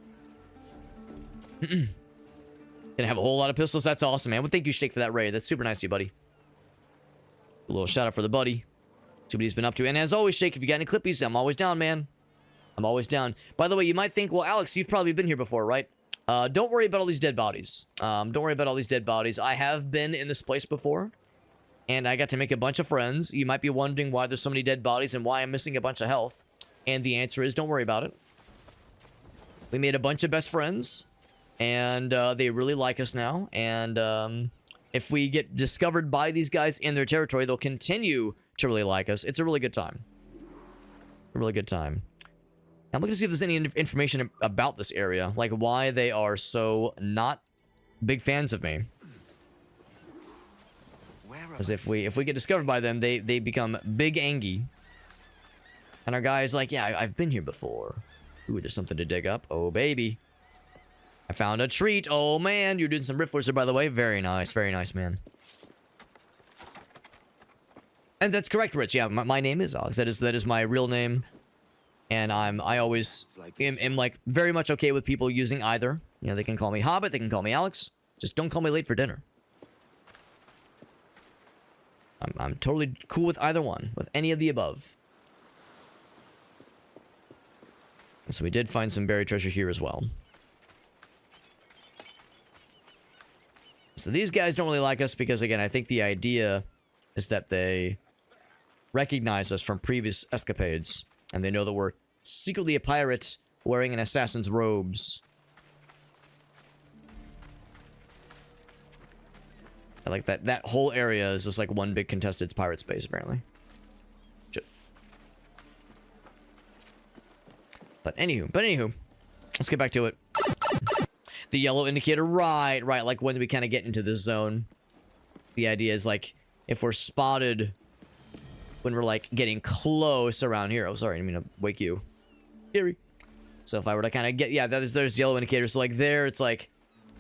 Gonna have a whole lot of pistols. That's awesome, man. Well, thank you, Shake, for that raid. That's super nice of you, buddy. A little shout out for the buddy. See what he's been up to. And as always, Shake, if you got any clippies, I'm always down, man. I'm always down. By the way, you might think, well, Alex, you've probably been here before, right? Don't worry about all these dead bodies. Don't worry about all these dead bodies. I have been in this place before. And I got to make a bunch of friends. You might be wondering why there's so many dead bodies and why I'm missing a bunch of health. And the answer is, don't worry about it. We made a bunch of best friends. And they really like us now. And if we get discovered by these guys in their territory, they'll continue to really like us. It's a really good time. A really good time. I'm looking to see if there's any information about this area. Like why they are so not big fans of me. Because if we get discovered by them, they become big angy. And our guy's like, yeah, I've been here before. Ooh, there's something to dig up. Oh, baby. I found a treat. Oh, man. You're doing some rifflers there, by the way. Very nice, man. And that's correct, Rich. Yeah, my name is Alex. That is my real name. And I always am very much okay with people using either. You know, they can call me Hobbit. They can call me Alex. Just don't call me late for dinner. I'm totally cool with either one, with any of the above. So we did find some buried treasure here as well. So these guys don't really like us because, again, I think the idea is that they recognize us from previous escapades. And they know that we're secretly a pirate wearing an assassin's robes. I like that whole area is just like one big contested pirate space, apparently. But anywho, let's get back to it. The yellow indicator, right, like when we kind of get into this zone. The idea is like, if we're spotted when we're like getting close around here. Oh, sorry, I didn't mean to wake you. Gary. So if I were to kind of get, yeah, there's yellow indicators. So like there, it's like,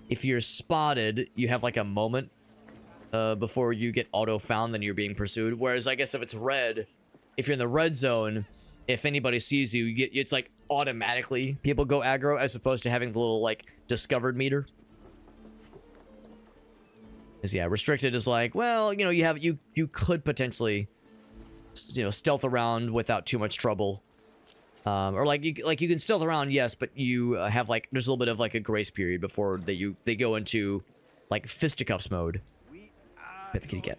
if you're spotted, you have like a moment before you get auto found, then you're being pursued. Whereas I guess if it's red, if you're in the red zone, if anybody sees you, it's like automatically people go aggro, as opposed to having the little like discovered meter. Because yeah, restricted is like, well, you know, you could potentially, you know, stealth around without too much trouble. Or like you can stealth around, yes, but you have like, there's a little bit of like a grace period before they go into like fisticuffs mode. Pet the kitty cat.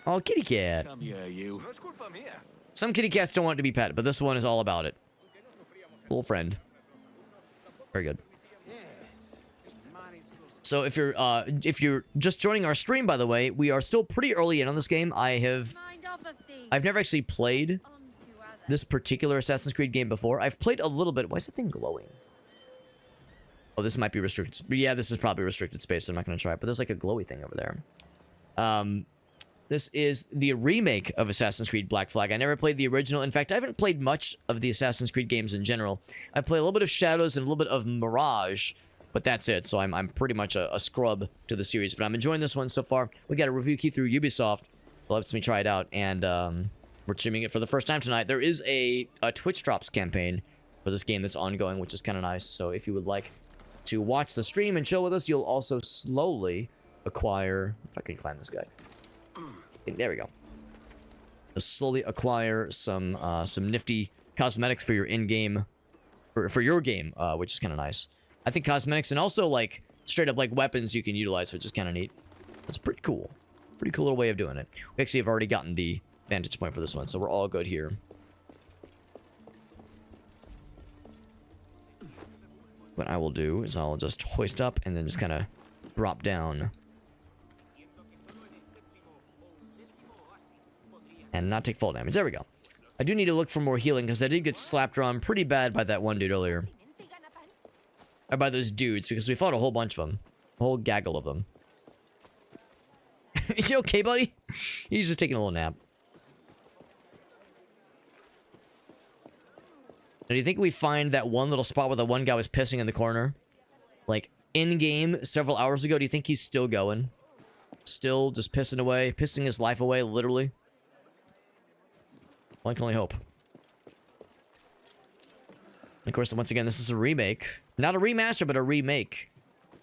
Oh, kitty cat. Come here, you. Some kitty cats don't want to be pet, but this one is all about it. Little friend. Very good. So if you're just joining our stream, by the way, we are still pretty early in on this game. I've never actually played this particular Assassin's Creed game before. I've played a little bit. Why is the thing glowing? Oh, this might be restricted. But yeah, this is probably restricted space, so I'm not going to try it. But there's like a glowy thing over there. This is the remake of Assassin's Creed Black Flag. I never played the original. In fact, I haven't played much of the Assassin's Creed games in general. I play a little bit of Shadows and a little bit of Mirage, but that's it. So I'm pretty much a scrub to the series. But I'm enjoying this one so far. We got a review key through Ubisoft. It lets me try it out, and we're streaming it for the first time tonight. There is a Twitch Drops campaign for this game that's ongoing, which is kind of nice. So if you would like to watch the stream and chill with us, you'll also slowly acquire... If I can climb this guy. There we go. You'll slowly acquire some nifty cosmetics for your in-game... For your game, which is kind of nice. I think cosmetics and also, like, straight up, like, weapons you can utilize, which is kind of neat. That's pretty cool. Pretty cool little way of doing it. We actually have already gotten the vantage point for this one, so we're all good here. What I will do is I'll just hoist up and then just kind of drop down. And not take fall damage. There we go. I do need to look for more healing because I did get slapped around pretty bad by that one dude earlier. Or by those dudes, because we fought a whole bunch of them. A whole gaggle of them. You okay, buddy? He's just taking a little nap. Now, do you think we find that one little spot where the one guy was pissing in the corner? Like, in-game, several hours ago, do you think he's still going? Still just pissing away? Pissing his life away, literally? One can only hope. Of course, once again, this is a remake. Not a remaster, but a remake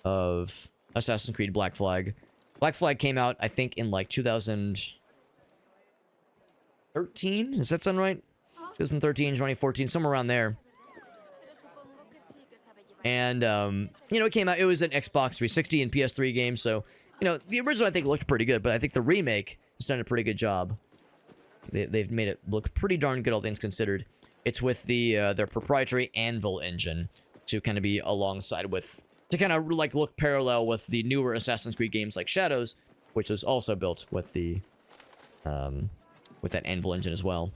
of Assassin's Creed Black Flag. Black Flag came out, I think, in like 2013? Does that sound right? 2013, 2014, somewhere around there. And, you know, it came out, it was an Xbox 360 and PS3 game, so, you know, the original I think looked pretty good, but I think the remake has done a pretty good job. They've made it look pretty darn good, all things considered. It's with their proprietary Anvil engine to kind of be alongside with, to kind of like look parallel with the newer Assassin's Creed games like Shadows, which was also built with the, with that Anvil engine as well.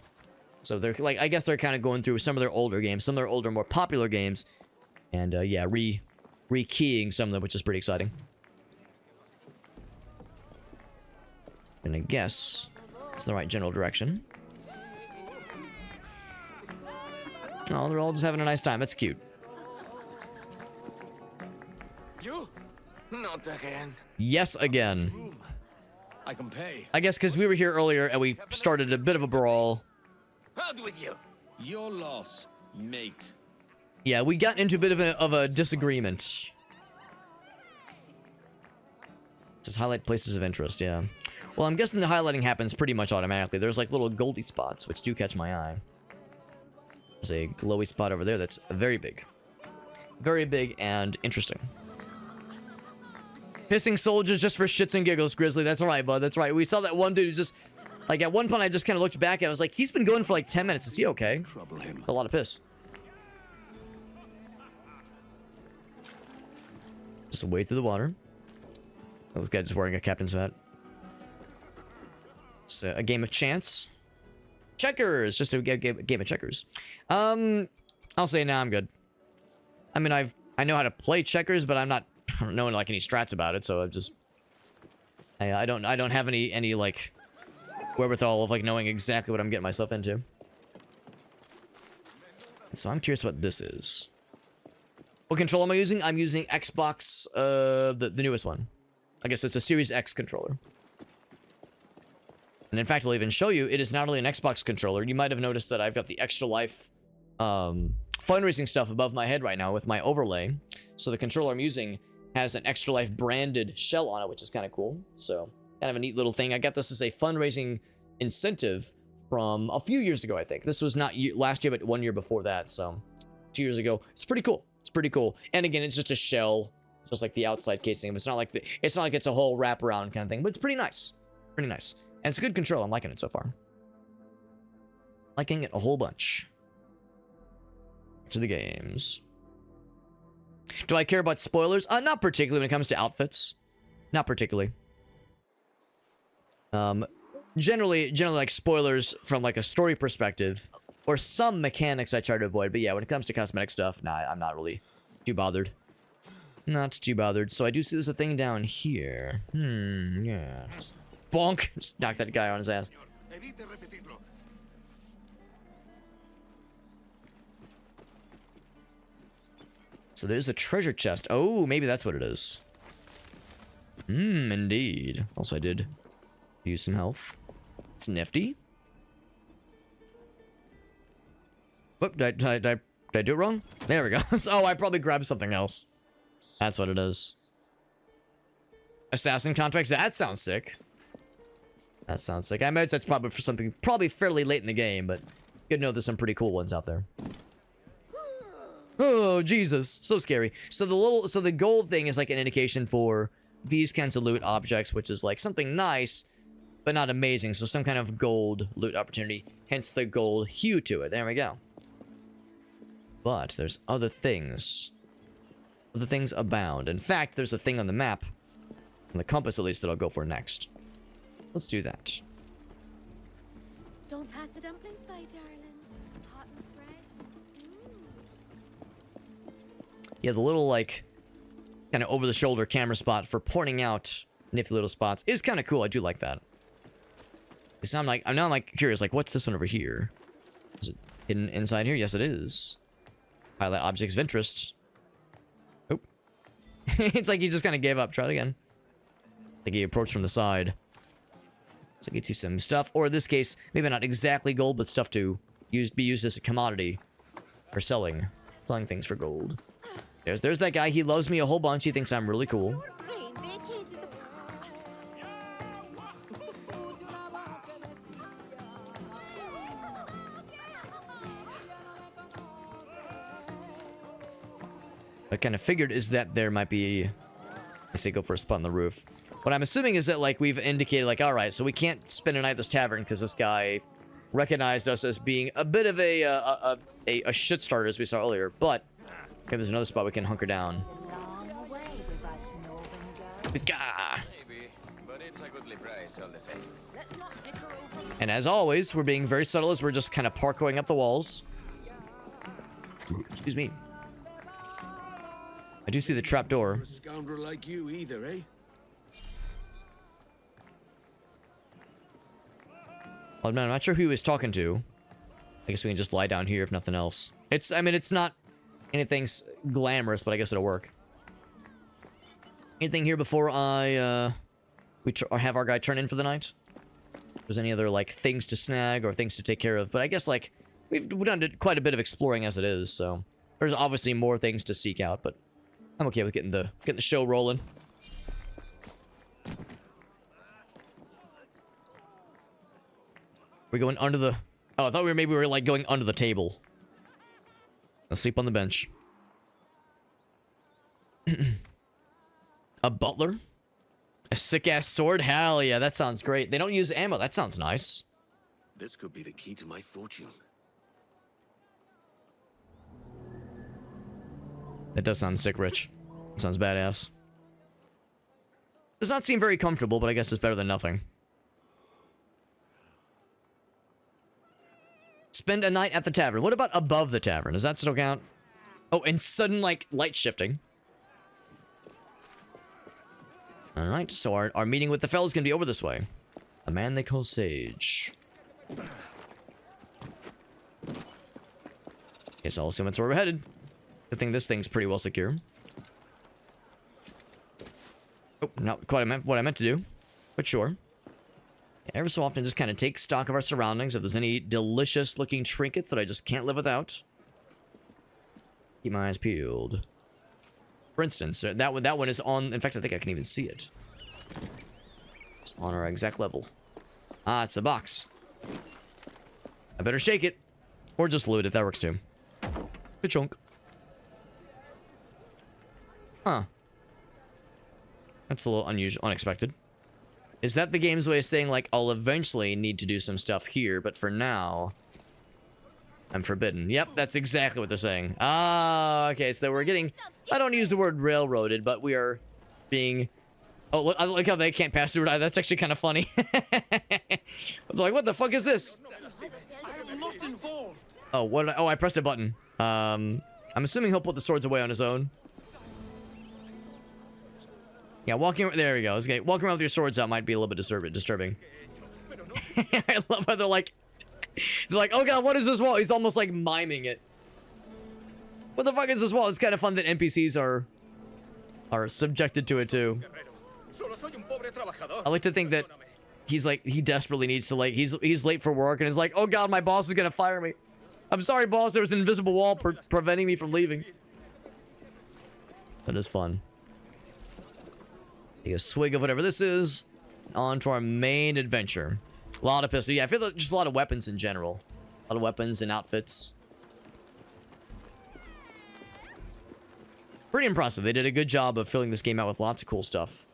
So they're like, I guess they're kind of going through some of their older games, some of their older, more popular games, and yeah, rekeying some of them, which is pretty exciting. And I guess it's the right general direction. Oh, they're all just having a nice time. That's cute. You? Not again. Yes, again. I can pay. I guess because we were here earlier and we started a bit of a brawl. Out with you. Your loss, mate. Yeah, we got into a bit of a disagreement. Just highlight places of interest, yeah. Well, I'm guessing the highlighting happens pretty much automatically. There's like little goldy spots, which do catch my eye. There's a glowy spot over there that's very big. Very big and interesting. Pissing soldiers just for shits and giggles, Grizzly. That's right, bud. That's right. We saw that one dude who just... Like, at one point, I just kind of looked back and I was like, he's been going for like 10 minutes. Is he okay? Trouble him. A lot of piss. Just wade through the water. Oh, this guy just wearing a captain's hat. It's a game of chance. Checkers! Just a game of checkers. I'll say now I'm good. I mean, I know how to play checkers, but I don't know like any strats about it, so I've just... I don't have any like... wherewithal of like knowing exactly what I'm getting myself into. So I'm curious what this is. What controller am I using? I'm using Xbox, the newest one. I guess it's a Series X controller. And in fact, I'll even show you, it is not only an Xbox controller. You might have noticed that I've got the Extra Life fundraising stuff above my head right now with my overlay. So the controller I'm using has an Extra Life branded shell on it, which is kind of cool. So kind of a neat little thing. I got this as a fundraising incentive from a few years ago, I think. This was not last year, but 1 year before that. So 2 years ago. It's pretty cool. It's pretty cool. And again, it's just a shell, just like the outside casing. It's not like it's a whole wraparound kind of thing, but it's pretty nice. Pretty nice. And it's a good control. I'm liking it so far. Liking it a whole bunch. To the games. Do I care about spoilers? Not particularly when it comes to outfits. Not particularly. Generally like spoilers from like a story perspective or some mechanics I try to avoid. But yeah, when it comes to cosmetic stuff, nah, I'm not really too bothered. Not too bothered. So I do see there's a thing down here. Yeah. Just bonk. Just knock that guy on his ass. So there's a treasure chest. Oh, maybe that's what it is. Indeed. Also, I did use some health. It's nifty. Whoop, did I do it wrong? There we go. Oh, I probably grabbed something else. That's what it is. Assassin contracts. That sounds sick. That sounds sick. I imagine that's probably for something probably fairly late in the game, but good to know there's some pretty cool ones out there. Oh, Jesus. So scary. So the gold thing is like an indication for these kinds of loot objects, which is like something nice, but not amazing. So some kind of gold loot opportunity, hence the gold hue to it. There we go. But there's other things. Other things abound. In fact, there's a thing on the map, on the compass at least, that I'll go for next. Let's do that. Don't pass the dumplings by, darling. Hot and fresh. Yeah, the little, like, kind of over-the-shoulder camera spot for pointing out nifty little spots is kind of cool. I do like that. So I'm now like curious, like, what's this one over here? Is it hidden inside here? Yes, it is. Highlight objects of interest. Oh. It's like he just kind of gave up. Try it again. Like he approached from the side. So get you some stuff, or in this case, maybe not exactly gold, but stuff to be used as a commodity for selling things for gold. There's that guy. He loves me a whole bunch. He thinks I'm really cool. I kind of figured is that there might be, I say go for a spot on the roof. What I'm assuming is that like we've indicated like, all right, so we can't spend a night at this tavern because this guy recognized us as being a bit of a shit starter as we saw earlier. But okay, there's another spot we can hunker down. And as always, we're being very subtle as we're just kind of parkouring up the walls. Excuse me. I do see the trap door. A scoundrel like you either, eh? Well, man, I'm not sure who he was talking to. I guess we can just lie down here if nothing else. I mean, it's not anything glamorous, but I guess it'll work. Anything here before I, have our guy turn in for the night? If there's any other, like, things to snag or things to take care of. But I guess, like, we've done quite a bit of exploring as it is, so there's obviously more things to seek out, but I'm okay with getting the show rolling. We're going under the... Oh, I thought we were like going under the table. I'll sleep on the bench. A butler? A sick-ass sword? Hell yeah, that sounds great. They don't use ammo. That sounds nice. This could be the key to my fortune. That does sound sick, Rich. That sounds badass. Does not seem very comfortable, but I guess it's better than nothing. Spend a night at the tavern. What about above the tavern? Does that still count? Oh, and sudden, like, light shifting. Alright, so our meeting with the fellow's gonna be over this way. A man they call Sage. Guess I'll assume that's where we're headed. Good thing this thing's pretty well secure. Oh, not quite what I meant to do, but sure. Every so often, just kind of take stock of our surroundings. If there's any delicious-looking trinkets that I just can't live without, keep my eyes peeled. For instance, that one is on. In fact, I think I can even see it. It's on our exact level. Ah, it's the box. I better shake it, or just loot it. That works too. Good chunk. Huh. That's a little unusual, unexpected. Is that the game's way of saying, like, I'll eventually need to do some stuff here, but for now, I'm forbidden? Yep, that's exactly what they're saying. Ah, okay, so we're getting... I don't use the word railroaded, but we are being... Oh, look, I like how they can't pass through it. That's actually kind of funny. I was like, what the fuck is this? I am not involved. Oh, what? Oh, I pressed a button. I'm assuming he'll put the swords away on his own. Yeah, walking... There we go. Okay, walking around with your swords out might be a little bit disturbing. I love how they're like, oh god, what is this wall? He's almost like miming it. What the fuck is this wall? It's kind of fun that NPCs are subjected to it too. I like to think that he's like, he desperately needs to, like, he's late for work and is like, oh god, my boss is gonna fire me. I'm sorry, boss, there was an invisible wall preventing me from leaving. That is fun. Take a swig of whatever this is. On to our main adventure. A lot of pistols. Yeah, I feel like just a lot of weapons in general. A lot of weapons and outfits. Pretty impressive. They did a good job of filling this game out with lots of cool stuff.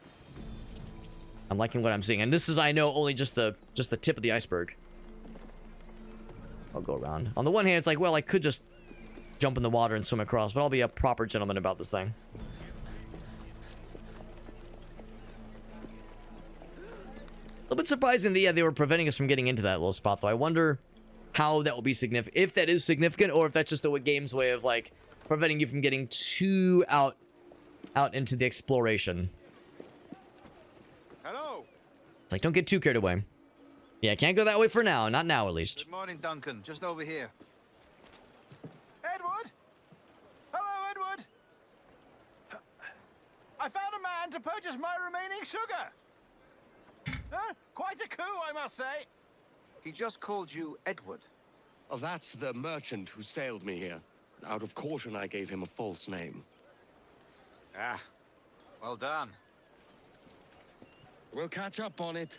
I'm liking what I'm seeing. And this is, I know, only just the tip of the iceberg. I'll go around. On the one hand, it's like, well, I could just jump in the water and swim across, but I'll be a proper gentleman about this thing. A little bit surprising that, yeah, they were preventing us from getting into that little spot, though. I wonder how that will be significant, if that is significant, or if that's just the game's way of, like, preventing you from getting too out into the exploration. Hello. It's like, don't get too carried away. Yeah, can't go that way for now. Not now, at least. Good morning, Duncan. Just over here. Edward? Hello, Edward. I found a man to purchase my remaining sugar. Huh? Quite a coup, I must say. He just called you Edward. Oh, that's the merchant who sailed me here. Out of caution, I gave him a false name. Ah, well done. We'll catch up on it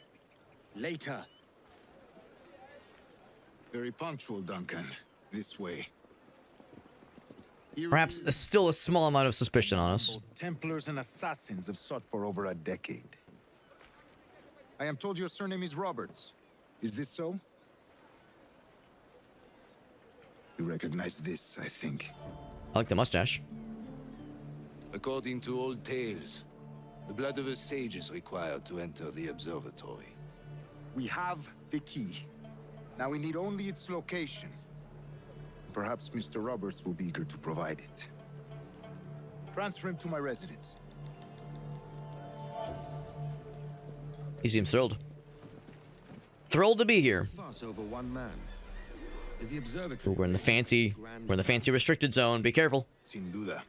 later. Very punctual, Duncan. This way. Perhaps still a small amount of suspicion on us. Both Templars and assassins have sought for over a decade. I am told your surname is Roberts. Is this so? You recognize this, I think. I like the mustache. According to old tales, the blood of a sage is required to enter the observatory. We have the key. Now we need only its location. Perhaps Mr. Roberts will be eager to provide it. Transfer him to my residence. He seems thrilled. Thrilled to be here. Fuss over one man. Is the Ooh, observatory? we're in the fancy restricted zone. Be careful.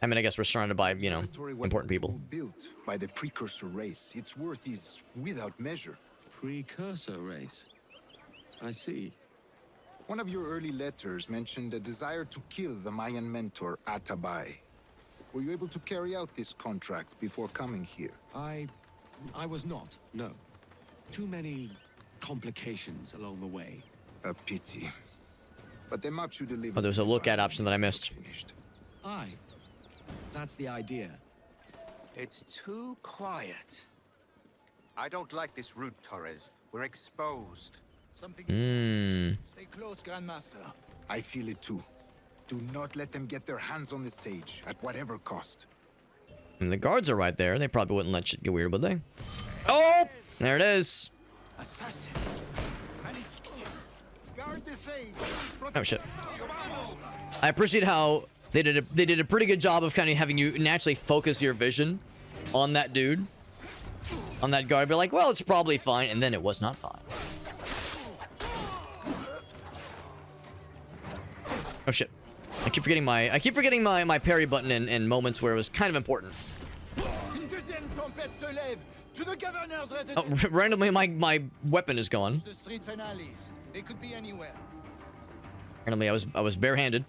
I mean, I guess we're surrounded by, you know, important people. Built by the precursor race. Its worth is without measure. Precursor race. I see. One of your early letters mentioned a desire to kill the Mayan mentor Atabay. Were you able to carry out this contract before coming here? I was not. No. Too many complications along the way. A pity. But the map you delivered. Oh, there's a look at option that I missed. Aye. That's the idea. It's too quiet. I don't like this route, Torres. We're exposed. Something. Stay close, Grandmaster. I feel it too. Do not let them get their hands on the sage, at whatever cost. And the guards are right there. They probably wouldn't let shit get weird, would they? Oh! There it is. Assassins. Oh shit. I appreciate how they did a pretty good job of kind of having you naturally focus your vision on that dude. On that guard. Be like, well, it's probably fine. And then it was not fine. Oh shit. I keep forgetting my parry button in moments where it was kind of important. Oh, randomly my weapon is gone. The streets and alleys. They could be anywhere. Randomly I was barehanded.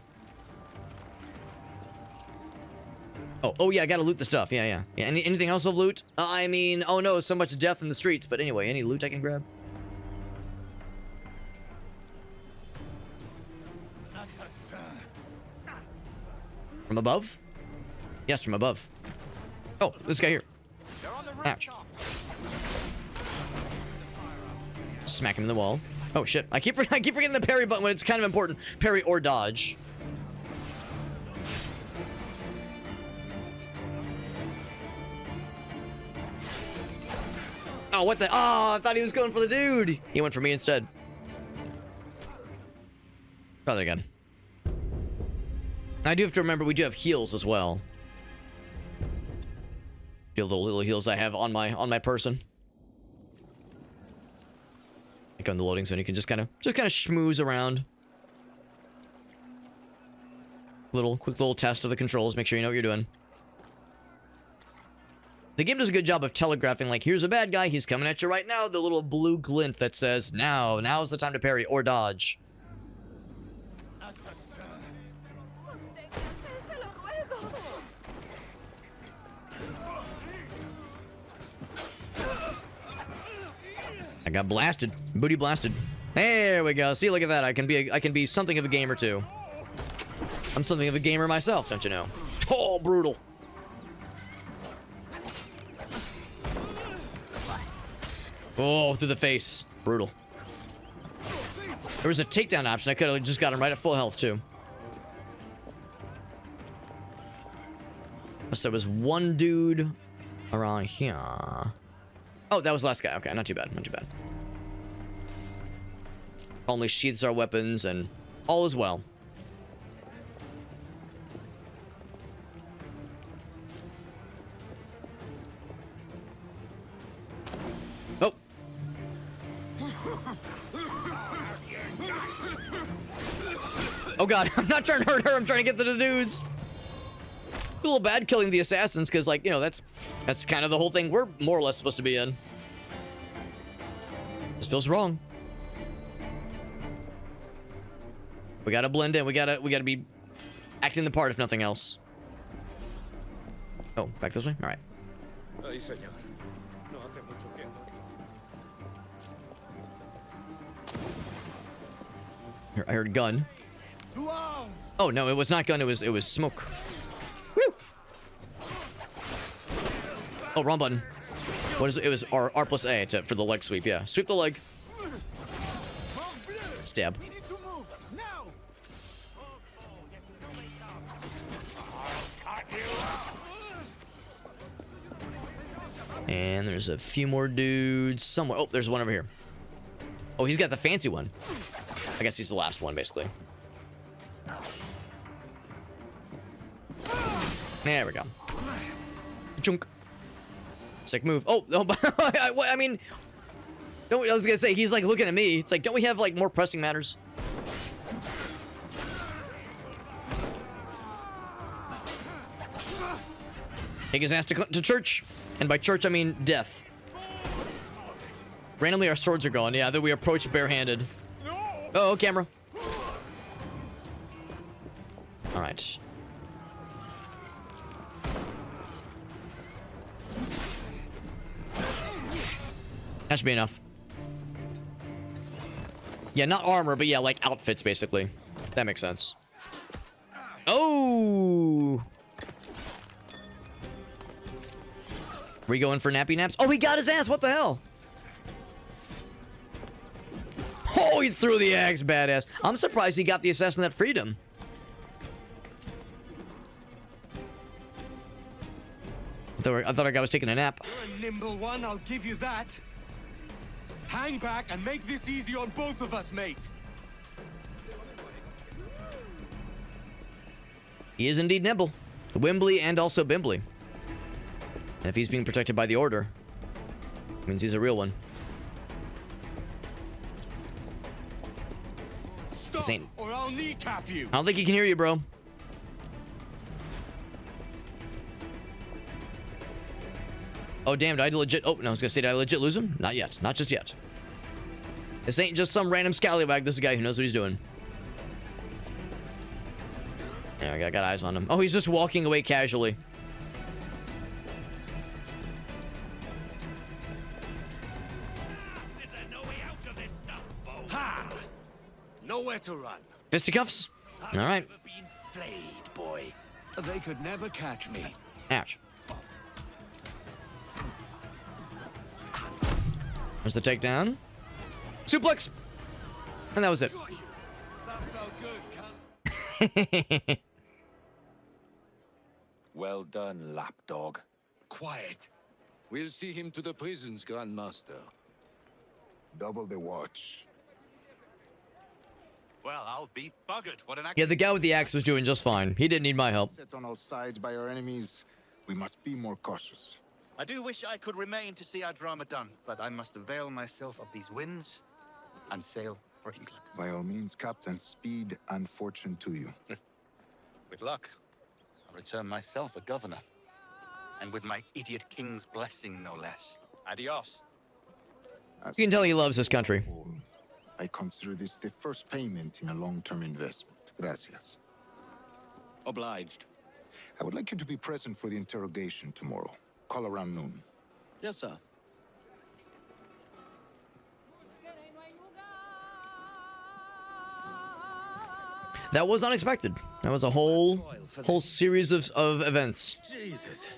Oh yeah, I gotta loot the stuff. Yeah. Anything else of loot? I mean, oh no, so much death in the streets. But anyway, any loot I can grab? From above? Yes, from above. Oh, this guy here. Ouch. Smack him in the wall. Oh shit! I keep forgetting the parry button when it's kind of important. Parry or dodge. Oh, what the? Oh, I thought he was going for the dude. He went for me instead. Try that again. I do have to remember we do have heals as well. The little heals I have on my person. Like on the loading zone, you can just kind of schmooze around. Quick little test of the controls. Make sure you know what you're doing. The game does a good job of telegraphing, like, here's a bad guy, he's coming at you right now. The little blue glint that says, now's the time to parry or dodge. I got blasted. Booty blasted. There we go. See, look at that. I can be something of a gamer too. I'm something of a gamer myself, don't you know? Oh, brutal. Oh, through the face. Brutal. There was a takedown option. I could have just got him right at full health too. So there was one dude around here. Oh, that was the last guy. Okay, not too bad. Not too bad. Calmly sheaths our weapons and all is well. Oh. Oh god, I'm not trying to hurt her. I'm trying to get to the dudes. A little bad killing the assassins because, like, you know, that's kind of the whole thing we're more or less supposed to be in. This feels wrong. We gotta blend in. We gotta be acting the part if nothing else. Oh, back this way. All right. I heard gun. Oh no, it was not gun. It was smoke. Woo! Oh, wrong button. What is it? It was R plus A for the leg sweep. Yeah, sweep the leg. Stab. And there's a few more dudes somewhere. Oh, there's one over here. Oh, he's got the fancy one. I guess he's the last one, basically. There we go. Chunk. Sick move. Oh, I mean, I was gonna say, he's like looking at me. It's like, don't we have like more pressing matters? Take his ass to church. And by church, I mean death. Randomly, our swords are gone. Yeah, then we approach barehanded. Oh, camera. All right. That should be enough. Yeah, not armor, but yeah, like outfits, basically. That makes sense. Oh! We going for nappy naps? Oh, he got his ass! What the hell? Oh, he threw the axe, badass. I'm surprised he got the assassin that freed him. I thought our guy was taking a nap. You're a nimble one, I'll give you that. Hang back and make this easy on both of us, mate. He is indeed nimble. Wimbly and also Bimbly. And if he's being protected by the Order, it means he's a real one. Stop, or I'll kneecap you. I don't think he can hear you, bro. Oh, damn, did I legit... Oh, no, I was gonna say, did I legit lose him? Not yet. Not just yet. This ain't just some random scallywag. This is a guy who knows what he's doing. Yeah, I got eyes on him. Oh, he's just walking away casually. Ha! Nowhere to run. Fisticuffs? All right. Flayed, boy. They could never catch me. Ouch. There's the takedown. Suplex! And that was it. That felt good, cunt. Well done, lapdog. Quiet. We'll see him to the prisons, Grandmaster. Double the watch. Well, I'll be buggered. What an Yeah, the guy with the axe was doing just fine. He didn't need my help. Set on all sides by our enemies, we must be more cautious. I do wish I could remain to see our drama done, but I must avail myself of these winds and sail for England. By all means, Captain, speed and fortune to you. With luck, I'll return myself a governor. And with my idiot king's blessing, no less. Adios. You can tell he loves his country. I consider this the first payment in a long-term investment. Gracias. Obliged. I would like you to be present for the interrogation tomorrow. Call around noon. Yes, sir. That was unexpected. That was a whole series of events. Jesus.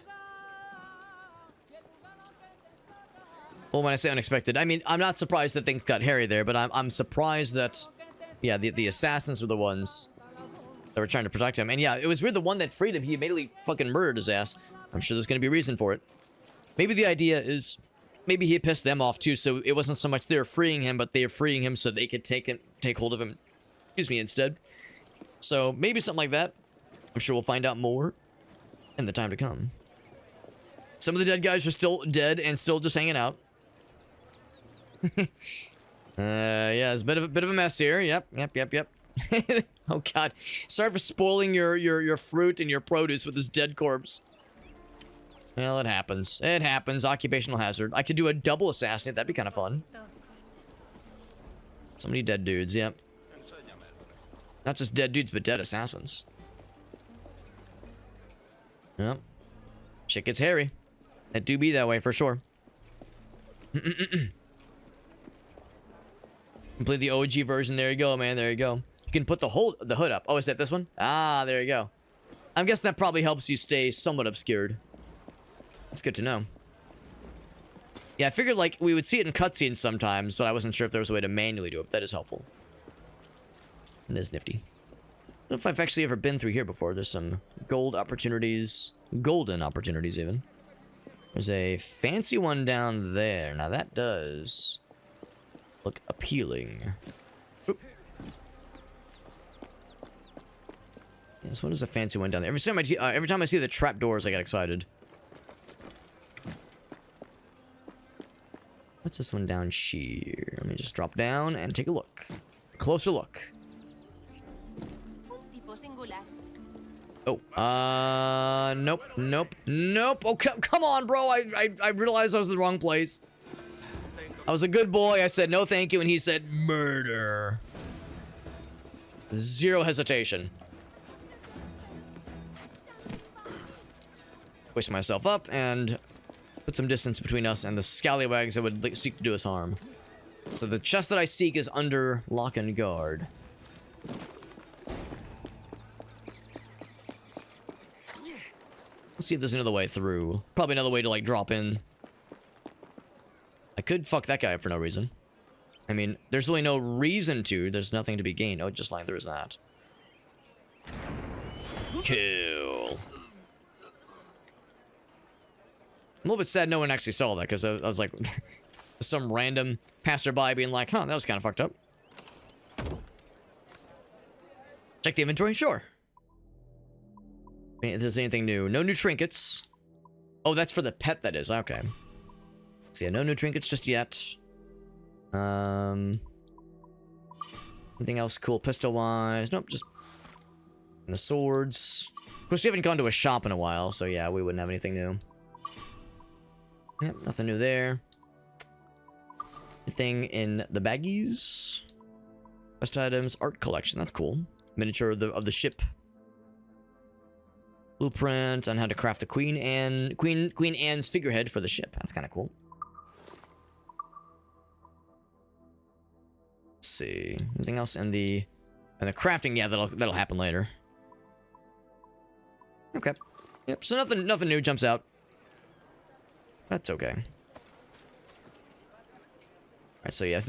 Well, when I say unexpected, I mean, I'm not surprised that things got hairy there, but I'm surprised that, yeah, the assassins were the ones that were trying to protect him. And yeah, it was weird, the one that freed him, he immediately fucking murdered his ass. I'm sure there's going to be a reason for it. Maybe the idea is, maybe he pissed them off too, so it wasn't so much they were freeing him, but they were freeing him so they could take hold of him, excuse me, instead. So maybe something like that. I'm sure we'll find out more in the time to come. Some of the dead guys are still dead and still just hanging out. Yeah, it's a bit of a mess here. Yep. Oh god. Sorry for spoiling your fruit and your produce with this dead corpse. Well, it happens. It happens. Occupational hazard. I could do a double assassinate. That'd be kind of fun. So many dead dudes, yep. Not just dead dudes, but dead assassins. Yep. Shit gets hairy. It do be that way for sure. Complete the OG version. There you go, man. There you go. You can put the hood up. Oh, is that this one? Ah, there you go. I'm guessing that probably helps you stay somewhat obscured. That's good to know. Yeah, I figured like we would see it in cutscenes sometimes, but I wasn't sure if there was a way to manually do it. But that is helpful. It is nifty. I don't know if I've actually ever been through here before. There's some gold opportunities. Golden opportunities, even. There's a fancy one down there. Now that does look appealing. Oop. Yes, what is a fancy one down there? Every time I see the trapdoors, I get excited. What's this one down here? Let me just drop down and take a look. Closer look. Oh, nope. Oh, come on, bro. I realized I was in the wrong place. I was a good boy. I said no thank you, and he said murder. Zero hesitation. Push myself up and put some distance between us and the scallywags that would seek to do us harm. So the chest that I seek is under lock and guard. Let's see if there's another way through. Probably another way to, like, drop in. I could fuck that guy up for no reason. I mean, there's really no reason to. There's nothing to be gained. Oh, just like there is that. Kill. I'm a little bit sad no one actually saw that, because I was like... some random passerby being like, huh, that was kind of fucked up. Check the inventory? Sure. If there's anything new. No new trinkets. Oh, that's for the pet, that is. Okay. So yeah, no new trinkets just yet. Anything else cool pistol-wise? Nope, just... And the swords. Of course, we haven't gone to a shop in a while, so yeah, we wouldn't have anything new. Yep, nothing new there. Anything in the baggies? Quest items, art collection. That's cool. Miniature of the ship. Blueprint on how to craft the Queen Anne's figurehead for the ship. That's kind of cool. Let's see. Anything else in the crafting? Yeah, that'll happen later. Okay. Yep. So nothing new jumps out. That's okay. Alright, so yes.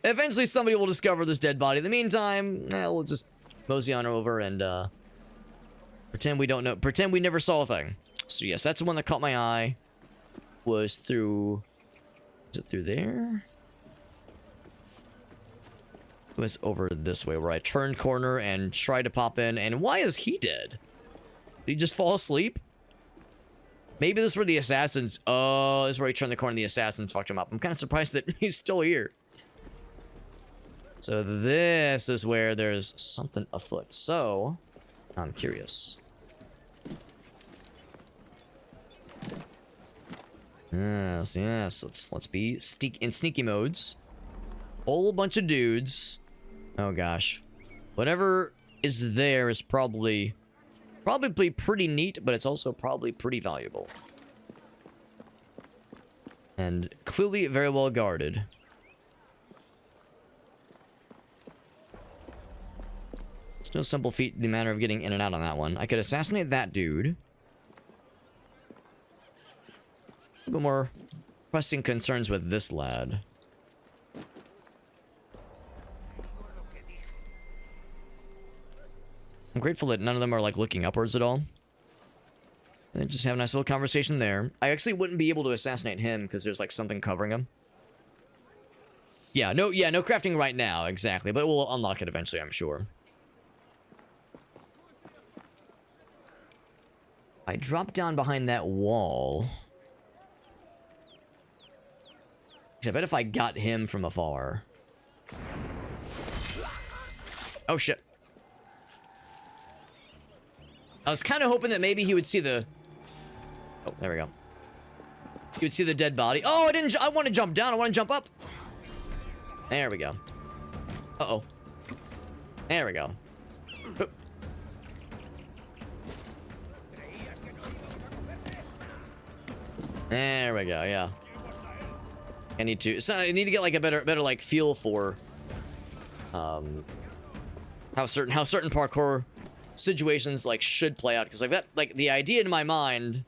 Eventually somebody will discover this dead body. In the meantime, we'll just mosey on over and pretend we don't know. Pretend we never saw a thing. So yes, that's the one that caught my eye. Was through... Is it through there? It was over this way where I turned corner and tried to pop in. And why is he dead? Did he just fall asleep? Maybe this is where the assassins... Oh, this is where he turned the corner and the assassins fucked him up. I'm kind of surprised that he's still here. So this is where there's something afoot. So, I'm curious. Yes. Let's be in sneaky modes. Whole bunch of dudes. Oh gosh. Whatever is there is probably pretty neat, but it's also probably pretty valuable. And clearly very well guarded. It's no simple feat, the manner of getting in and out on that one. I could assassinate that dude. A bit more pressing concerns with this lad. I'm grateful that none of them are like looking upwards at all. And they just have a nice little conversation there. I actually wouldn't be able to assassinate him because there's like something covering him. No crafting right now, exactly. But we'll unlock it eventually, I'm sure. I dropped down behind that wall. I bet if I got him from afar. Oh shit. I was kind of hoping that maybe he would see the... Oh, there we go. He would see the dead body. Oh, I want to jump down. I want to jump up. There we go. Uh-oh. There we go. Oop. There we go, yeah. I need to get like a better like feel for how certain parkour situations like should play out, because like that, like the idea in my mind,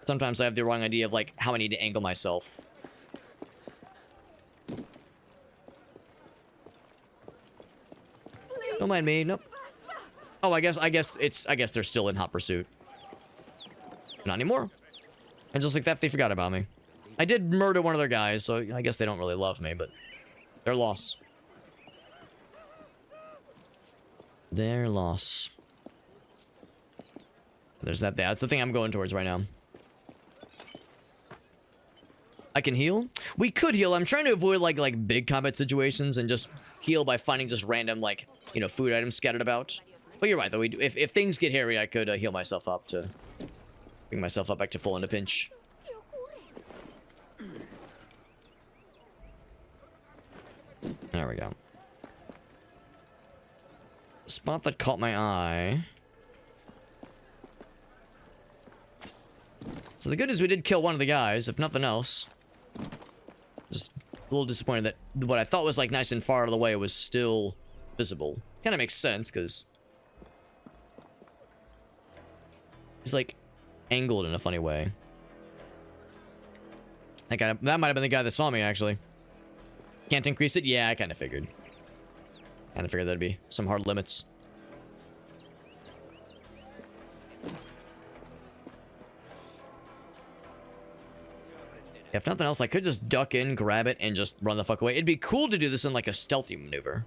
sometimes I have the wrong idea of like how I need to angle myself. Don't mind me. Nope. Oh, I guess they're still in hot pursuit. Not anymore. And just like that, they forgot about me. I did murder one of their guys, so I guess they don't really love me, but their loss. Their loss. There's that. That's the thing I'm going towards right now. I can heal? We could heal. I'm trying to avoid like big combat situations and just heal by finding just random like, you know, food items scattered about. But you're right though. If things get hairy, I could heal myself up to bring myself up back to full in a pinch. There we go. Spot that caught my eye. So the good news, we did kill one of the guys, if nothing else. Just a little disappointed that what I thought was like nice and far out of the way was still visible. Kind of makes sense, because he's like angled in a funny way. That might have been the guy that saw me, actually. Can't increase it? Yeah, I kind of figured. Kind of figured there'd be some hard limits. If nothing else, I could just duck in, grab it, and just run the fuck away. It'd be cool to do this in like a stealthy maneuver.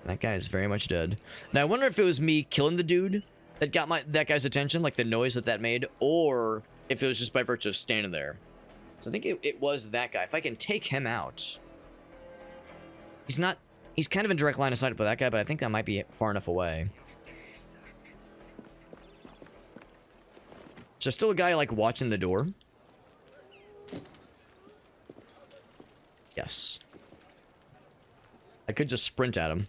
That guy is very much dead. Now, I wonder if it was me killing the dude that got that guy's attention, like the noise that made, or if it was just by virtue of standing there. So I think it was that guy. If I can take him out... He's kind of in direct line of sight with that guy, but I think that might be far enough away. Is there still a guy, like, watching the door? Yes. I could just sprint at him.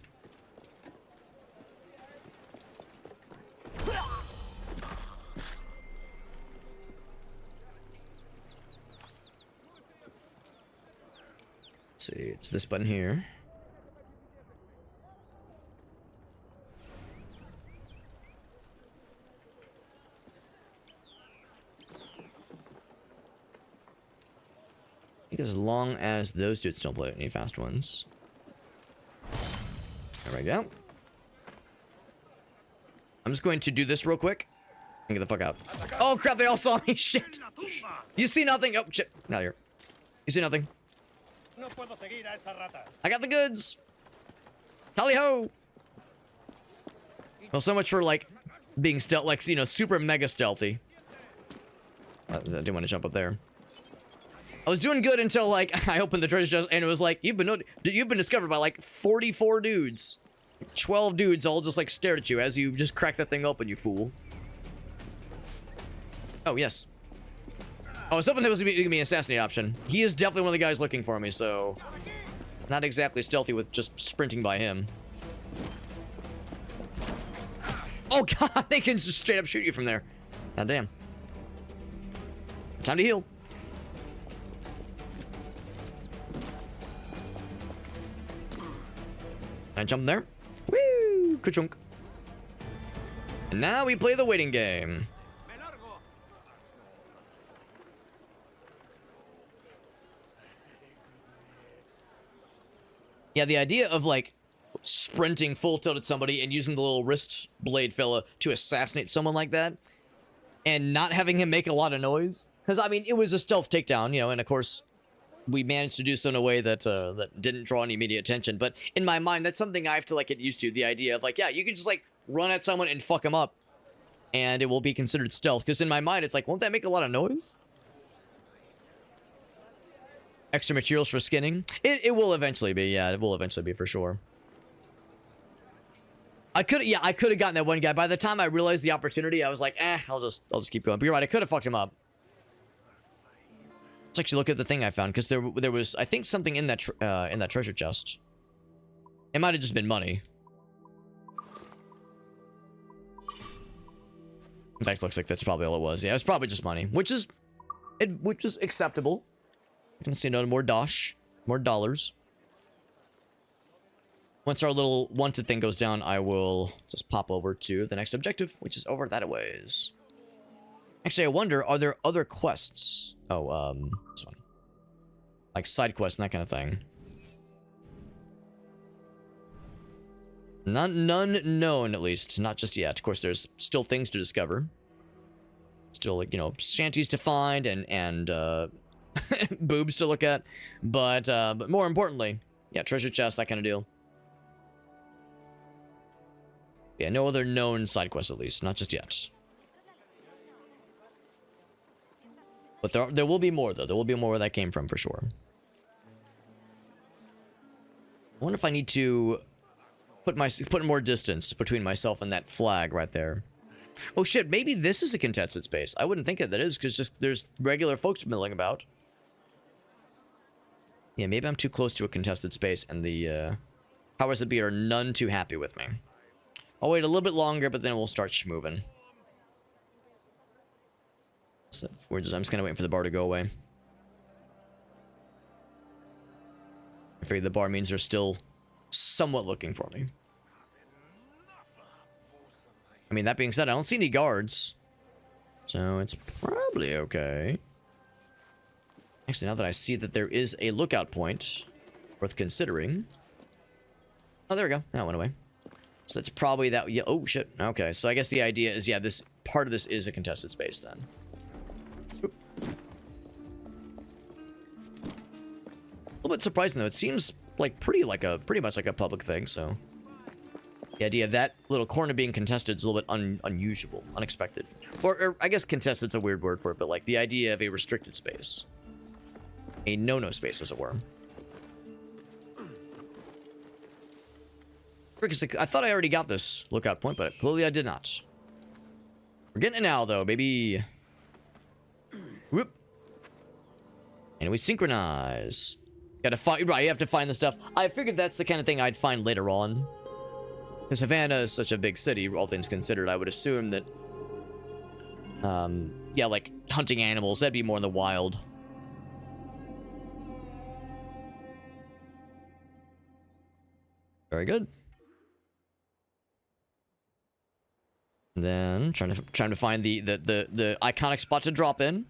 Let's see, it's this button here. I think as long as those dudes don't play any fast ones. There we go. I'm just going to do this real quick and get the fuck out. Oh crap, they all saw me. Shit. You see nothing. Oh shit. Not here. You see nothing. I got the goods. Tally ho. Well, so much for like being stealth, like, you know, super mega stealthy. I didn't want to jump up there. I was doing good until like I opened the treasure chest and it was like you've been discovered by like 44 dudes. 12 dudes all just like stared at you as you just crack that thing open, you fool. Oh, yes. I was hoping there was going to be an assassinate option. He is definitely one of the guys looking for me, so... Not exactly stealthy with just sprinting by him. Oh, God! They can just straight up shoot you from there. God damn. Time to heal. I jump there. Woo! Ka-chunk. And now we play the waiting game. Yeah, the idea of, like, sprinting full tilt at somebody and using the little wrist blade fella to assassinate someone like that and not having him make a lot of noise. Because, I mean, it was a stealth takedown, you know, and of course, we managed to do so in a way that that didn't draw any immediate attention. But in my mind, that's something I have to, like, get used to. The idea of, like, yeah, you can just, like, run at someone and fuck them up, and it will be considered stealth. Because in my mind, it's like, won't that make a lot of noise? Extra materials for skinning? It will eventually be, yeah, it will eventually be for sure. I could have gotten that one guy. By the time I realized the opportunity, I was like, I'll just keep going. But you're right, I could have fucked him up. Let's actually look at the thing I found, because there was, I think, something in that treasure chest. It might have just been money. In fact, looks like that's probably all it was. Yeah, it was probably just money, which is acceptable. I can see no more dosh, more dollars. Once our little wanted thing goes down, I will just pop over to the next objective, which is over that ways. Actually, I wonder, are there other quests? Oh, this one. Like side quests and that kind of thing. None known, at least. Not just yet. Of course, there's still things to discover. Still, like, you know, shanties to find and boobs to look at. But more importantly, yeah, treasure chest, that kind of deal. Yeah, no other known side quests, at least. Not just yet. But there will be more, though. There will be more where that came from, for sure. I wonder if I need to put more distance between myself and that flag right there. Oh, shit. Maybe this is a contested space. I wouldn't think that is, because just there's regular folks milling about. Yeah, maybe I'm too close to a contested space, and the powers that be are none too happy with me. I'll wait a little bit longer, but then we'll start schmoving. So I'm just kind of waiting for the bar to go away. I figure the bar means they're still somewhat looking for me. I mean, that being said, I don't see any guards. So it's probably okay. Actually, now that I see that there is a lookout point worth considering. Oh, there we go. That went away. So that's probably that. Yeah. Oh, shit. Okay. So I guess the idea is, yeah, this part of this is a contested space then. Oop. A little bit surprising, though. It seems like pretty much like a public thing, so. The idea of that little corner being contested is a little bit unusual, unexpected. Or I guess contested's a weird word for it, but like the idea of a restricted space. A no-no space, as it were. Because I thought I already got this lookout point, but clearly I did not. We're getting it now, though, baby. Whoop. And we synchronize. Gotta find, right, you have to find the stuff. I figured that's the kind of thing I'd find later on. Because Havana is such a big city, all things considered, I would assume that, yeah, like hunting animals, that'd be more in the wild. Very good. And then trying to find the iconic spot to drop in.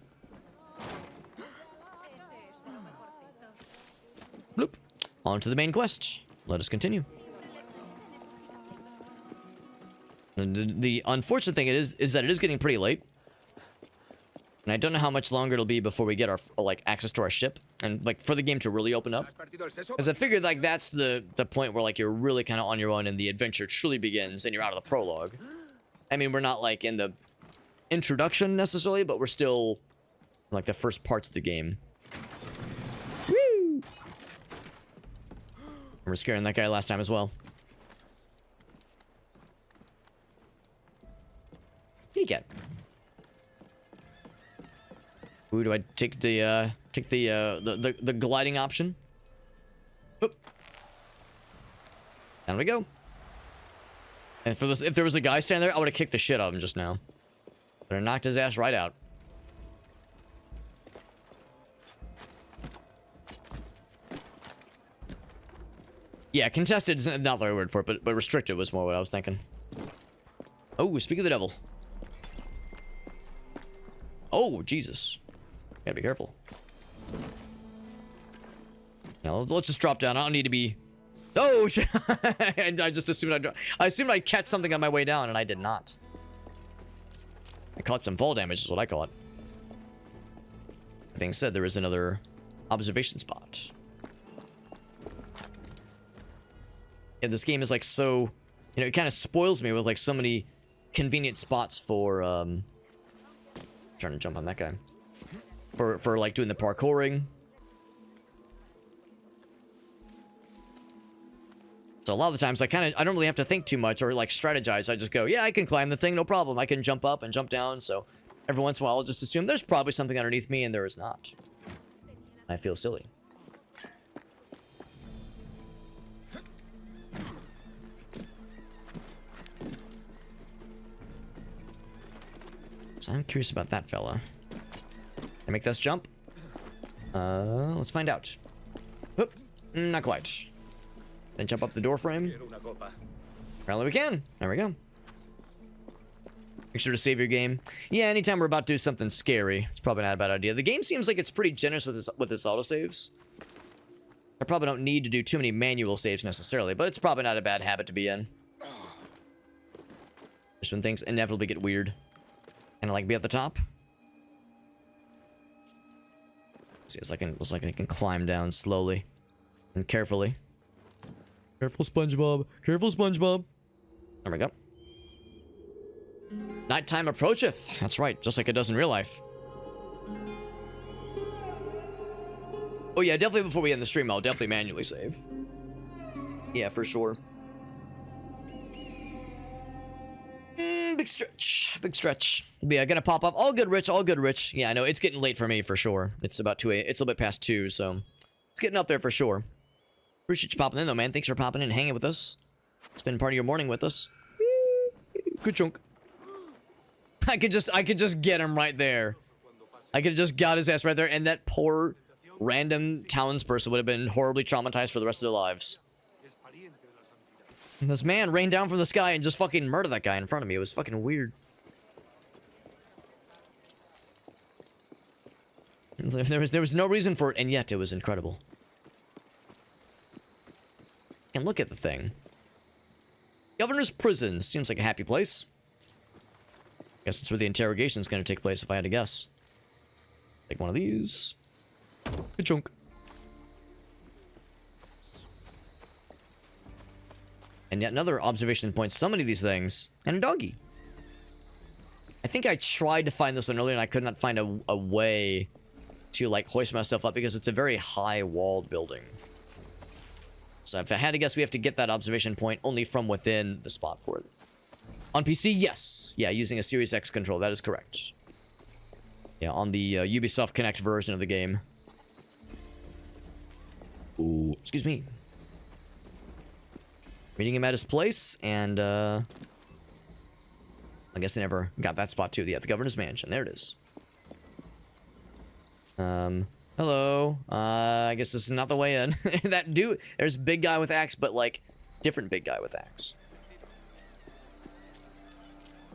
Bloop. On to the main quest. Let us continue. And the unfortunate thing is that it is getting pretty late. And I don't know how much longer it'll be before we get our like access to our ship and like for the game to really open up. Because I figured like that's the point where like you're really kind of on your own and the adventure truly begins and you're out of the prologue. I mean, we're not like in the introduction necessarily, but we're still like the first parts of the game. Woo! We're scaring that guy last time as well. Peek. Ooh, do I take the gliding option? Oop. Down we go. And for this, if there was a guy standing there, I would have kicked the shit out of him just now. But I knocked his ass right out. Yeah, contested is not the right word for it, but restricted was more what I was thinking. Oh, speak of the devil. Oh, Jesus. Gotta be careful. Now, let's just drop down. I don't need to be... Oh, shit. And I just assumed I'd catch something on my way down, and I did not. I caught some fall damage, is what I caught. That being said, there is another observation spot. Yeah, this game is like so... You know, it kind of spoils me with like so many convenient spots for... trying to jump on that guy. For like doing the parkouring. So a lot of the times I don't really have to think too much or like strategize. I just go, yeah, I can climb the thing, no problem. I can jump up and jump down. So every once in a while I'll just assume there's probably something underneath me and there is not. I feel silly. So I'm curious about that fella. Can I make this jump? Let's find out. Oop, not quite. Then jump up the door frame. Apparently we can. There we go. Make sure to save your game. Yeah, anytime we're about to do something scary, it's probably not a bad idea. The game seems like it's pretty generous with its autosaves. I probably don't need to do too many manual saves necessarily, but it's probably not a bad habit to be in. Just when things inevitably get weird. And like be at the top. See, it's like I can climb down slowly and carefully. Careful, SpongeBob. Careful, SpongeBob. There we go. Nighttime approacheth. That's right, just like it does in real life. Oh yeah, definitely before we end the stream, I'll definitely manually save. Yeah, for sure. Big stretch. Big stretch. But yeah, gonna pop up. All good, Rich. All good, Rich. Yeah, I know. It's getting late for me, for sure. It's about 2 a.m. It's a little bit past 2, so... It's getting up there for sure. Appreciate you popping in, though, man. Thanks for popping in and hanging with us. Spending part of your morning with us. Good chunk. I could just get him right there. I could have just got his ass right there, and that poor random townsperson would have been horribly traumatized for the rest of their lives. And this man rained down from the sky and just fucking murdered that guy in front of me. It was fucking weird. There was no reason for it, and yet it was incredible. And look at the thing. Governor's Prison. Seems like a happy place. Guess it's where the interrogation is going to take place, if I had to guess. Take one of these. Good chunk. And yet another observation point. So many of these things. And a doggy. I think I tried to find this one earlier, and I could not find a way to, like, hoist myself up because it's a very high-walled building. So if I had to guess, we have to get that observation point only from within the spot for it. On PC, yes. Yeah, using a Series X control. That is correct. Yeah, on the Ubisoft Connect version of the game. Ooh, excuse me. Meeting him at his place, and I guess I never got that spot too. Yeah, the governor's mansion. There it is. Hello. I guess this is not the way in. That dude, there's big guy with axe, but like different big guy with axe.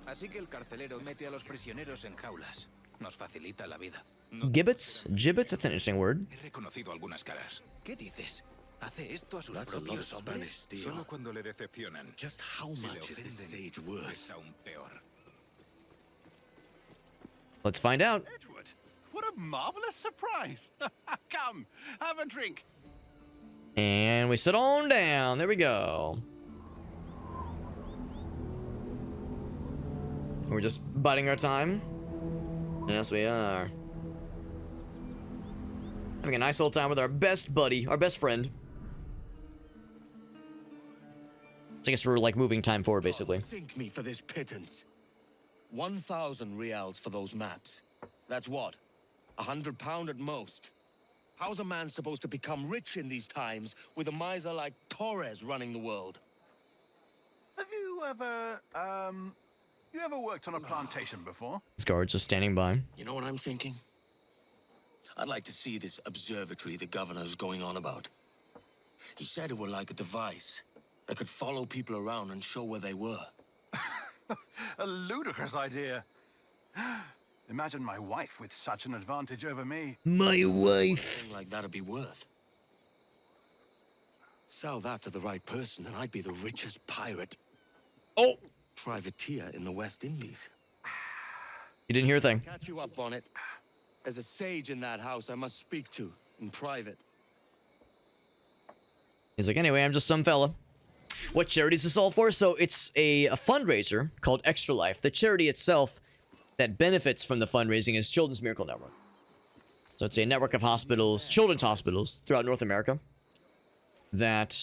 Así que el carcelero mete a los prisioneros en jaulas. Nos facilita la vida. Gibbets? Gibbets? That's an interesting word. He reconocido algunas caras. ¿Qué dices? ¿Hace esto a sus That's a lot of propios Spanish hombres? steel. Solo cuando le decepcionan. Just how Si le much is this ofenden, sage worth? es aún peor. Let's find out. Edward, what a marvelous surprise. Come, have a drink. And we sit on down. There we go. We're just biding our time. Yes, we are. Having a nice old time with our best buddy, our best friend. So I guess we're like moving time forward, basically. Thank me for this pittance. 1,000 reals for those maps. That's what? £100 at most. How's a man supposed to become rich in these times with a miser like Torres running the world? Have you ever worked on a plantation before? This guard's just standing by. You know what I'm thinking? I'd like to see this observatory the governor's going on about. He said it were like a device that could follow people around and show where they were. A ludicrous idea. Imagine my wife with such an advantage over me. My wife. Something like that'd be worth. Sell that to the right person and I'd be the richest pirate. Oh! Privateer in the West Indies. You didn't hear a thing. Catch you up on it. There's a sage in that house I must speak to in private. He's like, anyway, I'm just some fella. What charity is this all for? So it's a fundraiser called Extra Life. The charity itself that benefits from the fundraising is Children's Miracle Network. So it's a network of hospitals, children's hospitals throughout North America that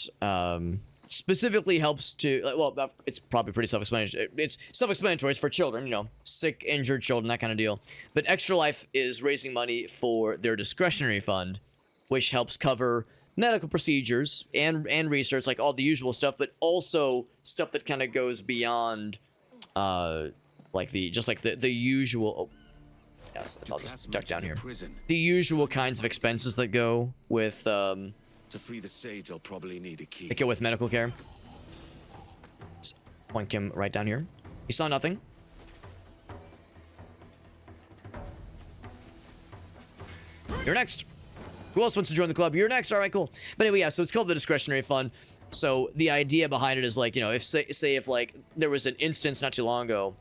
specifically helps to, well, it's probably pretty self-explanatory. It's self-explanatory. It's for children, you know, sick, injured children, that kind of deal. But Extra Life is raising money for their discretionary fund, which helps cover medical procedures and research, like all the usual stuff, but also stuff that kind of goes beyond, like the usual. Oh, yes, I'll just duck down here. The usual kinds of expenses that go with To free the sage, I'll probably need a key. that go with medical care. Just plunk him right down here. He saw nothing. You're next. Who else wants to join the club? You're next. All right, cool. But anyway, yeah, so it's called the discretionary fund. So the idea behind it is like, you know, if say if like there was an instance not too long ago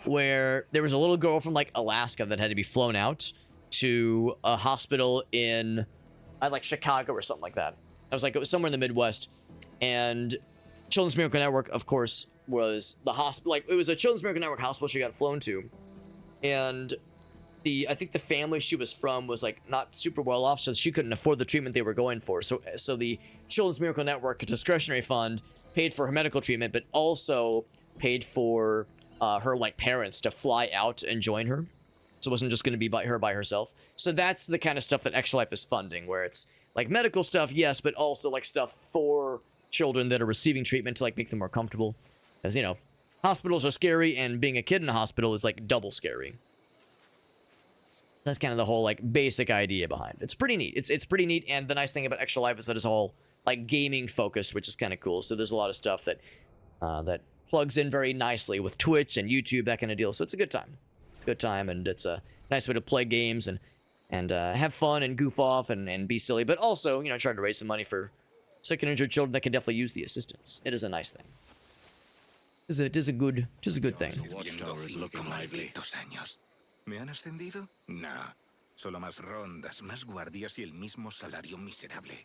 where there was a little girl from like Alaska that had to be flown out to a hospital in like Chicago or something like that. I was like, it was somewhere in the Midwest, and Children's Miracle Network, of course, was the hospital. Like, it was a Children's Miracle Network hospital she got flown to, and I think the family she was from was like not super well off, so she couldn't afford the treatment they were going for. So the Children's Miracle Network discretionary fund paid for her medical treatment, but also paid for her like parents to fly out and join her. So it wasn't just going to be by herself. So that's the kind of stuff that Extra Life is funding, where it's like medical stuff, yes, but also like stuff for children that are receiving treatment to like make them more comfortable. As you know, hospitals are scary, and being a kid in a hospital is like double scary. That's kind of the whole like basic idea behind it. It's pretty neat. It's pretty neat, and the nice thing about Extra Life is that it's all like gaming focused, which is kind of cool. So there's a lot of stuff that that plugs in very nicely with Twitch and YouTube, that kind of deal. So it's a good time. It's a good time, and it's a nice way to play games and have fun and goof off and be silly, but also, you know, try to raise some money for sick and injured children that can definitely use the assistance. It is a nice thing. It is a good thing. The watchtower is looking lively. ¿Me han ascendido? No. Solo más rondas, más guardias y el mismo salario miserable.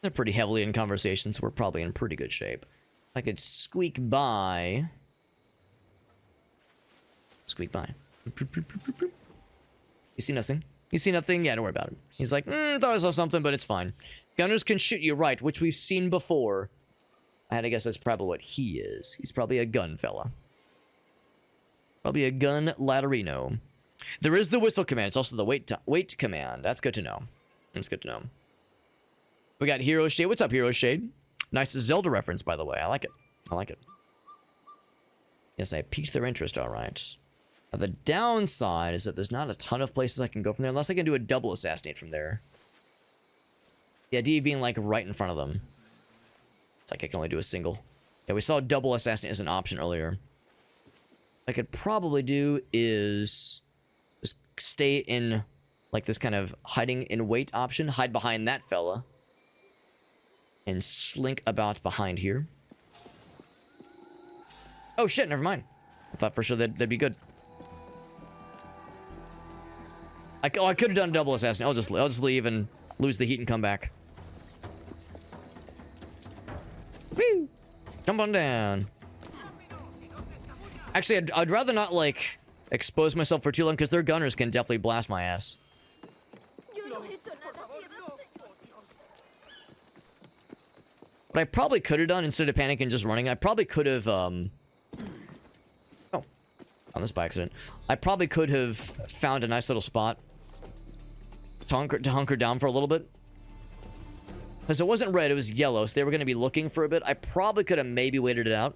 They're pretty heavily in conversation, so we're probably in pretty good shape. I could squeak by. Squeak by. You see nothing? You see nothing? Yeah, don't worry about it. He's like, thought I saw something, but it's fine. Gunners can shoot you right, which we've seen before. I had to guess that's probably what he is. He's probably a gun fella. Probably a gun ladderino. There is the whistle command. It's also the wait command. That's good to know. That's good to know. We got Hero Shade. What's up, Hero Shade? Nice Zelda reference, by the way. I like it. I like it. Yes, I piqued their interest, all right. Now, the downside is that there's not a ton of places I can go from there, unless I can do a double assassinate from there. The idea being, like, right in front of them. It's like I can only do a single. Yeah, we saw double assassinate as an option earlier. What I could probably do is just stay in, like, this kind of hiding in wait option. Hide behind that fella. And slink about behind here. Oh, shit, never mind. I thought for sure that'd be good. I could have done double assassin. I'll just leave and lose the heat and come back. Woo! Jump on down. Actually, I'd rather not, like, expose myself for too long, because their gunners can definitely blast my ass. What I probably could have done, instead of panicking and just running, I probably could have, oh. On this by accident. I probably could have found a nice little spot to hunker down for a little bit. Because it wasn't red, it was yellow, so they were going to be looking for a bit. I probably could have maybe waited it out.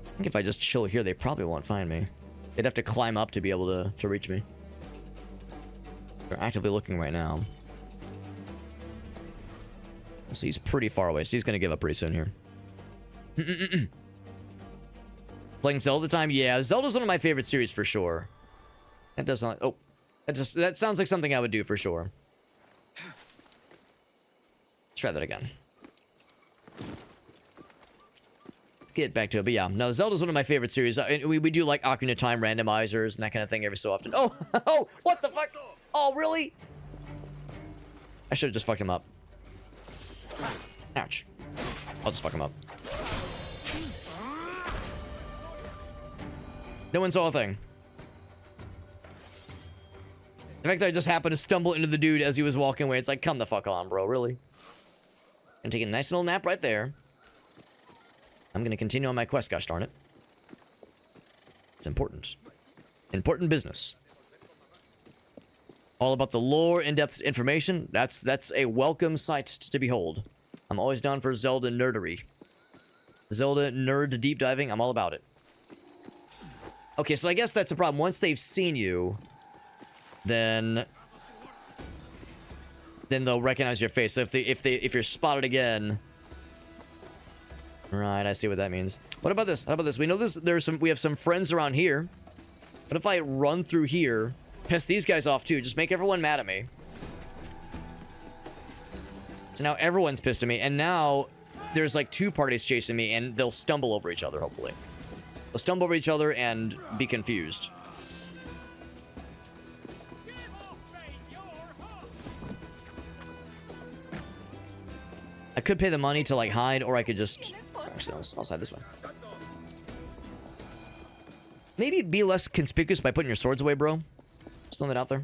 I think if I just chill here, they probably won't find me. They'd have to climb up to be able to reach me. They're actively looking right now. So he's pretty far away, so he's going to give up pretty soon here. Playing Zelda time? Yeah, Zelda's one of my favorite series for sure. That does not... Oh. That sounds like something I would do for sure. Let's try that again. Let's get back to it. But yeah, no, Zelda's one of my favorite series. We do like Ocarina of Time randomizers and that kind of thing every so often. Oh! Oh! What the fuck? Oh, really? I should have just fucked him up. Ouch. I'll just fuck him up. No one saw a thing. The fact that I just happened to stumble into the dude as he was walking away, it's like, come the fuck on, bro, really? And take a nice little nap right there. I'm gonna continue on my quest, gosh darn it. It's important. Important business. All about the lore, in-depth information. That's a welcome sight to behold. I'm always down for Zelda nerdery. Zelda nerd deep diving, I'm all about it. Okay, so I guess that's the problem. Once they've seen you, then they'll recognize your face. So if you're spotted again, right? I see what that means. What about this? How about this? We know we have some friends around here. What if I run through here, piss these guys off too, just make everyone mad at me? So now everyone's pissed at me, and now there's like two parties chasing me, and they'll stumble over each other. Hopefully, they'll stumble over each other and be confused. I could pay the money to, like, hide, or I could just... Actually, I'll side this way. Maybe be less conspicuous by putting your swords away, bro. Just throwing that out there.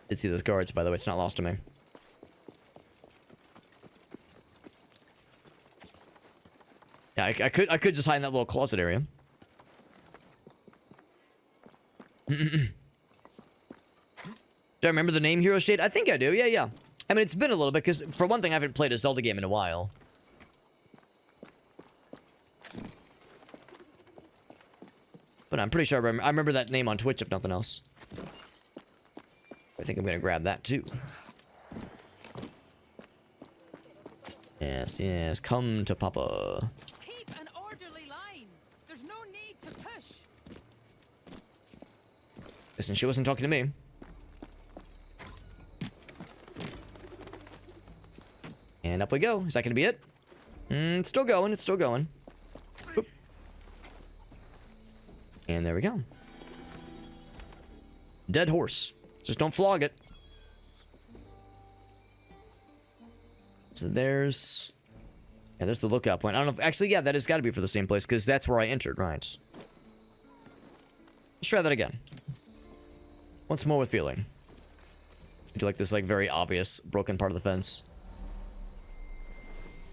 Did see those guards, by the way. It's not lost to me. Yeah, I could just hide in that little closet area. Do I remember the name Hero Shade? I think I do. Yeah. I mean, it's been a little bit, because for one thing, I haven't played a Zelda game in a while. But I'm pretty sure I remember that name on Twitch, if nothing else. I think I'm going to grab that, too. Yes. Come to Papa. Keep an orderly line. There's no need to push. Listen, she wasn't talking to me. And up we go. Is that going to be it? It's still going. It's still going. Oop. And there we go. Dead horse. Just don't flog it. So there's... Yeah, there's the lookout point. I don't know if... Actually, yeah, that has got to be for the same place, because that's where I entered, right? Let's try that again. Once more with feeling. into like this like very obvious broken part of the fence.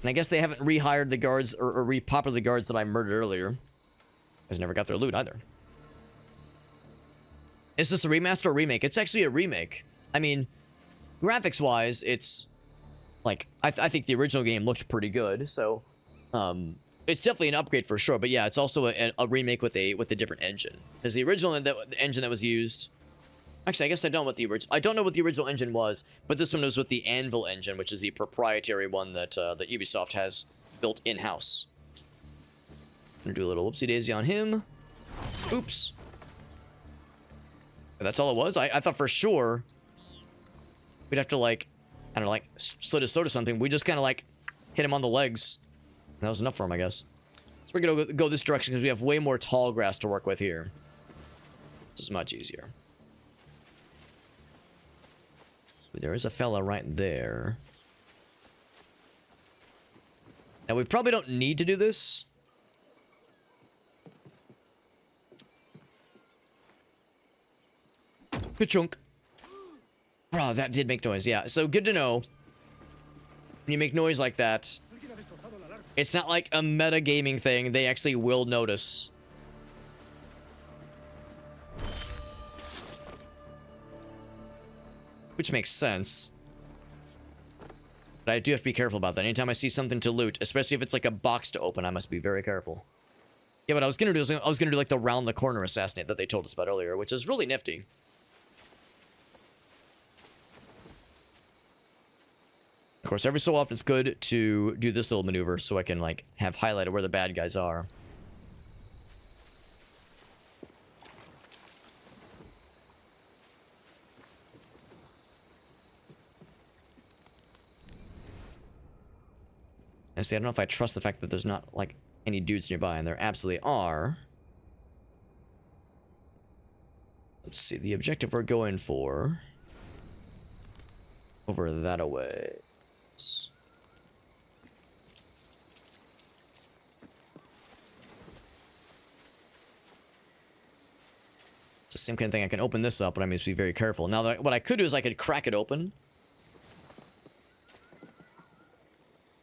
And I guess they haven't rehired the guards or repopulated the guards that I murdered earlier. Guys never got their loot either. Is this a remaster or remake? It's actually a remake. I mean, graphics-wise, it's like I think the original game looked pretty good, so it's definitely an upgrade for sure. But yeah, it's also a remake with a different engine. Because the original the engine that was used. Actually, I guess I don't know what the original. I don't know what the original engine was, but this one was with the Anvil engine, which is the proprietary one that that Ubisoft has built in-house. Gonna do a little whoopsie daisy on him. Oops. That's all it was. I thought for sure we'd have to like, I don't know, like slit his throat or something. We just kind of like hit him on the legs. And that was enough for him, I guess. So we're gonna go this direction because we have way more tall grass to work with here. This is much easier. There is a fella right there. Now we probably don't need to do this. Good chunk. Bro, that did make noise. Yeah, so good to know. When you make noise like that, it's not like a metagaming thing. They actually will notice. Which makes sense. But I do have to be careful about that. Anytime I see something to loot, especially if it's like a box to open, I must be very careful. Yeah, what I was gonna do is I was gonna do like the round the corner assassinate that they told us about earlier, which is really nifty. Of course, every so often it's good to do this little maneuver so I can like have highlighted where the bad guys are. And see, I don't know if I trust the fact that there's not like any dudes nearby, and there absolutely are. Let's see, the objective we're going for over that away. It's the same kind of thing. I can open this up, but I mean, to be very careful. Now, what I could do is I could crack it open.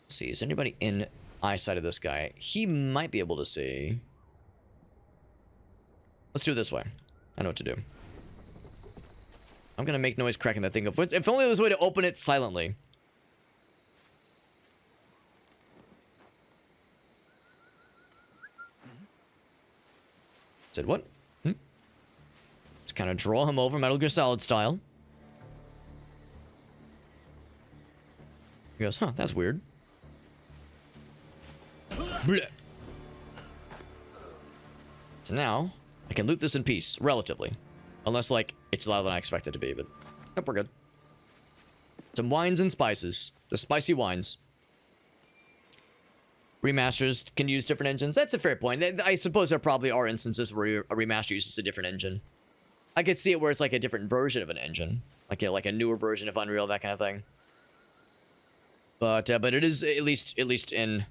Let's see, is anybody in eyesight of this guy? He might be able to see. Let's do it this way. I know what to do. I'm gonna make noise cracking that thing up. If only there was a way to open it silently. Said what? Let's kind of draw him over Metal Gear Solid style. He goes, huh, that's weird. Blech. So now, I can loot this in peace, relatively. Unless, like, it's louder than I expect it to be, but yep, we're good. Some wines and spices. The spicy wines. Remasters can use different engines. That's a fair point. I suppose there probably are instances where a remaster uses a different engine. I could see it where it's like a different version of an engine. Like a newer version of Unreal, that kind of thing. But it is, at least in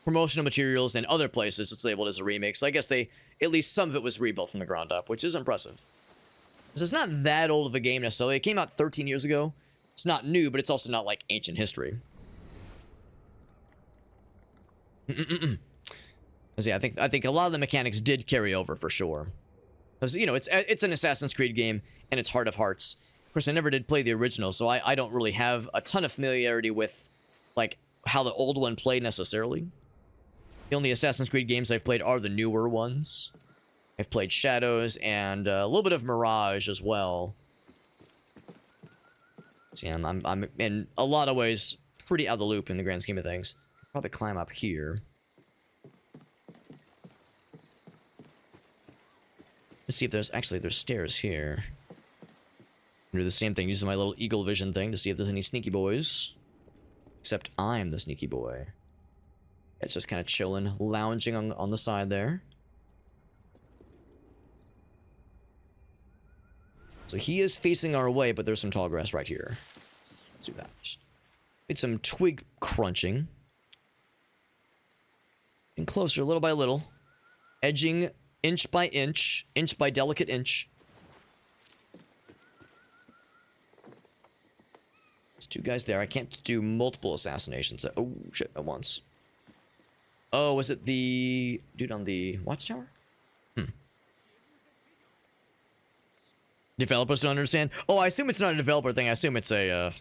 promotional materials and other places, it's labeled as a remake. So I guess at least some of it was rebuilt from the ground up, which is impressive. This is not that old of a game necessarily. It came out 13 years ago. It's not new, but it's also not like ancient history. See, I think a lot of the mechanics did carry over for sure. Because, you know, it's an Assassin's Creed game, and it's Heart of Hearts. Of course, I never did play the original, so I don't really have a ton of familiarity with, like, how the old one played necessarily. The only Assassin's Creed games I've played are the newer ones. I've played Shadows and a little bit of Mirage as well. See, I'm in a lot of ways pretty out of the loop in the grand scheme of things. Probably climb up here. Let's see if there's stairs here. Do the same thing, using my little eagle vision thing to see if there's any sneaky boys. Except I'm the sneaky boy. It's just kind of chilling, lounging on the side there. So he is facing our way, but there's some tall grass right here. Let's do that. Need some twig crunching. And closer, little by little. Edging inch by inch by delicate inch. 2 guys there. I can't do multiple assassinations. Oh, shit, at once. Oh, was it the dude on the watchtower? Developers don't understand? Oh, I assume it's not a developer thing. I assume it's a,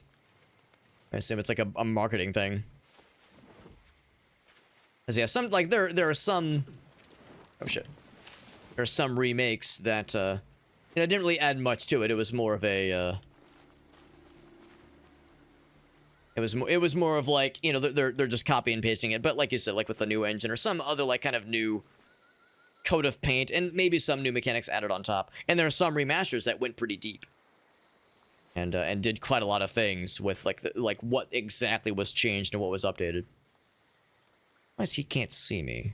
I assume it's like a marketing thing. Cause yeah, some, like, there are some... Oh, shit. There are some remakes that, you know, didn't really add much to it. It was more of a, It was more of like, you know, they're just copy and pasting it. But like you said, like with the new engine or some other like kind of new coat of paint and maybe some new mechanics added on top. And there are some remasters that went pretty deep and did quite a lot of things with like like what exactly was changed and what was updated. Why is he can't see me?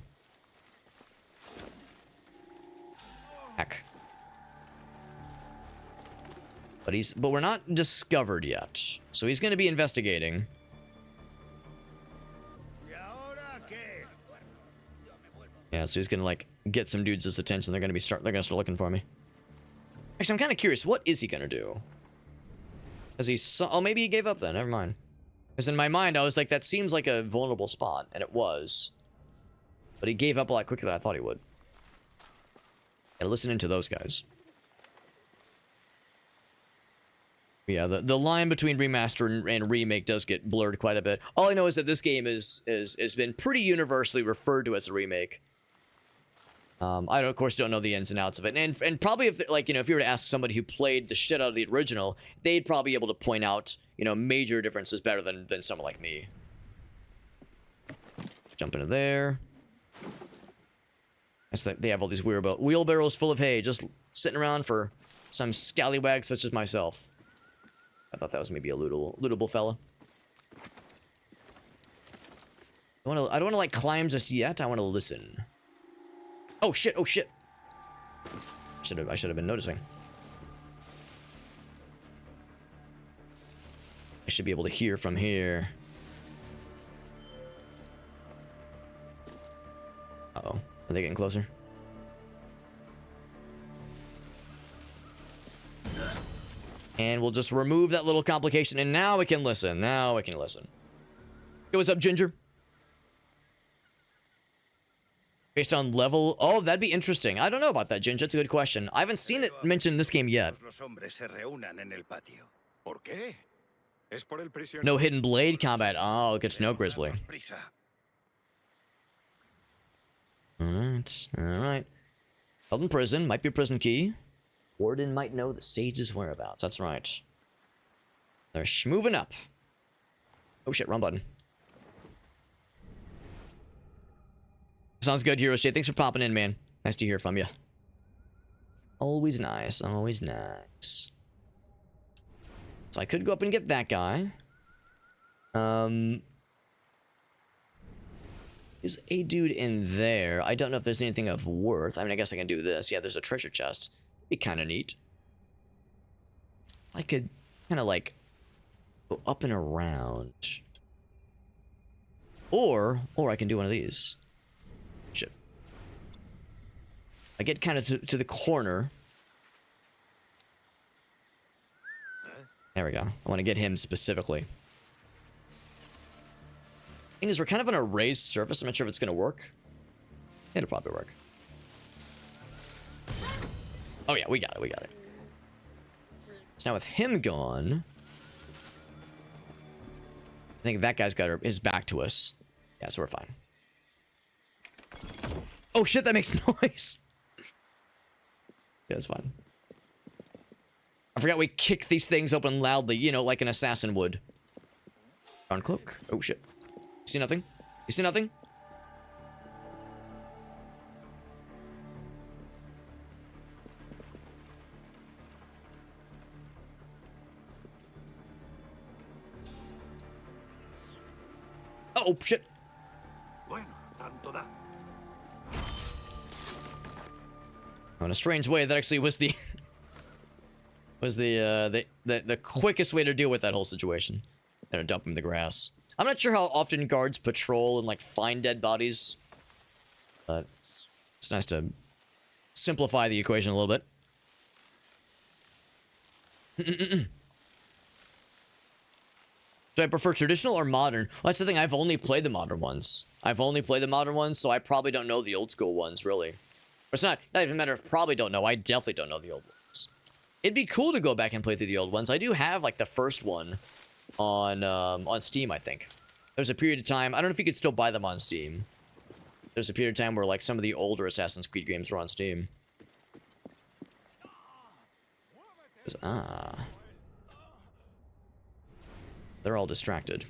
Heck. But we're not discovered yet. So he's going to be investigating. Yeah, so he's going to like get some dudes' attention. They're going to start looking for me. Actually, I'm kind of curious. What is he going to do? As he saw, oh, maybe he gave up then. Never mind. Because in my mind, I was like, that seems like a vulnerable spot, and it was. But he gave up a lot quicker than I thought he would. And listening to those guys. Yeah, the line between remaster and remake does get blurred quite a bit. All I know is that this game has been pretty universally referred to as a remake. I of course don't know the ins and outs of it, and probably if like, you know, if you were to ask somebody who played the shit out of the original, they'd probably be able to point out, you know, major differences better than someone like me. Jump into there. They have all these wheelbarrows full of hay just sitting around for some scallywag such as myself. I thought that was maybe a lootable fella. I don't want to like climb just yet. I want to listen. Oh shit! Oh shit! I should have been noticing. I should be able to hear from here. Uh-oh. Are they getting closer? And we'll just remove that little complication, and now we can listen. Now we can listen. Hey, what's up, Ginger? Based on level... Oh, that'd be interesting. I don't know about that, Ginger. That's a good question. I haven't seen it mentioned in this game yet. No hidden blade combat. Oh, good to know, Grizzly. Alright, alright. Held in prison. Might be a prison key. Warden might know the sage's whereabouts. That's right. They're moving up. Oh shit, wrong button. Sounds good, Hero Shade. Thanks for popping in, man. Nice to hear from you. Always nice, always nice. So I could go up and get that guy. Is a dude in there. I don't know if there's anything of worth. I mean, I guess I can do this. Yeah, there's a treasure chest. Be kind of neat. I could kind of like go up and around. Or I can do one of these. Shit. I get kind of to the corner. There we go. I want to get him specifically. Thing is, we're kind of on a raised surface. I'm not sure if it's going to work. It'll probably work. Oh yeah, we got it, we got it. So now with him gone, I think that guy's got his back to us. Yeah, so we're fine. Oh shit, that makes noise. Yeah, it's fine. I forgot we kick these things open loudly, you know, like an assassin would. On cloak. Oh shit. You see nothing? You see nothing? Oh shit! Bueno, tanto da. In a strange way, that actually was the the quickest way to deal with that whole situation. And dump him in the grass. I'm not sure how often guards patrol and like find dead bodies, but it's nice to simplify the equation a little bit. Do I prefer traditional or modern? Well, that's the thing. I've only played the modern ones. So I probably don't know the old school ones, really. It's not even a matter of probably don't know. I definitely don't know the old ones. It'd be cool to go back and play through the old ones. I do have, like, the first one on Steam, I think. There's a period of time. I don't know if you could still buy them on Steam. There's a period of time where, like, some of the older Assassin's Creed games were on Steam. They're all distracted.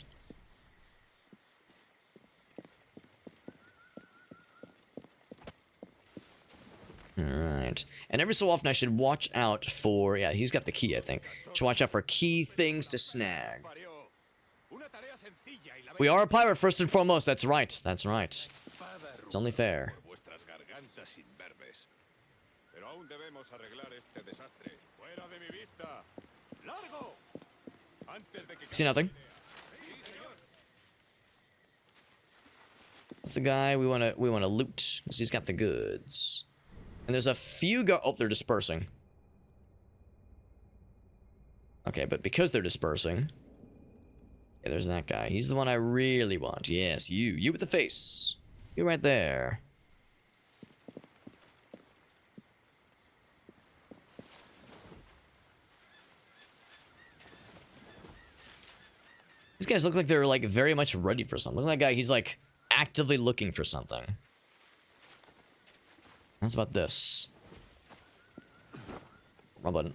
Alright. And every so often I should watch out for... Yeah, he's got the key, I think. Should watch out for key things to snag. We are a pirate first and foremost. That's right. That's right. It's only fair. See nothing. That's the guy we wanna loot, because he's got the goods. And there's a few oh, they're dispersing. Okay, but because they're dispersing... Yeah, there's that guy. He's the one I really want. Yes, you. You with the face. You right there. These guys look like they're, like, very much ready for something. Look at that guy. He's, like, actively looking for something. How's about this? Wrong button.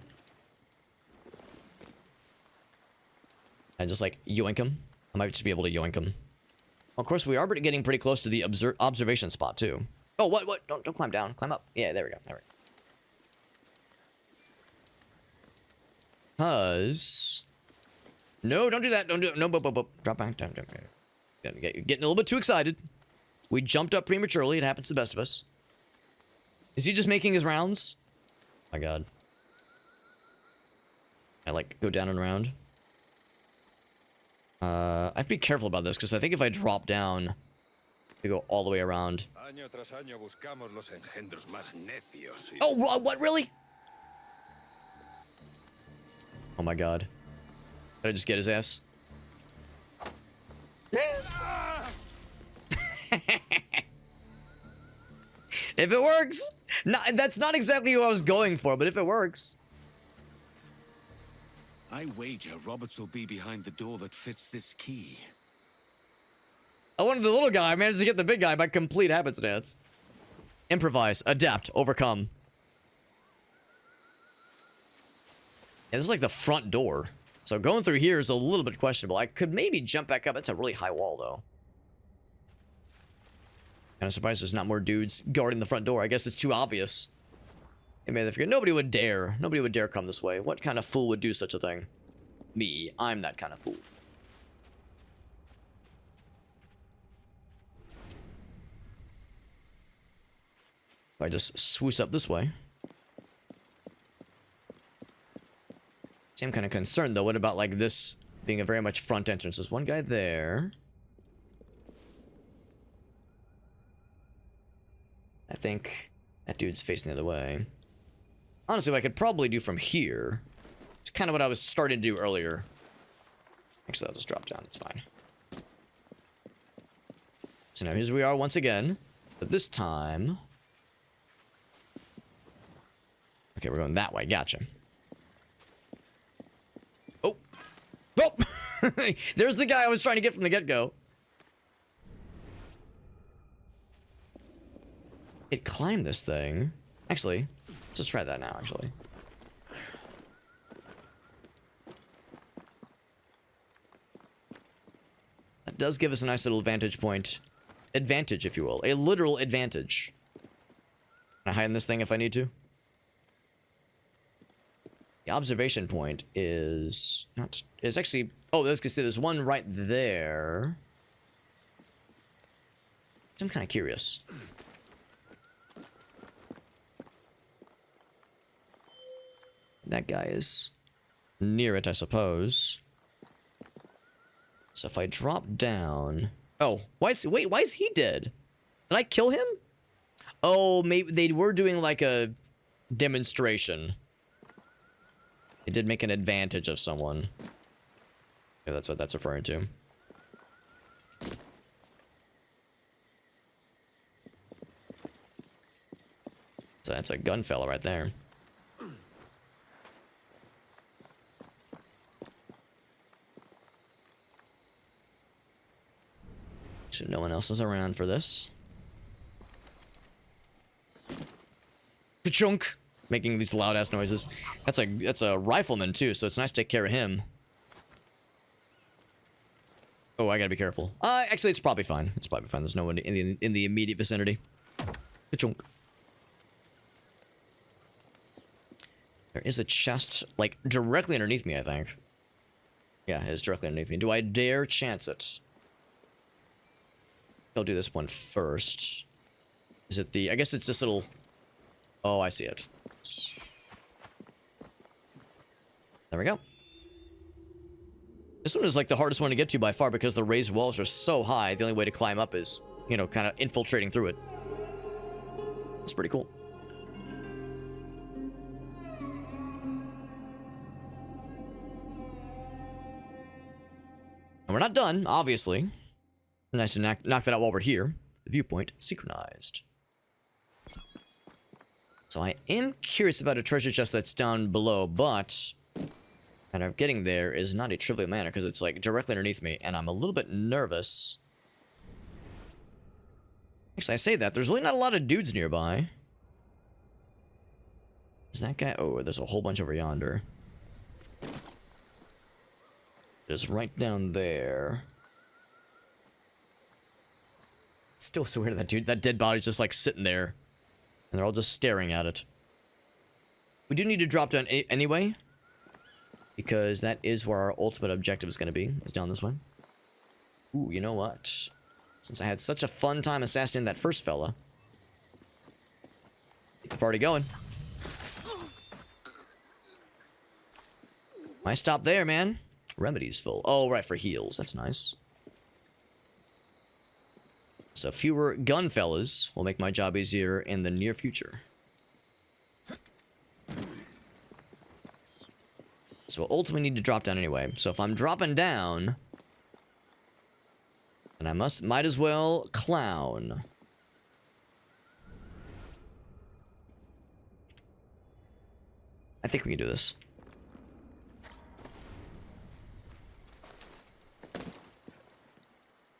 I just, like, yoink him. I might just be able to yoink him. Of course, we are getting pretty close to the observation spot, too. Oh, what? Don't climb down. Climb up. Yeah, there we go. There we go. Cause... No, don't do that. Don't do it. No, drop back. Getting a little bit too excited. We jumped up prematurely. It happens to the best of us. Is he just making his rounds? My God. I, like, go down and around. I have to be careful about this, because I think if I drop down, I go all the way around. Oh, what? Really? Oh my God. Did I just get his ass? If it works! That's not exactly what I was going for, but if it works. I wager Roberts will be behind the door that fits this key. I wanted the little guy. I managed to get the big guy by complete happenstance. Improvise, adapt, overcome. Yeah, this is like the front door. So going through here is a little bit questionable. I could maybe jump back up. It's a really high wall, though. Kind of surprised there's not more dudes guarding the front door. I guess it's too obvious. Hey, man, nobody would dare. Nobody would dare come this way. What kind of fool would do such a thing? Me. I'm that kind of fool. If I just swoosh up this way. I'm kind of concerned, though. What about, like, this being a very much front entrance? There's one guy there. I think that dude's facing the other way. Honestly, what I could probably do from here is kind of what I was starting to do earlier. Actually, I'll just drop down. It's fine. So now here we are once again. But this time... Okay, we're going that way. Gotcha. Oh! Oh! There's the guy I was trying to get from the get-go. It climbed this thing. Actually, let's just try that now, actually. That does give us a nice little vantage point. Advantage, if you will. A literal advantage. Can I hide in this thing if I need to? The observation point is... It's actually... Oh, let's see. There's one right there. I'm kind of curious. That guy is near it, I suppose. So if I drop down... Oh, why is he dead? Did I kill him? Oh, maybe they were doing like a demonstration. It did make an advantage of someone. Yeah, that's what that's referring to. So that's a gun fella right there. So no one else is around for this. Ka-chunk! Making these loud ass noises. That's a rifleman too, so it's nice to take care of him. Oh, I gotta be careful. Actually, it's probably fine. It's probably fine. There's no one in the immediate vicinity. Ka-chunk. There is a chest, like, directly underneath me, I think. Yeah, it is directly underneath me. Do I dare chance it? I'll do this one first. Is it the... I guess it's this little... Oh, I see it. There we go. This one is, like, the hardest one to get to by far because the raised walls are so high. The only way to climb up is, you know, kind of infiltrating through it. It's pretty cool. And we're not done, obviously. Nice to knock that out while we're here. The viewpoint synchronized. So I am curious about a treasure chest that's down below, but kind of getting there is not a trivial manner because it's like directly underneath me, and I'm a little bit nervous. Actually, I say that there's really not a lot of dudes nearby. Is that guy? Oh, there's a whole bunch over yonder. Just right down there. It's still so weird that dude, that dead body's just like sitting there. And they're all just staring at it. We do need to drop down anyway. Because that is where our ultimate objective is going to be. Is down this way. Ooh, you know what? Since I had such a fun time assassinating that first fella. Keep the party going. Why stop there, man? Remedies full. Oh, right, for heals. That's nice. So fewer gun fellas will make my job easier in the near future. So we'll ultimately need to drop down anyway. So if I'm dropping down, then I might as well clown. I think we can do this.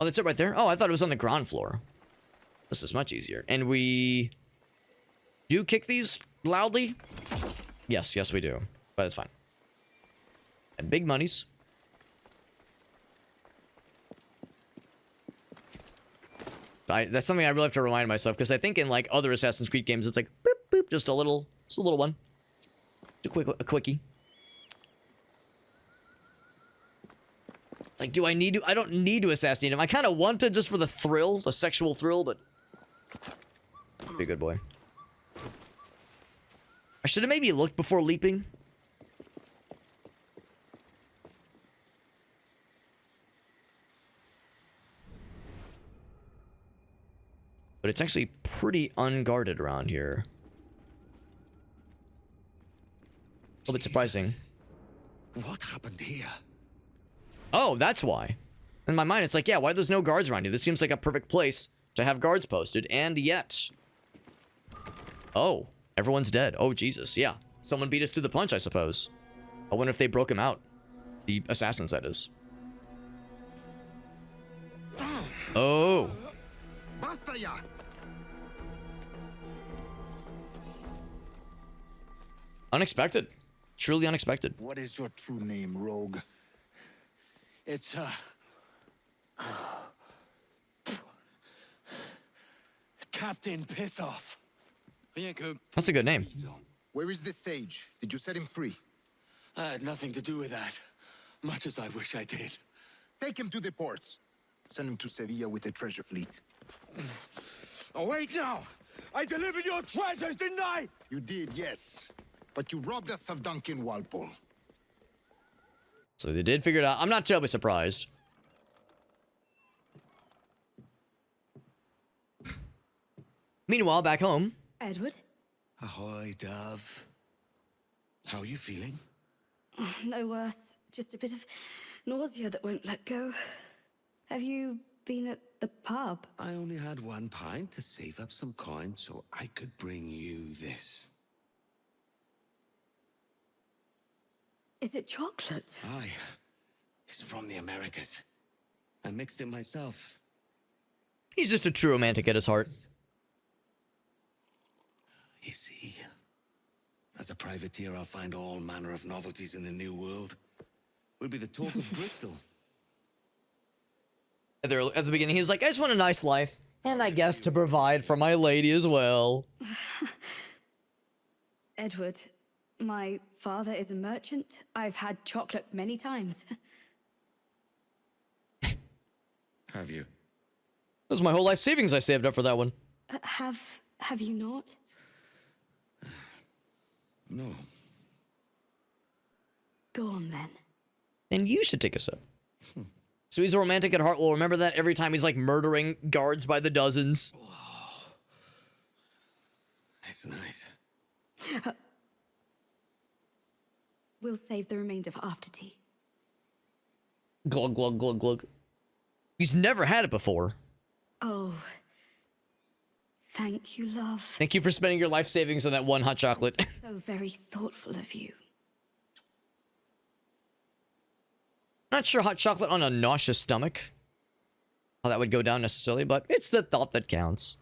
Oh, that's it right there? Oh, I thought it was on the ground floor. This is much easier. And we do kick these loudly? Yes, yes we do. But it's fine. And big monies. That's something I really have to remind myself, because I think in like other Assassin's Creed games, it's like boop, boop, just a little one. Just a quickie. Like, do I need to? I don't need to assassinate him. I kind of want to just for the thrill, the sexual thrill, but... Be a good boy. I should have maybe looked before leaping. But it's actually pretty unguarded around here. A little bit surprising. What happened here? Oh, that's why. In my mind, it's like, yeah, why there's no guards around you? This seems like a perfect place to have guards posted, and yet... Oh, everyone's dead. Oh, Jesus, yeah. Someone beat us to the punch, I suppose. I wonder if they broke him out. The assassins, that is. Oh. Unexpected. Truly unexpected. What is your true name, rogue? It's, Captain Pissoff. That's a good name. Where is the sage? Did you set him free? I had nothing to do with that. Much as I wish I did. Take him to the ports. Send him to Sevilla with the treasure fleet. Oh, wait now! I delivered your treasures, didn't I? You did, yes. But you robbed us of Duncan Walpole. So they did figure it out. I'm not terribly surprised. Meanwhile, back home. Edward? Ahoy, Dove. How are you feeling? No worse. Just a bit of nausea that won't let go. Have you been at the pub? I only had one pint to save up some coin so I could bring you this. Is it chocolate? Aye. It's from the Americas. I mixed it myself. He's just a true romantic at his heart. You see, as a privateer, I'll find all manner of novelties in the new world. We'll be the talk of Bristol. At the beginning, he was like, I just want a nice life. And I guess to provide for my lady as well. Edward, my father is a merchant. I've had chocolate many times. Have you? This is my whole life savings I saved up for that one. Have you not? No. Go on then. And you should take a sip. So he's a romantic at heart. We'll remember that every time he's like murdering guards by the dozens. It's nice. We'll save the remainder for after tea. Glug, glug, glug, glug. He's never had it before. Oh. Thank you, love. Thank you for spending your life savings on that one hot chocolate. So very thoughtful of you. Not sure hot chocolate on a nauseous stomach. How that would go down necessarily, but it's the thought that counts.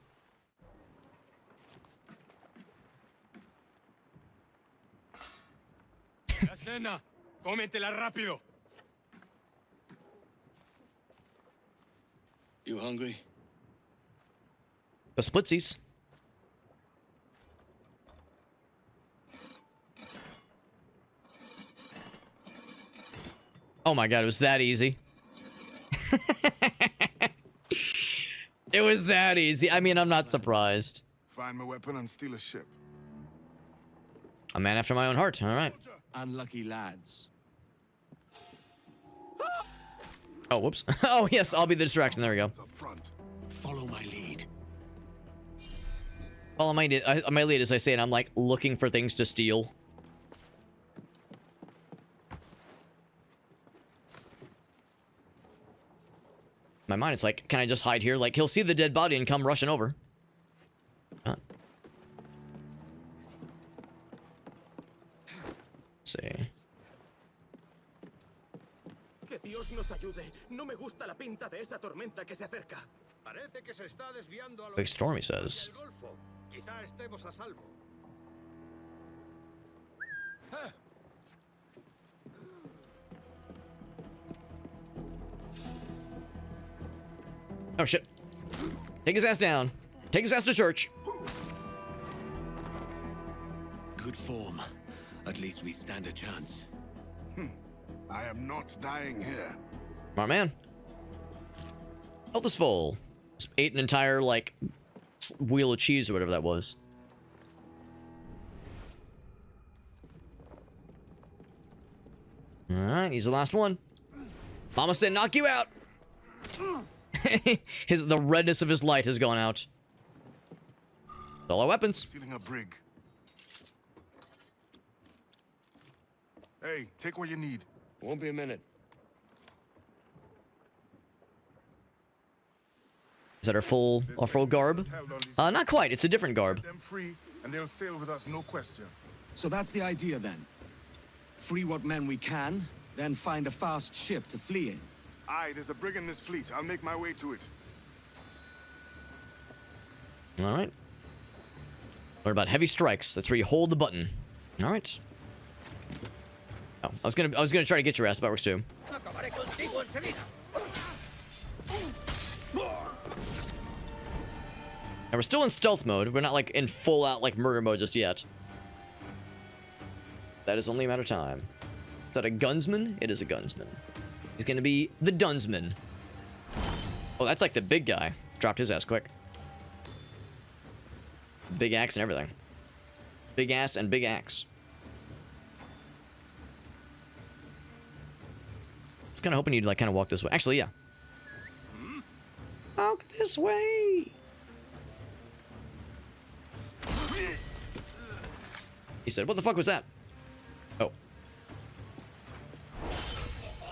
La cena. Cómetela rápido. You hungry? The splitsies. Oh my god, it was that easy. It was that easy. I mean, I'm not surprised. Find my weapon and steal a ship. A man after my own heart. All right. Unlucky lads. Oh, whoops. Oh, yes, I'll be the distraction. There we go. Follow my lead. Follow my lead, as I say, and I'm like looking for things to steal. My mind, it's like, can I just hide here? Like, he'll see the dead body and come rushing over. Let's see. Que Dios nos ayude. No me gusta la pinta de esa tormenta que se acerca. Parece que se está desviando a lo Big storm, he says. del Golfo. Quizá estemos a salvo. Ah. Oh, shit. Take his ass down. Take his ass to church. Good form. At least we stand a chance. I am not dying here. Smart man. Health is full. Just ate an entire, like, wheel of cheese or whatever that was. Alright, he's the last one. Mama said knock you out. The redness of his light has gone out. All our weapons. Feeling a brig. Hey, take what you need. Won't be a minute. Is that our full garb? Not quite. It's a different garb. Them free, and they'll sail with us, no question. So that's the idea then. Free what men we can, then find a fast ship to flee in. Aye, there's a brig in this fleet. I'll make my way to it. All right. What about heavy strikes? That's where you hold the button. All right. Oh, I was gonna try to get your ass, but that works too. And we're still in stealth mode. We're not like in full out like murder mode just yet. That is only a matter of time. Is that a gunsman? It is a gunsman. He's gonna be the dunsman. Oh, that's like the big guy. Dropped his ass quick. Big axe and everything. Big ass and big axe. I was kind of hoping you'd like kind of walk this way. Actually, yeah. Walk this way. He said, what the fuck was that? Oh.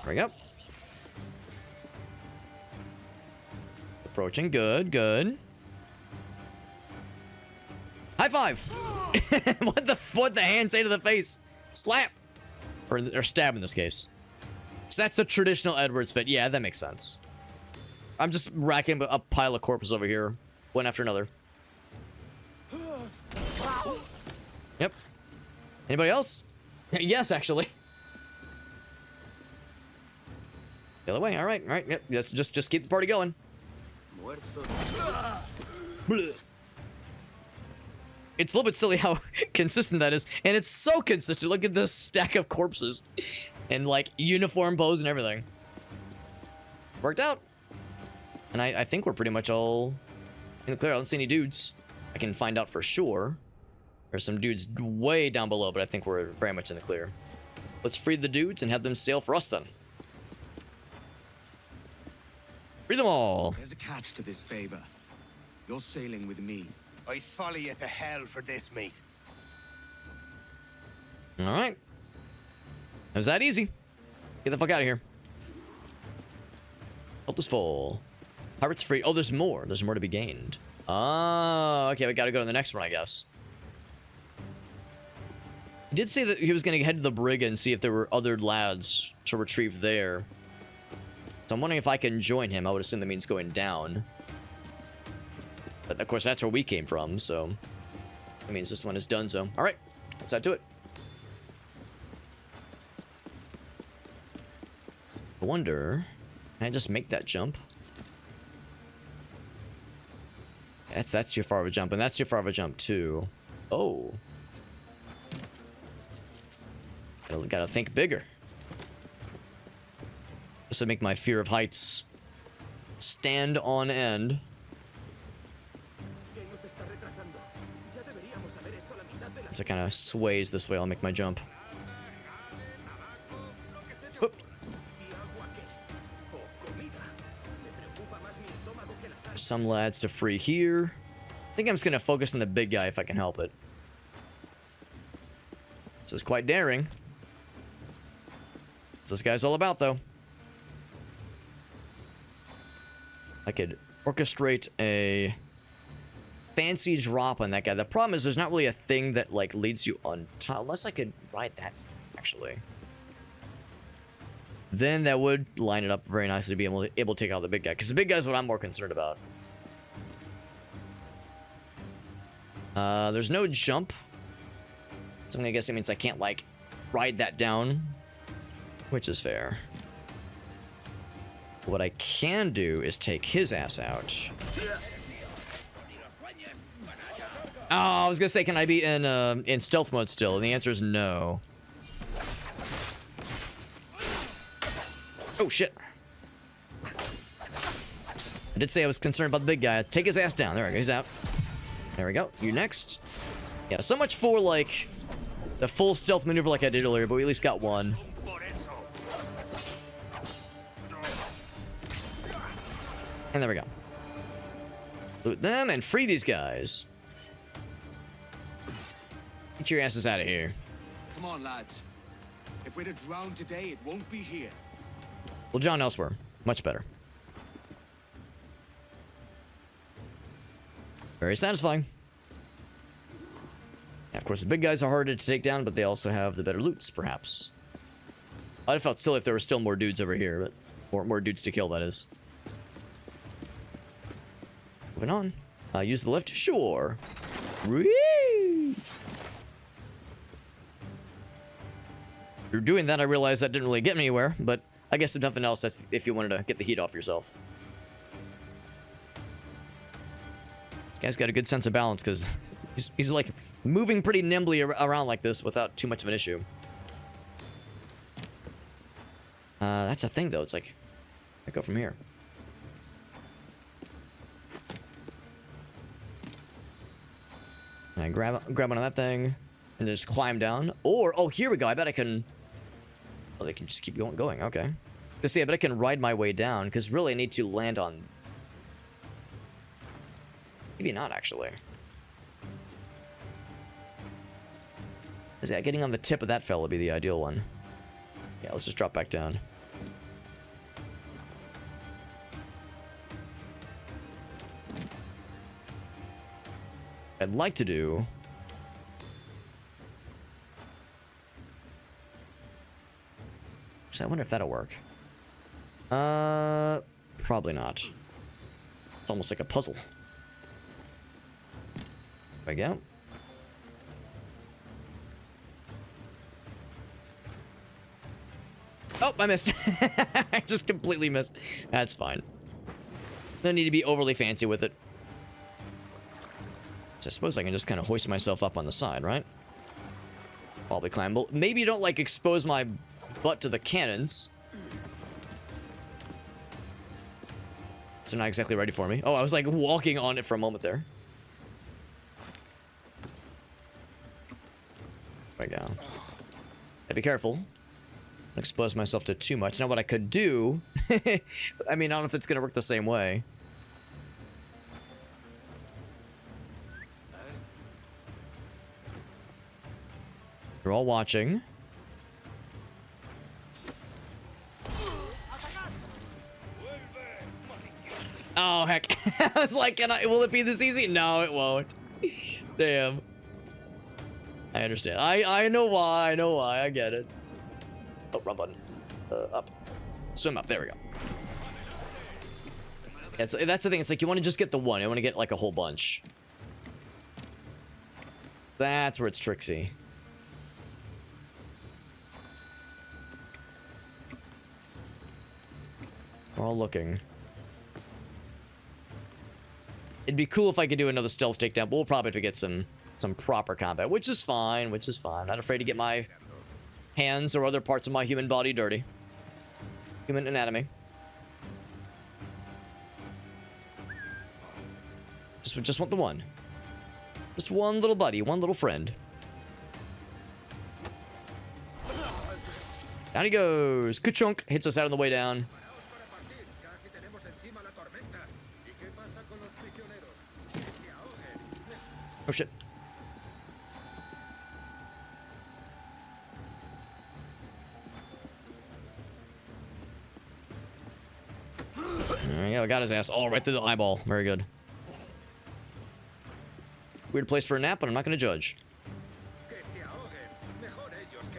There we go. Approaching. Good, good. High five! What the hand say to the face? Slap! Or stab in this case. So that's a traditional Edwards fit. Yeah, that makes sense. I'm just racking a pile of corpses over here, one after another. Yep. Anybody else? Yes, actually. The other way. All right, all right. Yep. Just keep the party going. It's a little bit silly how consistent that is, and it's so consistent. Look at this stack of corpses, and like uniform pose and everything. Worked out. And I think we're pretty much all in the clear. I don't see any dudes. I can find out for sure. There's some dudes way down below, but I think we're very much in the clear. Let's free the dudes and have them sail for us then. Free them all. There's a catch to this favor. You're sailing with me. I'd follow you to hell for this, mate. All right. It was that easy. Get the fuck out of here. Health is full. Pirates free. Oh, there's more. There's more to be gained. Oh, okay. We gotta go to the next one, I guess. He did say that he was gonna head to the brig and see if there were other lads to retrieve there. So I'm wondering if I can join him. I would assume that means going down. But of course, that's where we came from, so that means this one is done. So, all right, let's add to it. I wonder, can I just make that jump? That's too far of a jump, and that's too far of a jump too. Oh, gotta think bigger. This would make my fear of heights stand on end. So it kind of sways this way. I'll make my jump. Whoop. Some lads to free here. I think I'm just going to focus on the big guy if I can help it. This is quite daring. What's this guy's all about, though? I could orchestrate a fancy drop on that guy. The problem is there's not really a thing that like leads you on top, unless I could ride that, actually. Then that would line it up very nicely to be able to take out the big guy, because the big guy is what I'm more concerned about. There's no jump, so I'm gonna guess it means I can't like ride that down, which is fair. What I can do is take his ass out. Oh, I was gonna say, can I be in stealth mode still? And the answer is no. Oh shit! I did say I was concerned about the big guy. Let's take his ass down. There we go. He's out. There we go. You next. Yeah. So much for like the full stealth maneuver like I did earlier, but we at least got one. And there we go. Loot them and free these guys. Get your asses out of here. Come on, lads. If we're to drown today, it won't be here. We'll drown elsewhere. Much better. Very satisfying. Yeah, of course, the big guys are harder to take down, but they also have the better loots, perhaps. I'd have felt silly if there were still more dudes over here, but more dudes to kill, that is. Moving on. Use the lift? Sure. Whee! Through doing that, I realized that didn't really get me anywhere, but I guess if nothing else, that's if you wanted to get the heat off yourself. This guy's got a good sense of balance, because he's like moving pretty nimbly around like this without too much of an issue. That's a thing, though. It's like, I go from here. And I grab onto that thing and just climb down. Or, oh, here we go. I bet I can. Oh, they can just keep going. Okay. Just see, I bet I can ride my way down, because really I need to land on. Maybe not, actually. Is that getting on the tip of that fella would be the ideal one? Yeah, let's just drop back down. I'd like to do. So I wonder if that'll work. Probably not. It's almost like a puzzle. There we go. Oh, I missed. I just completely missed. That's fine. No need to be overly fancy with it. So I suppose I can just kind of hoist myself up on the side, right? Probably climbable. Maybe you don't, like, expose my butt to the cannons. So not exactly ready for me. Oh, I was, like, walking on it for a moment there. There we go. Gotta be careful. Expose myself to too much. Now what I could do, I mean, I don't know if it's gonna work the same way. You're all watching. Oh heck. I was like, will it be this easy? No, it won't. Damn. I understand. I know why, I get it. Oh, wrong button. Up. Swim up. There we go. That's the thing. It's like you want to just get the one. You want to get like a whole bunch. That's where it's tricksy. We're all looking. It'd be cool if I could do another stealth takedown, but we'll probably have to get some proper combat, which is fine, Not afraid to get my hands or other parts of my human body dirty. Human anatomy. Just want the one. Just one little buddy, one little friend. Down he goes. Ka-chunk. Hits us out on the way down. Oh shit. There we go, got his ass all right through the eyeball. Very good. Weird place for a nap, but I'm not gonna judge.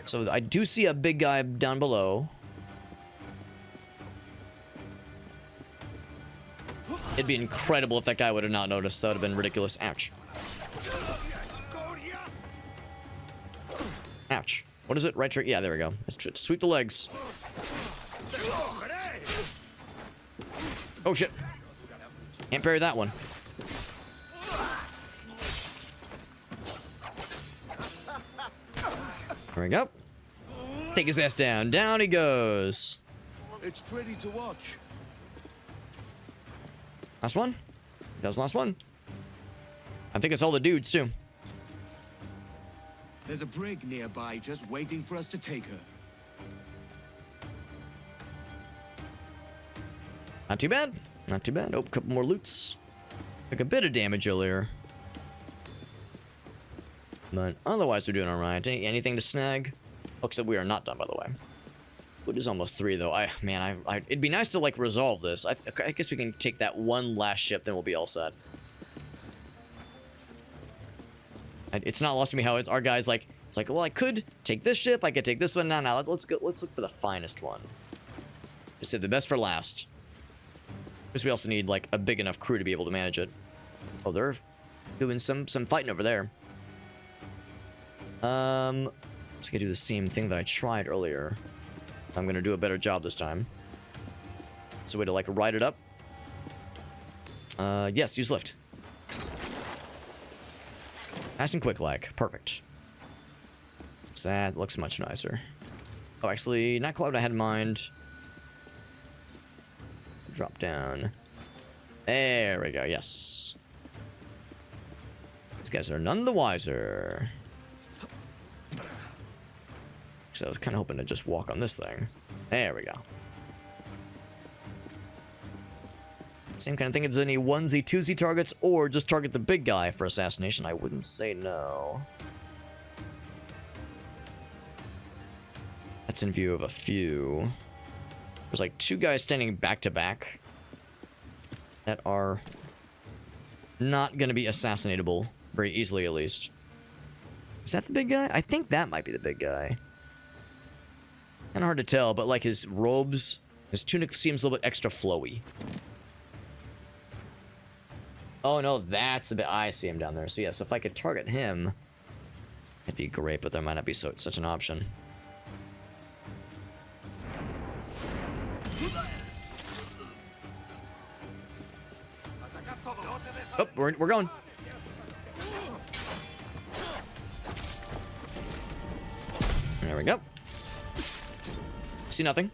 So I do see a big guy down below. It'd be incredible if that guy would have not noticed. That would have been ridiculous. Ouch. Ouch. What is it? Right trick? Yeah, there we go. Let's sweep the legs. Oh shit. Can't parry that one. There we go. Take his ass down. Down he goes. It's pretty to watch. Last one? That was the last one. I think it's all the dudes, too. There's a brig nearby just waiting for us to take her. Not too bad. Not too bad. Oh, a couple more loots. Took a bit of damage earlier. But otherwise, we're doing all right. Anything to snag? Looks like we are not done, by the way. It is almost 3, though. It'd be nice to, like, resolve this. I guess we can take that one last ship, then we'll be all set. It's not lost to me how it's our guys, like, it's like, well, I could take this ship, I could take this one. No, let's look for the finest one. Just say the best for last. Because we also need, like, a big enough crew to be able to manage it. Oh, they're doing some fighting over there. Let's do the same thing that I tried earlier. I'm gonna do a better job this time. It's a way to, like, ride it up. Yes, use lift. Nice and quick, like. Perfect. So that looks much nicer. Oh, actually, not quite what I had in mind. Drop down. There we go, yes. These guys are none the wiser. So I was kind of hoping to just walk on this thing. There we go. Same kind of thing as any onesie, twosie targets, or just target the big guy for assassination. I wouldn't say no. That's in view of a few. There's like 2 guys standing back to back that are not going to be assassinatable Very easily, at least. Is that the big guy? I think that might be the big guy. Kind of hard to tell, but like his robes, his tunic seems a little bit extra flowy. Oh no, that's the bit. I see him down there. So yes, if I could target him, it'd be great, but there might not be such an option. Oh, we're going. There we go. See nothing.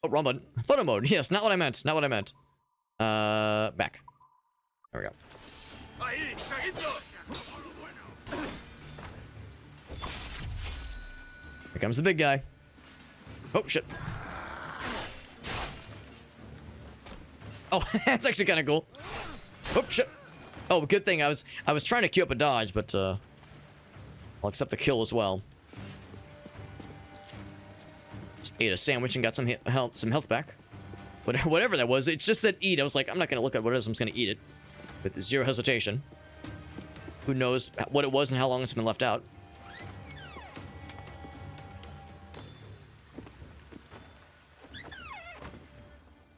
Oh, wrong button. Photo mode. Yes, not what I meant. Not what I meant. Back. There we go. Here comes the big guy. Oh, shit. Oh, that's actually kind of cool. Oh, shit. Oh, good thing. I was trying to queue up a dodge, but, I'll accept the kill as well. Just ate a sandwich and got some health back. But whatever that was, it just said eat. I was like, I'm not going to look at what it is. I'm just going to eat it. With zero hesitation. Who knows what it was and how long it's been left out.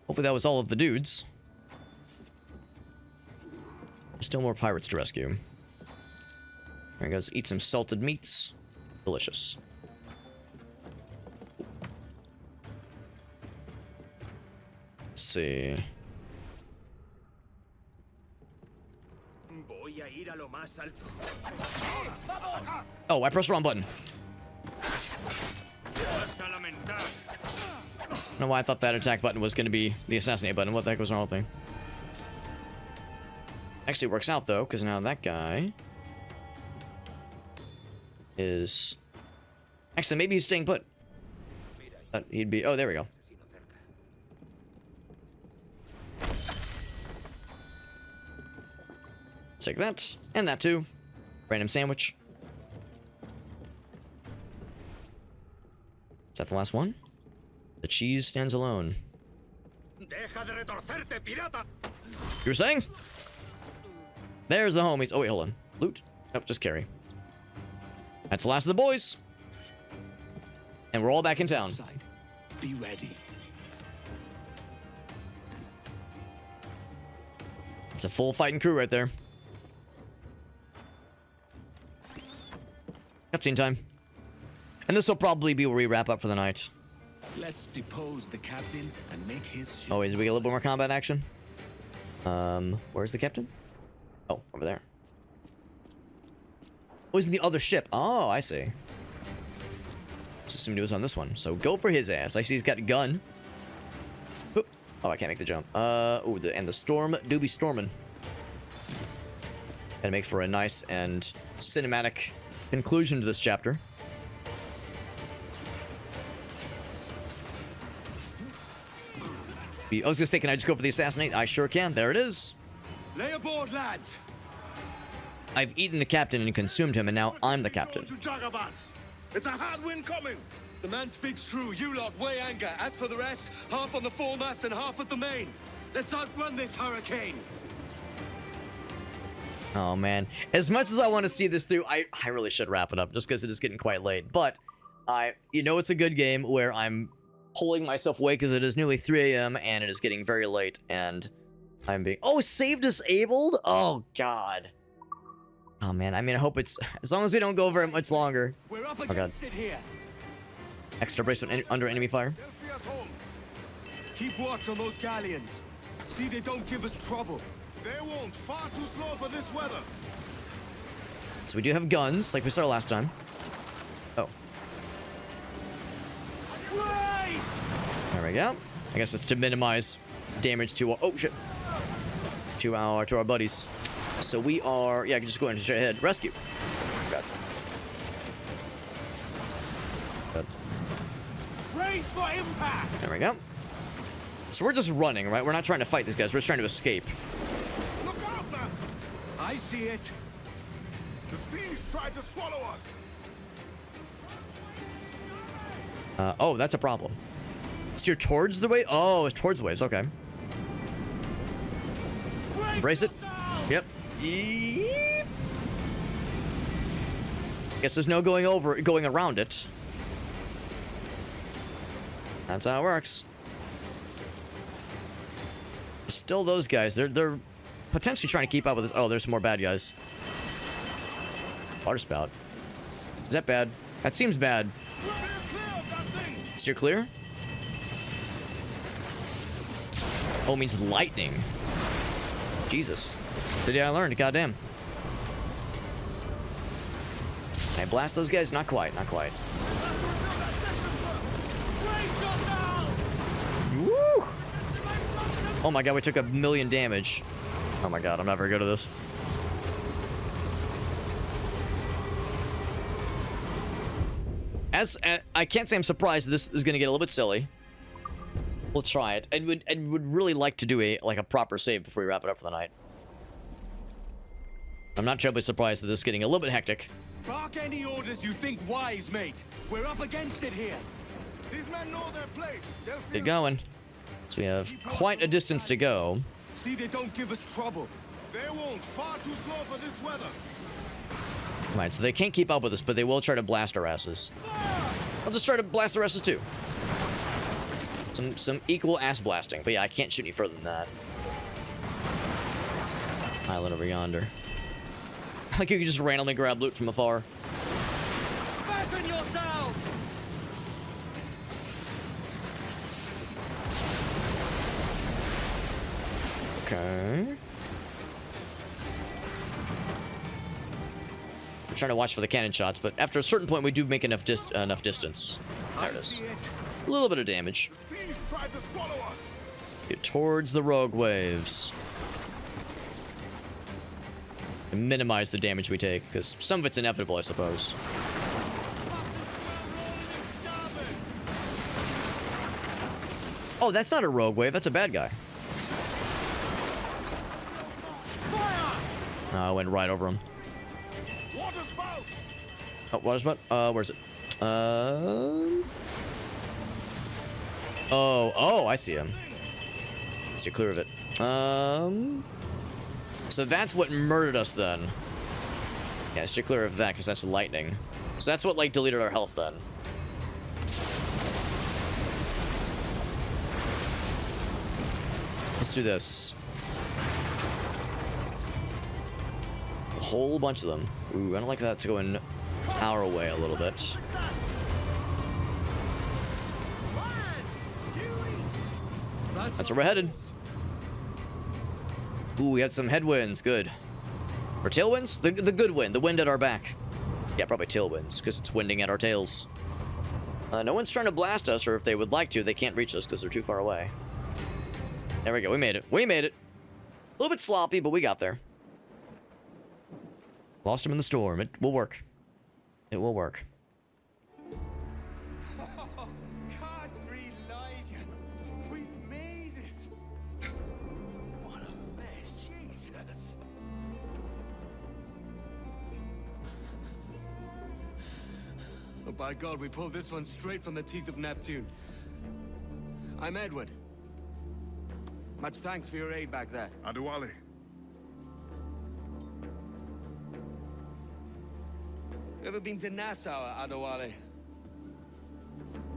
Hopefully that was all of the dudes. There's still more pirates to rescue. There he goes. Eat some salted meats. Delicious. Let's see. Oh, I pressed the wrong button. I don't know why I thought that attack button was going to be the assassinate button. What the heck was wrong with me? Actually, it works out, though, because now that guy is... Actually, maybe he's staying put. He'd be... Oh, there we go. Take that. And that, too. Random sandwich. Is that the last one? The cheese stands alone. You were saying? There's the homies. Oh, wait, hold on. Loot? Nope, just carry. That's the last of the boys. And we're all back in town. Be ready. It's a full fighting crew right there. Cutscene time. And this will probably be where we wrap up for the night. Let's depose the captain and make his... Oh, is we get a little bit more combat action? Where's the captain? Oh, over there. Oh, he's in the other ship. Oh, I see. Just assumed he was on this one. So go for his ass. I see he's got a gun. Oh, I can't make the jump. Oh, and the storm do be storming. Gotta make for a nice and cinematic conclusion to this chapter. I was gonna say, can I just go for the assassinate? I sure can. There it is. Lay aboard, lads. I've eaten the captain and consumed him, and now I'm the captain. It's a hard wind coming. The man speaks true. You lot weigh anchor. As for the rest, half on the foremast and half at the main. Let's outrun this hurricane. Oh man, as much as I want to see this through, I really should wrap it up just because it is getting quite late. But it's a good game where I'm pulling myself away because it is nearly 3 a.m. and it is getting very late, and I'm being... Oh, save disabled? Oh, God. Oh, man. I mean, I hope it's... As long as we don't go very much longer. We're up against it here. Extra bracelet under enemy fire. Keep watch on those galleons. See they don't give us trouble. They won't. Far too slow for this weather. So we do have guns, like we saw last time. Oh. There we go. I guess it's to minimize damage to our... Oh, shit. To our buddies. So we are... Yeah, I can just go in straight ahead. Rescue. God. Good. Brace for impact. There we go. So we're just running, right? We're not trying to fight these guys. We're just trying to escape. Look out, man. I see it. The seas tried to swallow us. Oh, that's a problem. Steer towards the wave? Oh, it's towards the waves. Okay. Brace it. Yep. Yeep. Guess there's no going around it. That's how it works. Still those guys. They're potentially trying to keep up with this. Oh, there's some more bad guys. Water spout. Is that bad? That seems bad. Steer clear? Oh, it means lightning. Jesus. Today I learned, goddamn. Can I blast those guys? Not quite, not quite. Woo! Oh my god, we took 1,000,000 damage. Oh my god, I'm not very good at this. I can't say I'm surprised this is gonna get a little bit silly. We'll try it, and would really like to do a proper save before we wrap it up for the night. I'm not terribly surprised that this is getting a little bit hectic. Bark any orders you think wise, mate. We're up against it here. These men know their place. They'll Get going. So we have quite a distance to go. See, they don't give us trouble. They won't. Far too slow for this weather. Right, so they can't keep up with us, but they will try to blast our asses. I'll just try to blast their asses too. Some equal ass blasting. But yeah, I can't shoot any further than that. Island over yonder. Like you can just randomly grab loot from afar. Fasten yourself! Okay. I'm trying to watch for the cannon shots, but after a certain point, we do make enough distance. There it is. A little bit of damage. Get towards the rogue waves. And minimize the damage we take, because some of it's inevitable, I suppose. Oh, that's not a rogue wave. That's a bad guy. I went right over him. Oh, water spout? Where's it? Oh, I see him. Let's get clear of it. So that's what murdered us then. Yeah, let's get clear of that, because that's lightning. So that's what, like, deleted our health then. Let's do this. A whole bunch of them. Ooh, I don't like that to go in our way a little bit. That's where we're headed. Ooh, we had some headwinds. Good. Or tailwinds? The good wind. The wind at our back. Yeah, probably tailwinds, because it's winding at our tails. No one's trying to blast us, or if they would like to, they can't reach us because they're too far away. There we go. We made it. We made it. A little bit sloppy, but we got there. Lost him in the storm. It will work. It will work. Oh, by God, we pulled this one straight from the teeth of Neptune. I'm Edward. Much thanks for your aid back there. Adewale. You ever been to Nassau, Adewale?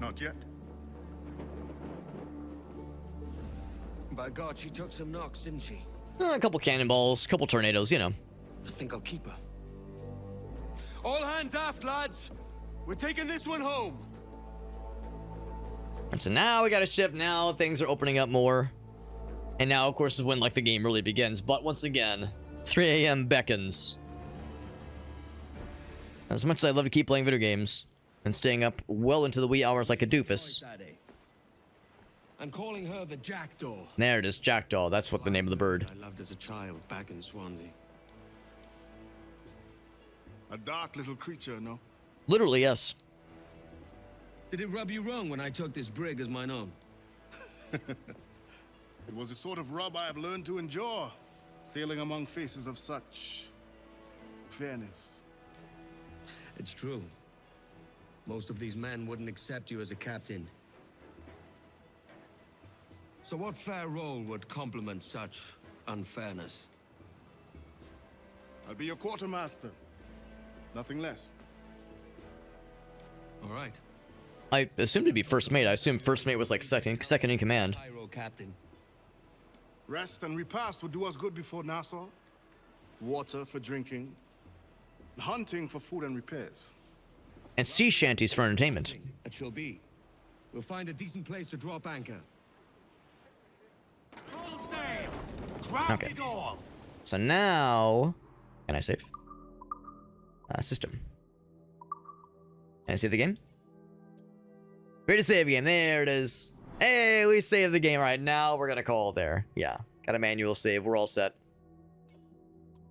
Not yet. By God, she took some knocks, didn't she? A couple cannonballs, a couple tornadoes, you know. I think I'll keep her. All hands aft, lads! We're taking this one home! And so now we got a ship, now things are opening up more. And now, of course, is when, like, the game really begins. But once again, 3 a.m. beckons. As much as I love to keep playing video games and staying up well into the wee hours like a doofus. I'm calling her the Jackdaw. There it is, Jackdaw. That's what the name of the bird. I loved as a child back in Swansea. A dark little creature, no? Literally, yes. Did it rub you wrong when I took this brig as mine own? It was a sort of rub I have learned to endure, sailing among faces of such fairness. It's true. Most of these men wouldn't accept you as a captain. So what fair role would complement such unfairness? I'll be your quartermaster. Nothing less. All right. I assumed to be first mate. I assumed first mate was like second in command. Captain. Rest and repast would do us good before Nassau. Water for drinking. Hunting for food and repairs. And sea shanties for entertainment. It shall be. We'll find a decent place to drop anchor. Okay. So now, can I save? System. Can I save the game? Ready to save game. There it is. Hey, we saved the game right now. We're gonna call it there. Yeah, got a manual save. We're all set.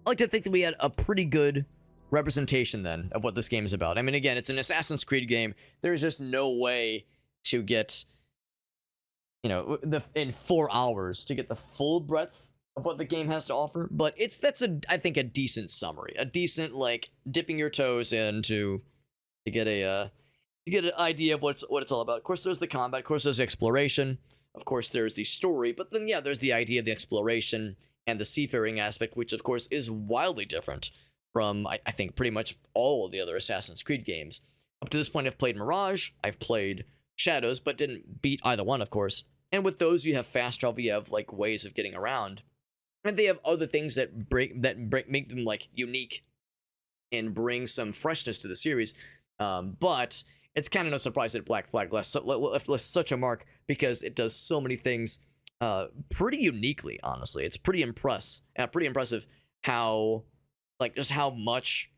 I like to think that we had a pretty good representation then of what this game is about. I mean, again, it's an Assassin's Creed game. There's just no way to get, you know, in 4 hours to get the full breadth of what the game has to offer. But that's I think a decent summary, a decent like dipping your toes in to get an idea of what it's all about. Of course, there's the combat. Of course, there's the exploration. Of course, there's the story. But then, yeah, there's the idea of the exploration and the seafaring aspect, which of course is wildly different from, I think, pretty much all of the other Assassin's Creed games. Up to this point, I've played Mirage, I've played Shadows, but didn't beat either one, of course. And with those, you have fast travel, you have like ways of getting around, and they have other things that make them like unique and bring some freshness to the series. But it's kind of no surprise that Black Flag left such a mark because it does so many things pretty uniquely. Honestly, it's pretty impressive how just how much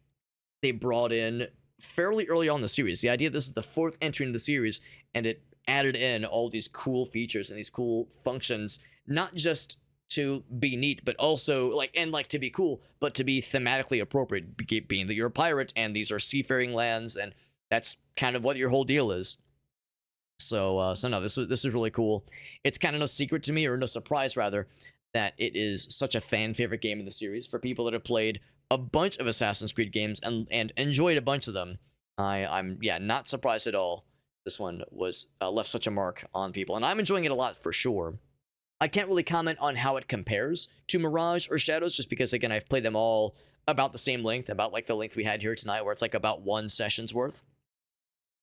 they brought in fairly early on in the series. The idea this is the 4th entry in the series, and it added in all these cool features and these cool functions, not just to be neat, but also to be cool, but to be thematically appropriate, being that you're a pirate and these are seafaring lands, and that's kind of what your whole deal is. So no, this is really cool. It's kind of no secret to me, or no surprise rather, that it is such a fan favorite game in the series. For people that have played a bunch of Assassin's Creed games and enjoyed a bunch of them, I'm not surprised at all. This one was left such a mark on people, and I'm enjoying it a lot for sure. I can't really comment on how it compares to Mirage or Shadows, just because again I've played them all about the same length, about like the length we had here tonight, where it's like about 1 session's worth.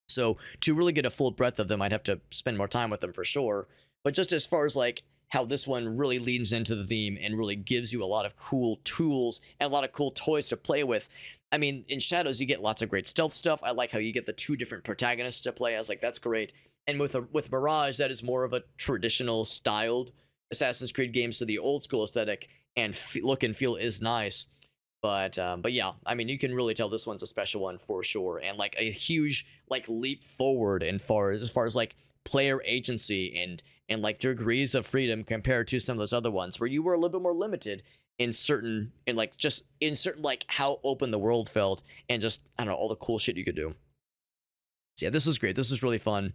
So to really get a full breadth of them, I'd have to spend more time with them for sure. But just as far as like how this one really leans into the theme and really gives you a lot of cool tools and a lot of cool toys to play with. I mean, in Shadows, you get lots of great stealth stuff. I like how you get the 2 different protagonists to play as. Like, that's great. And with Mirage, that is more of a traditional styled Assassin's Creed game, so the old school aesthetic and look and feel is nice. But yeah, I mean, you can really tell this one's a special one for sure, and like a huge like leap forward as far as like player agency and like degrees of freedom compared to some of those other ones where you were a little bit more limited in certain like how open the world felt and just, I don't know, all the cool shit you could do. So yeah, this is great. This is really fun.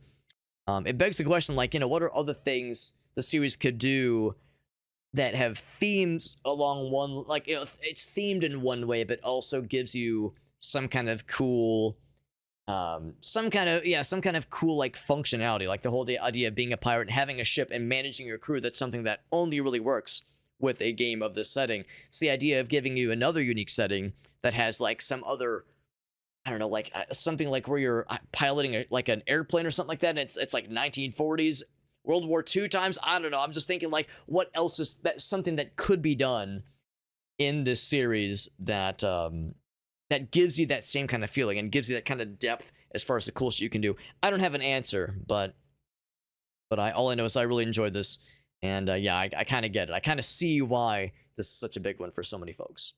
It begs the question, like, you know, what are other things the series could do that have themes along one, like, you know, it's themed in one way, but also gives you some kind of cool, some kind of cool, like, functionality, like the whole idea of being a pirate and having a ship and managing your crew. That's something that only really works with a game of this setting. It's the idea of giving you another unique setting that has, like, some other, I don't know, like, something like where you're piloting like an airplane or something like that, and it's like 1940s, World War II times. I don't know. I'm just thinking, like, what else is that, something that could be done in this series that that gives you that same kind of feeling and gives you that kind of depth as far as the cool shit you can do. I don't have an answer, but all I know is I really enjoyed this, and yeah, I kind of get it. I kind of see why this is such a big one for so many folks.